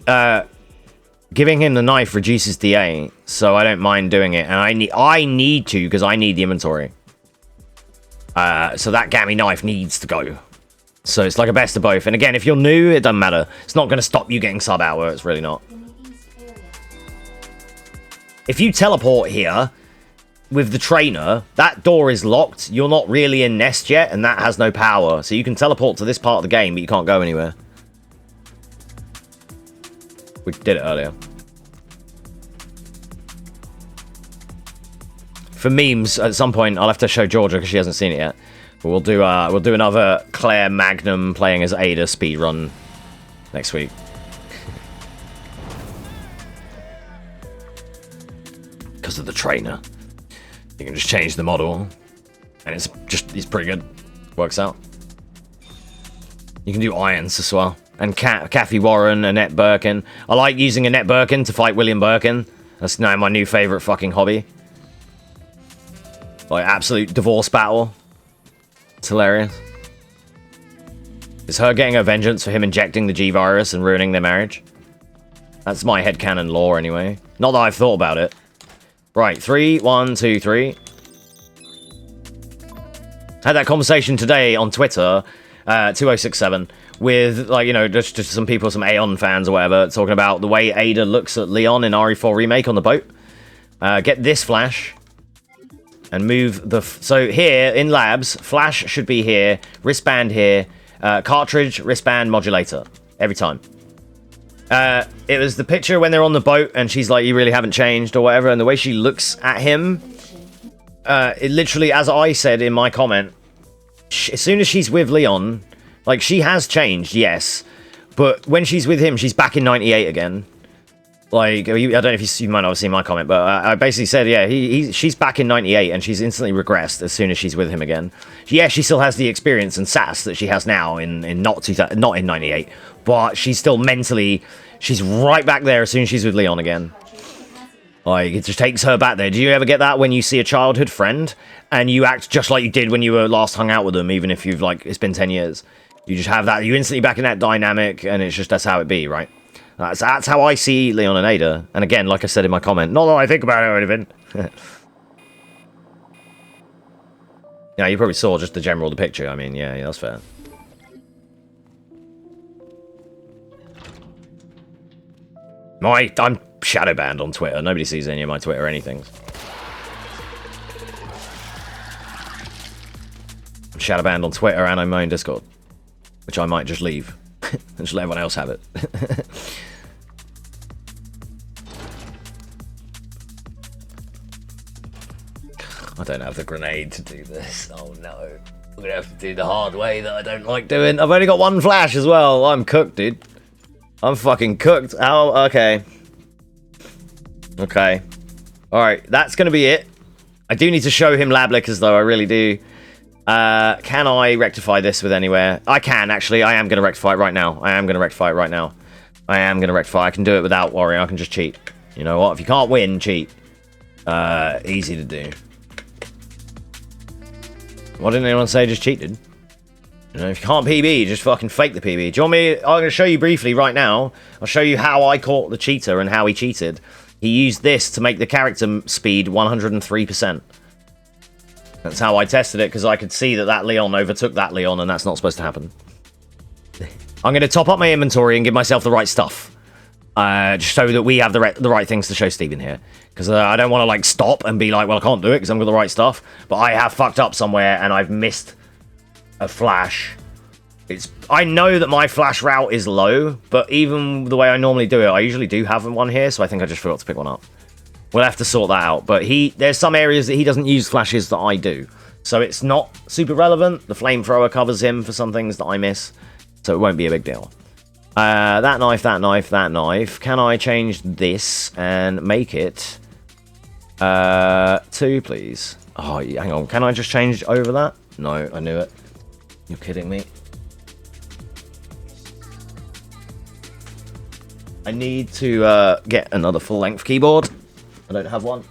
A: Giving him the knife reduces DA, so I don't mind doing it. And I need to, because I need the inventory. So that gammy knife needs to go. So it's like a best of both. And again, if you're new, it doesn't matter. It's not going to stop you getting sub hour. It's really not. If you teleport here with the trainer, that door is locked. You're not really in Nest yet, and that has no power. So you can teleport to this part of the game, but you can't go anywhere. We did it earlier. For memes, at some point, I'll have to show Georgia because she hasn't seen it yet. But we'll do another Claire Magnum playing as Ada speedrun next week. Because of the trainer. You can just change the model. And it's pretty good. Works out. You can do irons as well. And Kathy Warren, Annette Birkin. I like using Annette Birkin to fight William Birkin. That's now my new favourite fucking hobby. Like, absolute divorce battle. It's hilarious. It's her getting her vengeance for him injecting the G-Virus and ruining their marriage. That's my headcanon lore, anyway. Not that I've thought about it. Right, 3, 1, 2, 3. Had that conversation today on Twitter, 2067, with, like, you know, just some people, some Aeon fans or whatever, talking about the way Ada looks at Leon in RE4 Remake on the boat. Get this flash. And move the... So here, in labs, flash should be here, wristband here, cartridge, wristband, modulator. Every time. It was the picture when they're on the boat, and she's like, you really haven't changed, or whatever, and the way she looks at him... it literally, as I said in my comment, as soon as she's with Leon, like, she has changed, yes, but when she's with him, she's back in 98 again. Like, I don't know if you might not have seen my comment, but I basically said, yeah, she's back in 98, and she's instantly regressed as soon as she's with him again. Yeah, she still has the experience and sass that she has now in not in 98, but she's still mentally, she's right back there as soon as she's with Leon again. Like, it just takes her back there. Do you ever get that when you see a childhood friend, and you act just like you did when you were last hung out with them, even if you've, like, it's been 10 years? You just have that, you instantly back in that dynamic, and it's just, that's how it be, right? That's how I see Leon and Ada. And again, like I said in my comment, not that I think about it or anything. Yeah, you probably saw just the the picture. I mean, yeah, that's fair. I'm shadow banned on Twitter. Nobody sees any of my Twitter or anything. I'm shadow banned on Twitter and I'm my own Discord, which I might just leave and just let everyone else have it. I don't have the grenade to do this. Oh no. I'm gonna have to do the hard way that I don't like doing. I've only got one flash as well. I'm cooked, dude. I'm fucking cooked. Oh, okay. Okay. Alright, that's gonna be it. I do need to show him lab lickers though, I really do. Can I rectify this with anywhere? I can, actually. I am gonna rectify it right now. I am gonna rectify it right now. I can do it without worrying. I can just cheat. You know what? If you can't win, cheat. Easy to do. Why didn't anyone say just cheated? You know, if you can't PB, just fucking fake the PB. Do you want me... I'm going to show you briefly right now. I'll show you how I caught the cheater and how he cheated. He used this to make the character speed 103%. That's how I tested it, because I could see that Leon overtook that Leon, and that's not supposed to happen. I'm going to top up my inventory and give myself the right stuff. Just so that we have the right things to show Steven here. Because I don't want to, like, stop and be like, well, I can't do it because I've got the right stuff. But I have fucked up somewhere and I've missed a flash. I know that my flash route is low, but even the way I normally do it, I usually do have one here, so I think I just forgot to pick one up. We'll have to sort that out. But there's some areas that he doesn't use flashes that I do. So it's not super relevant. The flamethrower covers him for some things that I miss. So it won't be a big deal. That knife, that knife, that knife. Can I change this and make it 2, please? Oh, hang on. Can I just change over that? No, I knew it. You're kidding me. I need to get another full-length keyboard. I don't have one.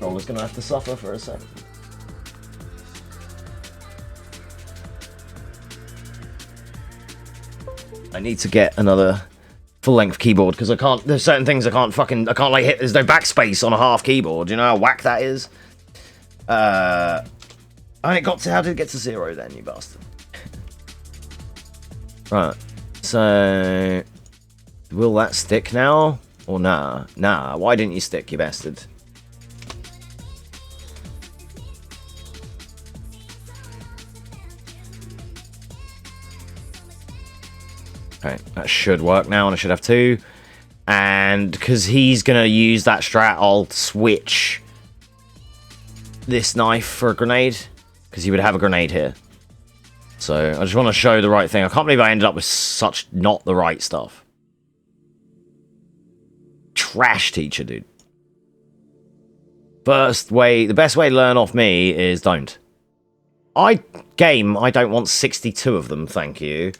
A: Roller's gonna have to suffer for a second. I need to get another full-length keyboard because I can't. There's certain things I can't like hit. There's no backspace on a half keyboard. You know how whack that is. And it got to. How did it get to 0 then, you bastard? Right. So, will that stick now or nah? Nah. Why didn't you stick, you bastard? Okay, that should work now, and I should have 2. And because he's going to use that strat, I'll switch this knife for a grenade, because he would have a grenade here. So, I just want to show the right thing. I can't believe I ended up with such not the right stuff. Trash teacher, dude. The best way to learn off me is don't. I don't want 62 of them, thank you.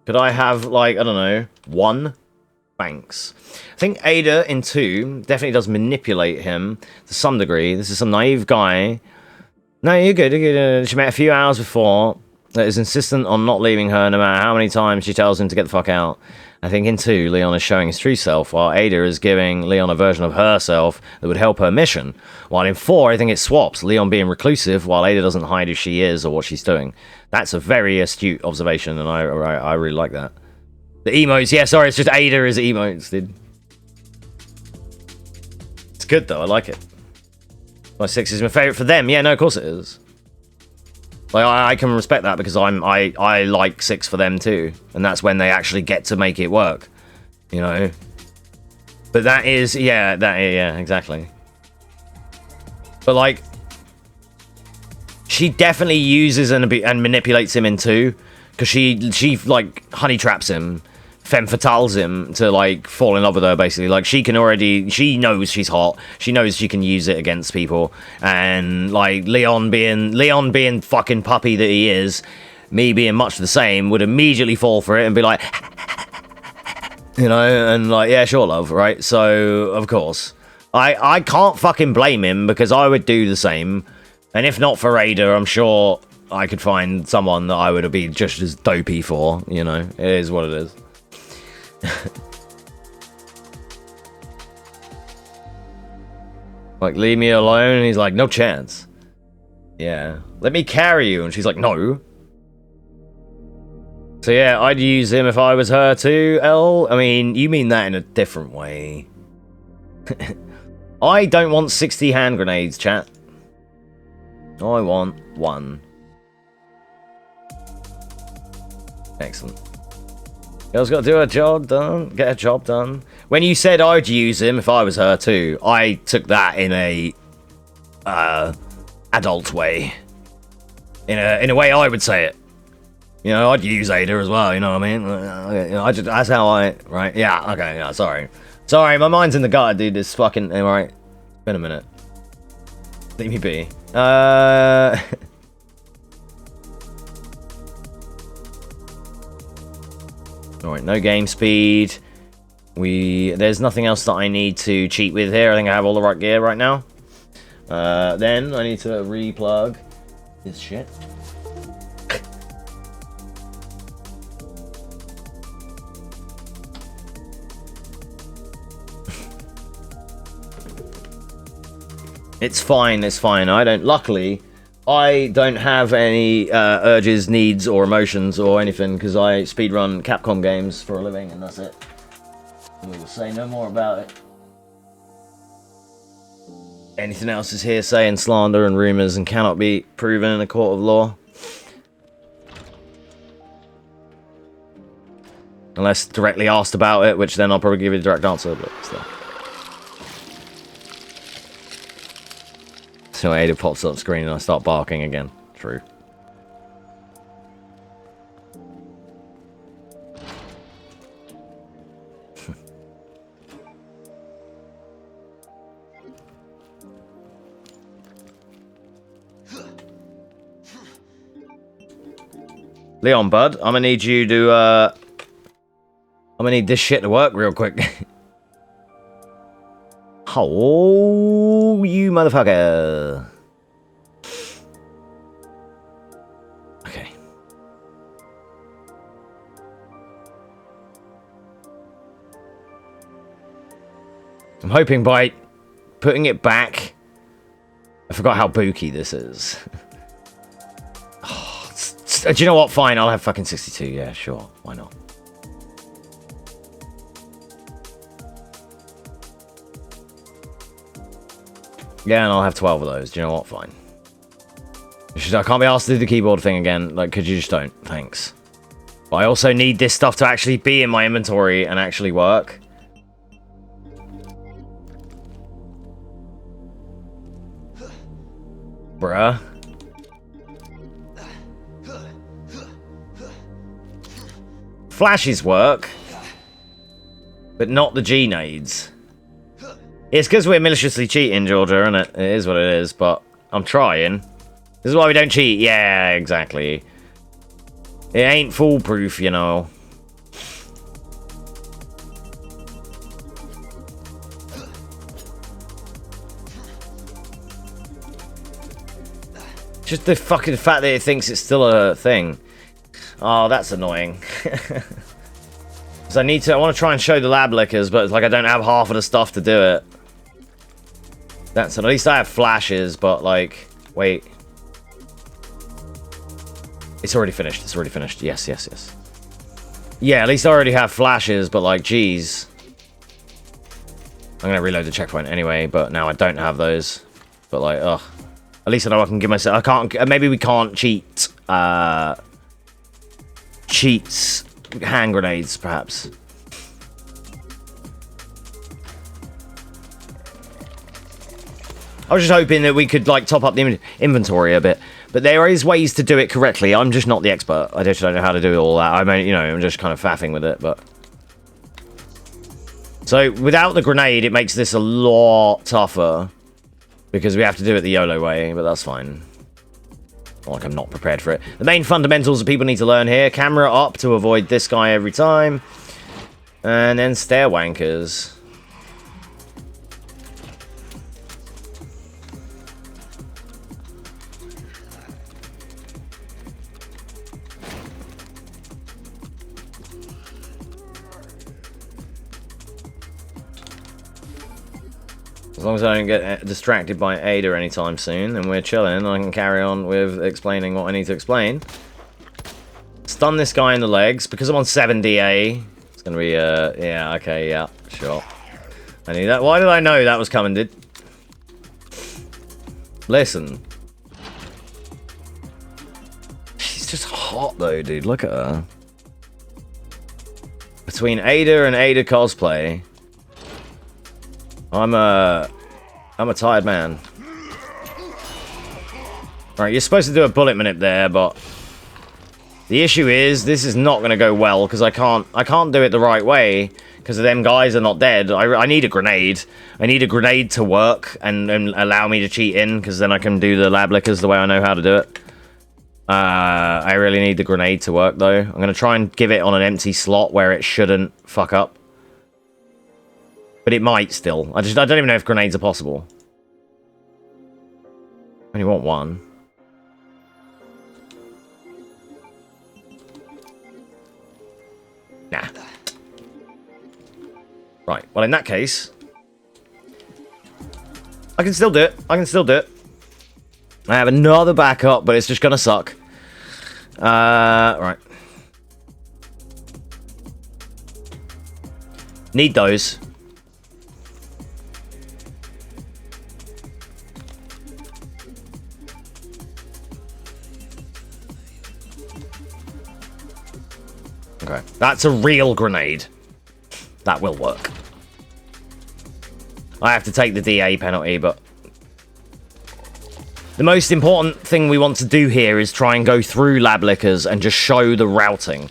A: Could I have, like, I don't know, 1? Thanks. I think Ada in 2 definitely does manipulate him to some degree. This is some naive guy. No, you're good, you're good. She met a few hours before. That is insistent on not leaving her no matter how many times she tells him to get the fuck out. I think in 2, Leon is showing his true self, while Ada is giving Leon a version of herself that would help her mission. While in 4, I think it swaps, Leon being reclusive, while Ada doesn't hide who she is or what she's doing. That's a very astute observation, and I really like that. The emotes, yeah, sorry, it's just Ada is emotes, dude. It's good, though, I like it. My 6 is my favourite for them. Yeah, no, of course it is. Like, I can respect that because I like 6 for them too, and that's when they actually get to make it work, you know. But that is, yeah, exactly. But like, she definitely uses and manipulates him in 2, because she like honey traps him, femme fatales him to like fall in love with her basically. Like she knows she's hot, she knows she can use it against people, and like Leon being fucking puppy that he is, me being much the same, would immediately fall for it and be like, you know, and like, yeah, sure, love, right? So of course I can't fucking blame him, because I would do the same, and if not for Ada, I'm sure I could find someone that I would be just as dopey for, you know. It is what it is. Like, leave me alone, and he's like, no chance. Yeah, let me carry you, and she's like, no. So yeah, I'd use him if I was her too, L. I mean, you mean that in a different way. I don't want 60 hand grenades, chat. I want 1. Excellent. Girl's got to do her job done. Get her job done. When you said I'd use him if I was her too, I took that in a adult way. In a way I would say it. You know, I'd use Ada as well. You know what I mean? You know, that's how I. Right? Yeah. Okay. Yeah. Sorry. Sorry. My mind's in the gutter, dude. It's fucking. All right. Been a minute. Leave me be. Alright, no game speed. There's nothing else that I need to cheat with here. I think I have all the right gear right now. Then I need to re-plug this shit. It's fine, it's fine. Luckily, I don't have any urges, needs, or emotions, or anything, because I speedrun Capcom games for a living, and that's it. We will say no more about it. Anything else is hearsay and slander and rumors and cannot be proven in a court of law. Unless directly asked about it, which then I'll probably give you a direct answer, but still. So Ada pops up screen and I start barking again. True. Leon, bud, I'm gonna need you to, I'm gonna need this shit to work real quick. Oh, you motherfucker. Okay. I'm hoping by putting it back... I forgot how booky this is. Oh, do you know what? Fine, I'll have fucking 62. Yeah, sure. Why not? Yeah, and I'll have 12 of those. Do you know what? Fine. I can't be asked to do the keyboard thing again. Like, could you just don't? Thanks. But I also need this stuff to actually be in my inventory and actually work. Bruh. Flashes work. But not the G-nades. It's because we're maliciously cheating, Georgia, isn't it? It is what it is, but I'm trying. This is why we don't cheat. Yeah, exactly. It ain't foolproof, you know. Just the fucking fact that it thinks it's still a thing. Oh, that's annoying. So I want to try and show the lab lickers, but it's like I don't have half of the stuff to do it. That's at least I have flashes, but like, wait. It's already finished. It's already finished. Yes, yes, yes. Yeah, at least I already have flashes, but like, geez. I'm gonna reload the checkpoint anyway, but now I don't have those. But like, ugh. At least I know I can give myself. I can't. Maybe we can't cheat. Cheats hand grenades, perhaps. I was just hoping that we could like top up the inventory a bit, but there is ways to do it correctly. I'm just not the expert. I just don't know how to do all that. I mean, you know, I'm just kind of faffing with it, but. So without the grenade, it makes this a lot tougher because we have to do it the YOLO way, but that's fine. Not like I'm not prepared for it. The main fundamentals that people need to learn here: camera up to avoid this guy every time, and then stair wankers. As long as I don't get distracted by Ada anytime soon, and we're chilling, I can carry on with explaining what I need to explain. Stun this guy in the legs. Because I'm on 7 DA, it's going to be, yeah, okay, yeah, sure. I knew that. Why did I know that was coming, dude? Listen. She's just hot, though, dude. Look at her. Between Ada and Ada cosplay... I'm a tired man. Right, you're supposed to do a bullet minute there, but the issue is this is not going to go well because I can't do it the right way because them guys are not dead. I need a grenade. I need a grenade to work and allow me to cheat in because then I can do the lab lickers the way I know how to do it. I really need the grenade to work though. I'm going to try and give it on an empty slot where it shouldn't fuck up. But it might still. I don't even know if grenades are possible. I only want one. Nah. Right. Well, in that case, I can still do it. I can still do it. I have another backup, but it's just gonna suck. Right. Need those. Okay, that's a real grenade. That will work. I have to take the DA penalty, but... the most important thing we want to do here is try and go through lab lickers and just show the routing.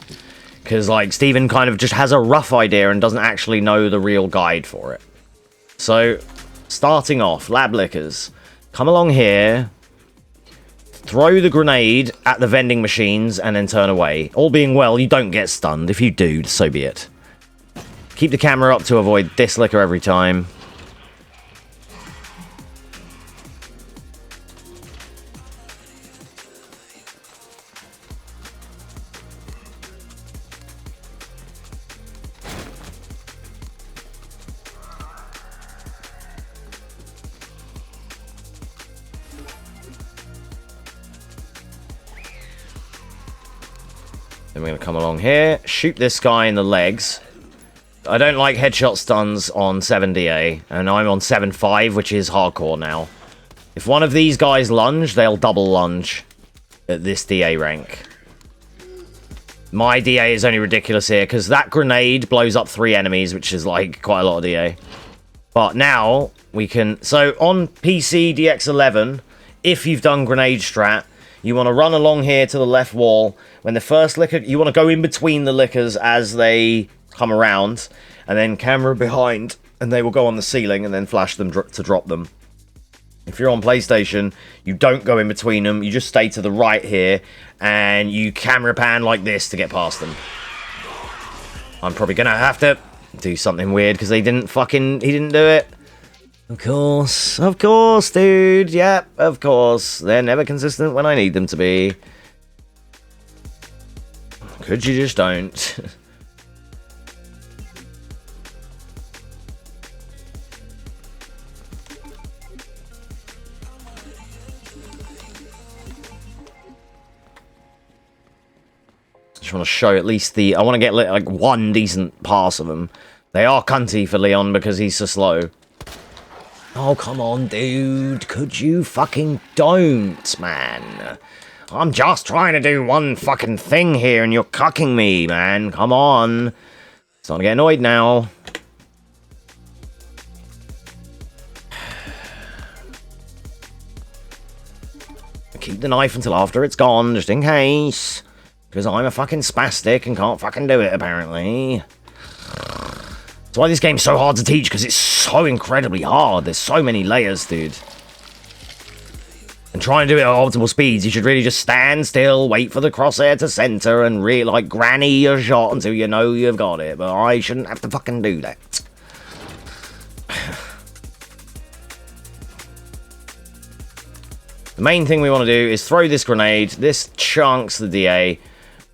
A: Because, like, Steven kind of just has a rough idea and doesn't actually know the real guide for it. So, starting off, lab lickers. Come along here... throw the grenade at the vending machines and then turn away. All being well, you don't get stunned. If you do, so be it. Keep the camera up to avoid this licker every time. Then we're going to come along here, shoot this guy in the legs. I don't like headshot stuns on 7DA, and I'm on 7.5, which is hardcore now. If one of these guys lunge, they'll double lunge at this DA rank. My DA is only ridiculous here, because that grenade blows up 3 enemies, which is, like, quite a lot of DA. But now, we can... So, on PC DX11, if you've done grenade strat, you want to run along here to the left wall. When the first licker... You want to go in between the lickers as they... come around, and then camera behind, and they will go on the ceiling and then flash them to drop them. If you're on PlayStation, you don't go in between them, you just stay to the right here, and you camera pan like this to get past them. I'm probably gonna have to do something weird, because he didn't do it. Of course, dude, yep, of course. They're never consistent when I need them to be. Could you just don't? Just want to show at least the... I want to get like one decent pass of them. They are cunty for Leon because he's so slow. Oh, come on, dude. Could you fucking don't, man? I'm just trying to do one fucking thing here and you're cucking me, man. Come on. Starting to get annoyed now. Keep the knife until after it's gone, just in case. Because I'm a fucking spastic and can't fucking do it, apparently. That's why this game's so hard to teach, because it's so incredibly hard. There's so many layers, dude. And trying to do it at optimal speeds, you should really just stand still, wait for the crosshair to center, and really, like, granny your shot until you know you've got it. But I shouldn't have to fucking do that. The main thing we want to do is throw this grenade. This chunks the DA.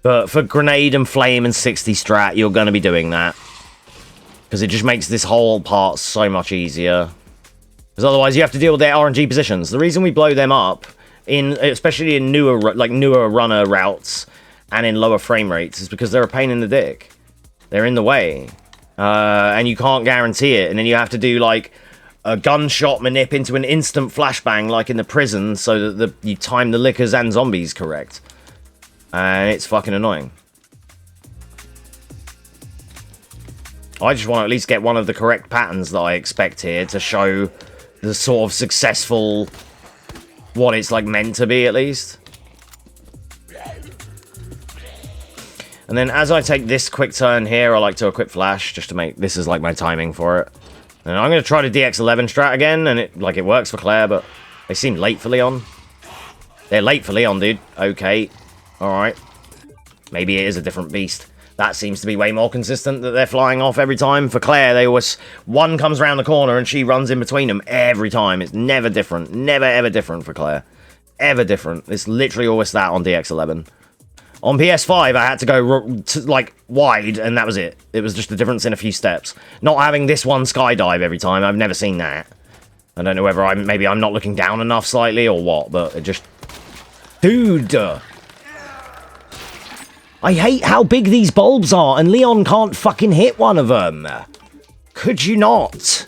A: But for grenade and flame and 60 strat, you're going to be doing that. Because it just makes this whole part so much easier. Because otherwise you have to deal with their RNG positions. The reason we blow them up, especially in newer runner routes and in lower frame rates, is because they're a pain in the dick. They're in the way. And you can't guarantee it. And then you have to do like a gunshot manip into an instant flashbang like in the prison so that you time the lickers and zombies correct. And it's fucking annoying. I just want to at least get one of the correct patterns that I expect here to show the sort of successful... what it's like meant to be, at least. And then as I take this quick turn here, I like to equip flash, just to make... this is like my timing for it. And I'm going to try the DX11 strat again, and it works for Claire, but they seem late for Leon. They're late for Leon, dude. Okay. Alright. Maybe it is a different beast. That seems to be way more consistent, that they're flying off every time. For Claire, they always... one comes around the corner and she runs in between them every time. It's never different. Never, ever different for Claire. Ever different. It's literally always that on DX11. On PS5, I had to go, like, wide, and that was it. It was just a difference in a few steps. Not having this one skydive every time, I've never seen that. I don't know whether maybe I'm not looking down enough slightly or what, but it just... dude! I hate how big these bulbs are, and Leon can't fucking hit one of them. Could you not?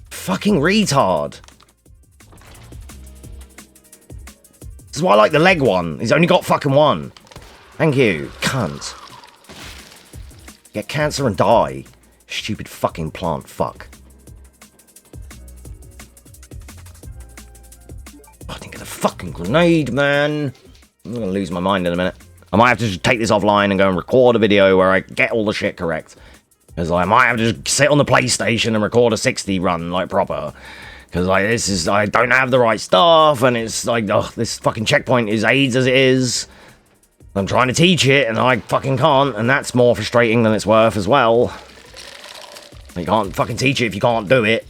A: Fucking retard. This is why I like the leg one. He's only got fucking one. Thank you, cunt. Get cancer and die. Stupid fucking plant fuck. I think of the fucking grenade, man. I'm gonna lose my mind in a minute. I might have to just take this offline and go and record a video where I get all the shit correct. Because I might have to just sit on the PlayStation and record a 60 run, like, proper. Because, like, this is... I don't have the right stuff, and it's, like, ugh, this fucking checkpoint is AIDS as it is. I'm trying to teach it, and I fucking can't, and that's more frustrating than it's worth as well. You can't fucking teach it if you can't do it.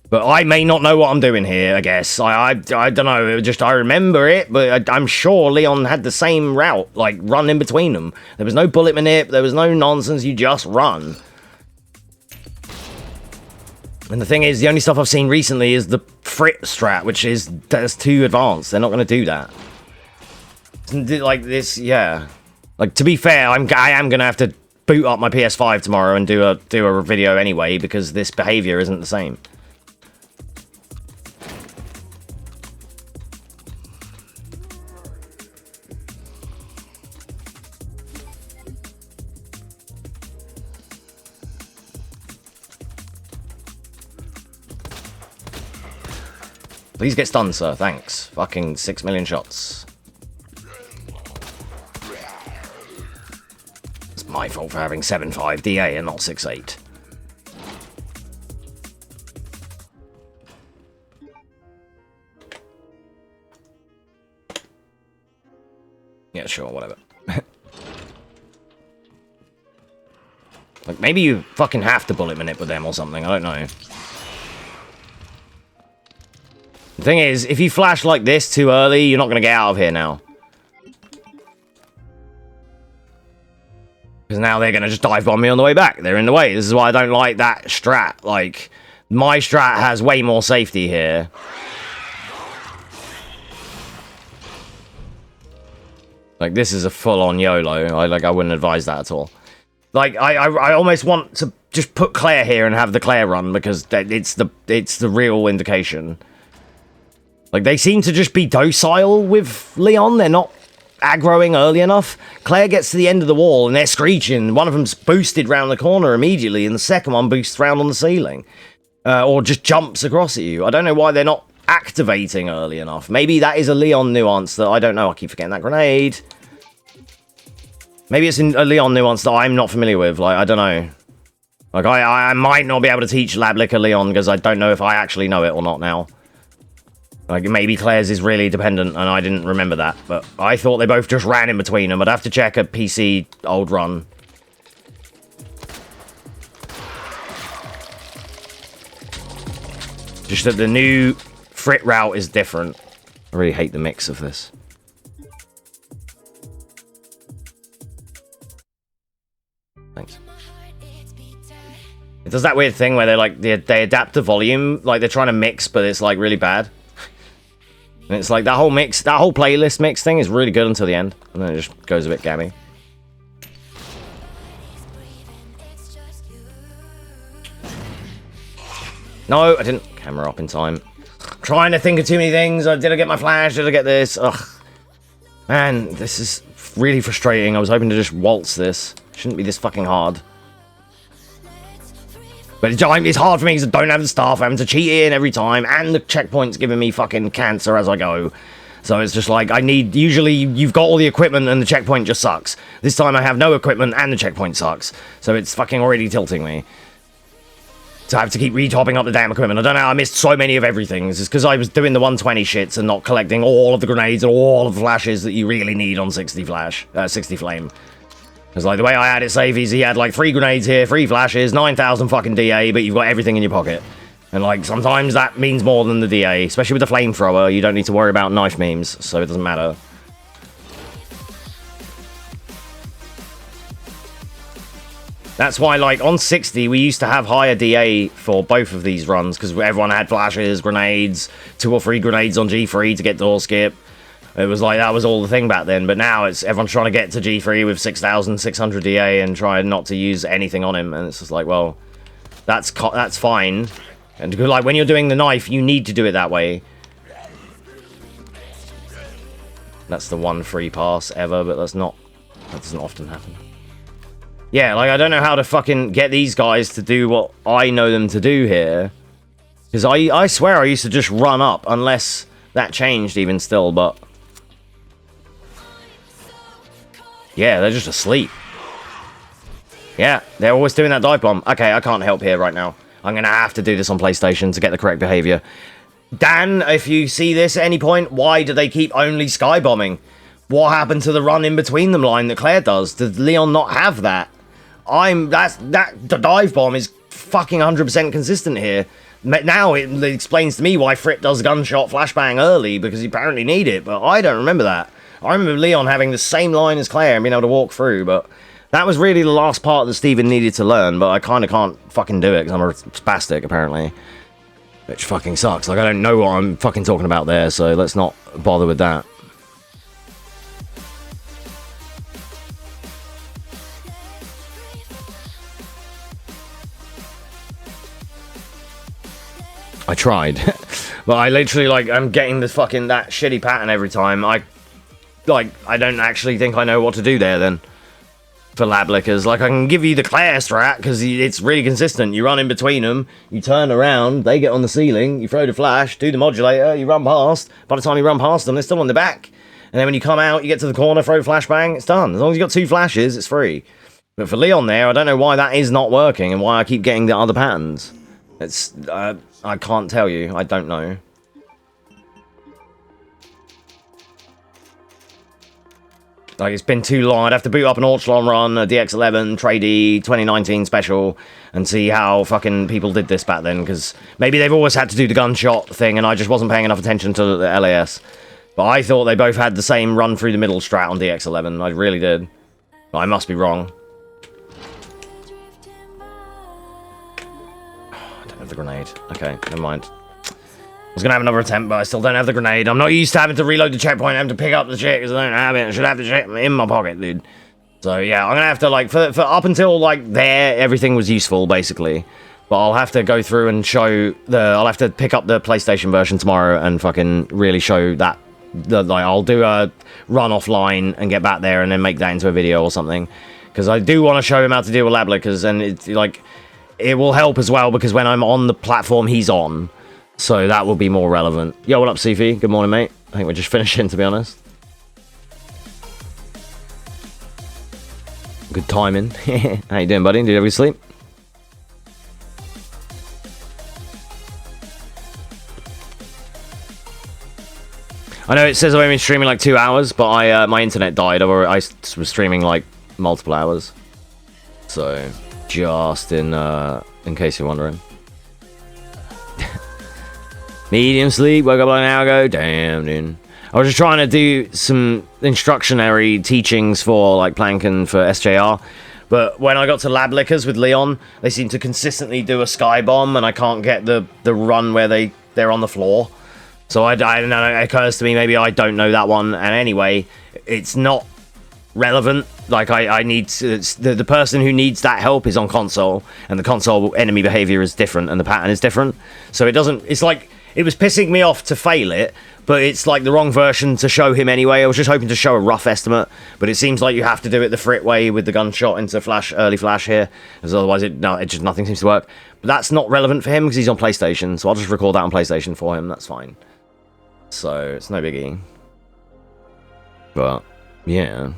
A: But I may not know what I'm doing here, I guess. I don't know, it was just I remember it, but I'm sure Leon had the same route, like, run in between them. There was no bullet manip, there was no nonsense, you just run. And the thing is, the only stuff I've seen recently is the Frit strat, that's too advanced. They're not going to do that. Like this, yeah. Like, to be fair, I am gonna have to boot up my PS5 tomorrow and do a video anyway, because this behavior isn't the same. Please get stunned, sir. Thanks. Fucking 6 million shots. It's my fault for having 7.5 DA and not 6.8. Yeah, sure, whatever. Like, maybe you fucking have to bullet manip with them or something. I don't know. The thing is, if you flash like this too early, you're not going to get out of here now. Because now they're going to just dive bomb me on the way back. They're in the way. This is why I don't like that strat. Like, my strat has way more safety here. Like, this is a full-on YOLO. I wouldn't advise that at all. Like, I almost want to just put Claire here and have the Claire run, because it's the real indication. Like, they seem to just be docile with Leon. They're not aggroing early enough. Claire gets to the end of the wall, and they're screeching. One of them's boosted round the corner immediately, and the second one boosts round on the ceiling. Or just jumps across at you. I don't know why they're not activating early enough. Maybe that is a Leon nuance that I don't know. I keep forgetting that grenade. Maybe it's a Leon nuance that I'm not familiar with. Like, I don't know. Like, I might not be able to teach Lablicker Leon, because I don't know if I actually know it or not now. Like, maybe Claire's is really dependent, and I didn't remember that. But I thought they both just ran in between them. I'd have to check a PC old run. Just that the new Frit route is different. I really hate the mix of this. Thanks. It does that weird thing where they adapt the volume, like they're trying to mix, but it's like really bad. And it's like that whole playlist mix thing is really good until the end, and then it just goes a bit gammy. No, I didn't camera up in time. Trying to think of too many things. Did I get my flash? Did I get this? Ugh. Man, this is really frustrating. I was hoping to just waltz this. Shouldn't be this fucking hard. But it's hard for me because I don't have the staff. I'm having to cheat in every time, and the checkpoint's giving me fucking cancer as I go. So it's just like, usually you've got all the equipment and the checkpoint just sucks. This time I have no equipment and the checkpoint sucks. So it's fucking already tilting me. So I have to keep re-topping up the damn equipment. I don't know how I missed so many of everything. It's because I was doing the 120 shits and not collecting all of the grenades and all of the flashes that you really need on 60 flame. Because, like, the way I had it save is he had, like, 3 grenades here, 3 flashes, 9,000 fucking DA, but you've got everything in your pocket. And, like, sometimes that means more than the DA. Especially with the flamethrower, you don't need to worry about knife memes, so it doesn't matter. That's why, like, on 60, we used to have higher DA for both of these runs, because everyone had flashes, grenades, 2 or 3 grenades on G3 to get door skip. It was like, that was all the thing back then, but now it's everyone's trying to get to G3 with 6,600 DA and try not to use anything on him, and it's just like, well, that's fine. And like, when you're doing the knife, you need to do it that way. That's the one free pass ever, but that doesn't often happen. Yeah, like, I don't know how to fucking get these guys to do what I know them to do here. Because I swear I used to just run up, unless that changed even still, but... yeah, they're just asleep. Yeah, they're always doing that dive bomb. Okay, I can't help here right now. I'm going to have to do this on PlayStation to get the correct behavior. Dan, if you see this at any point, why do they keep only skybombing? What happened to the run in between them line that Claire does? Did Leon not have that? The dive bomb is fucking 100% consistent here. Now it explains to me why Frit does gunshot flashbang early, because he apparently need it, but I don't remember that. I remember Leon having the same line as Claire and being able to walk through, but that was really the last part that Steven needed to learn, but I kind of can't fucking do it because I'm a spastic, apparently. Which fucking sucks. Like, I don't know what I'm fucking talking about there, so let's not bother with that. I tried. But I literally, like, I'm getting this fucking, that shitty pattern every time. I don't actually think I know what to do there, then. For lab lickers. Like, I can give you the Claire strat, because it's really consistent. You run in between them, you turn around, they get on the ceiling, you throw the flash, do the modulator, you run past. By the time you run past them, they're still on the back. And then when you come out, you get to the corner, throw flashbang, it's done. As long as you got 2 flashes, it's free. But for Leon there, I don't know why that is not working and why I keep getting the other patterns. It's, I can't tell you. I don't know. Like, it's been too long. I'd have to boot up an Orchlon run, a DX11, Tradey, 2019 special, and see how fucking people did this back then, because maybe they've always had to do the gunshot thing, and I just wasn't paying enough attention to the LAS. But I thought they both had the same run through the middle strat on DX11. I really did. But I must be wrong. I don't have the grenade. Okay, never mind. I was going to have another attempt, but I still don't have the grenade. I'm not used to having to reload the checkpoint, having to pick up the shit, because I don't have it. I should have the shit in my pocket, dude. So, yeah, I'm going to have to, like, for up until, like, there, everything was useful, basically. But I'll have to go through and show I'll have to pick up the PlayStation version tomorrow and fucking really show that. Like, I'll do a run offline and get back there and then make that into a video or something. Because I do want to show him how to deal with lab lickers, and it's, like, it will help as well, because when I'm on the platform he's on, so that will be more relevant. Yo, what up, Sufi? Good morning, mate. I think we're just finishing, to be honest. Good timing. How you doing, buddy? Did you have your sleep? I know it says I've been streaming like 2 hours, but my internet died. I was streaming like multiple hours. So, just in case you're wondering. Medium sleep, woke up like an hour ago. Damn, dude. I was just trying to do some instructionary teachings for like Plank and for SJR. But when I got to lab lickers with Leon, they seem to consistently do a sky bomb, and I can't get the run where they're on the floor. So I don't know, it occurs to me maybe I don't know that one. And anyway, it's not relevant. Like, I need to, the person who needs that help is on console, and the console enemy behavior is different and the pattern is different. So it doesn't, it's like, it was pissing me off to fail it, but it's like the wrong version to show him anyway. I was just hoping to show a rough estimate, but it seems like you have to do it the Frit way with the gunshot into flash, early flash here, because otherwise it just nothing seems to work. But that's not relevant for him because he's on PlayStation, so I'll just record that on PlayStation for him. That's fine. So it's no biggie. But yeah.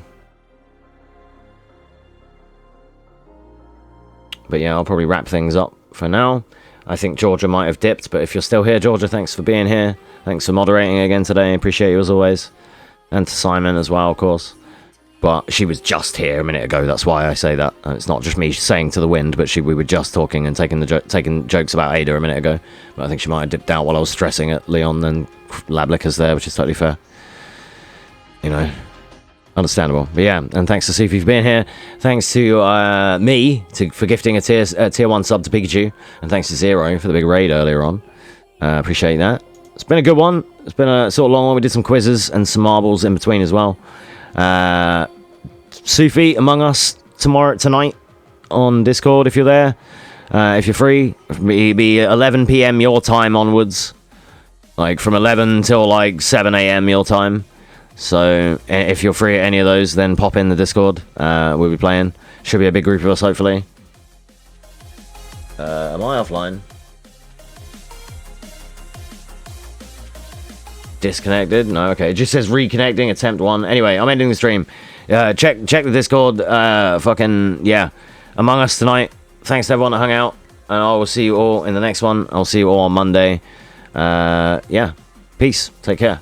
A: But yeah, I'll probably wrap things up for now. I think Georgia might have dipped, but if you're still here, Georgia, thanks for being here. Thanks for moderating again today. Appreciate you as always. And to Simon as well, of course. But she was just here a minute ago, that's why I say that. It's not just me saying to the wind, but we were just talking and taking jokes about Ada a minute ago. But I think she might have dipped out while I was stressing at Leon and Lab Lickers there, which is totally fair. You know, understandable. But yeah, and thanks to Sufi for being here. Thanks to me for gifting a tier 1 sub to Pikachu. And thanks to Zero for the big raid earlier on. Appreciate that. It's been a good one. It's been a sort of long one. We did some quizzes and some marbles in between as well. Sufi Among Us tonight on Discord if you're there. If you're free, it'll be 11 PM your time onwards. Like from 11 till like 7 AM your time. So if you're free at any of those, then pop in the Discord. We'll be playing. Should be a big group of us, hopefully. Am I offline? Disconnected? No, okay. It just says reconnecting, attempt 1. Anyway, I'm ending the stream. Check the Discord. Fucking, yeah. Among Us tonight. Thanks to everyone that hung out. And I will see you all in the next one. I'll see you all on Monday. Yeah. Peace. Take care.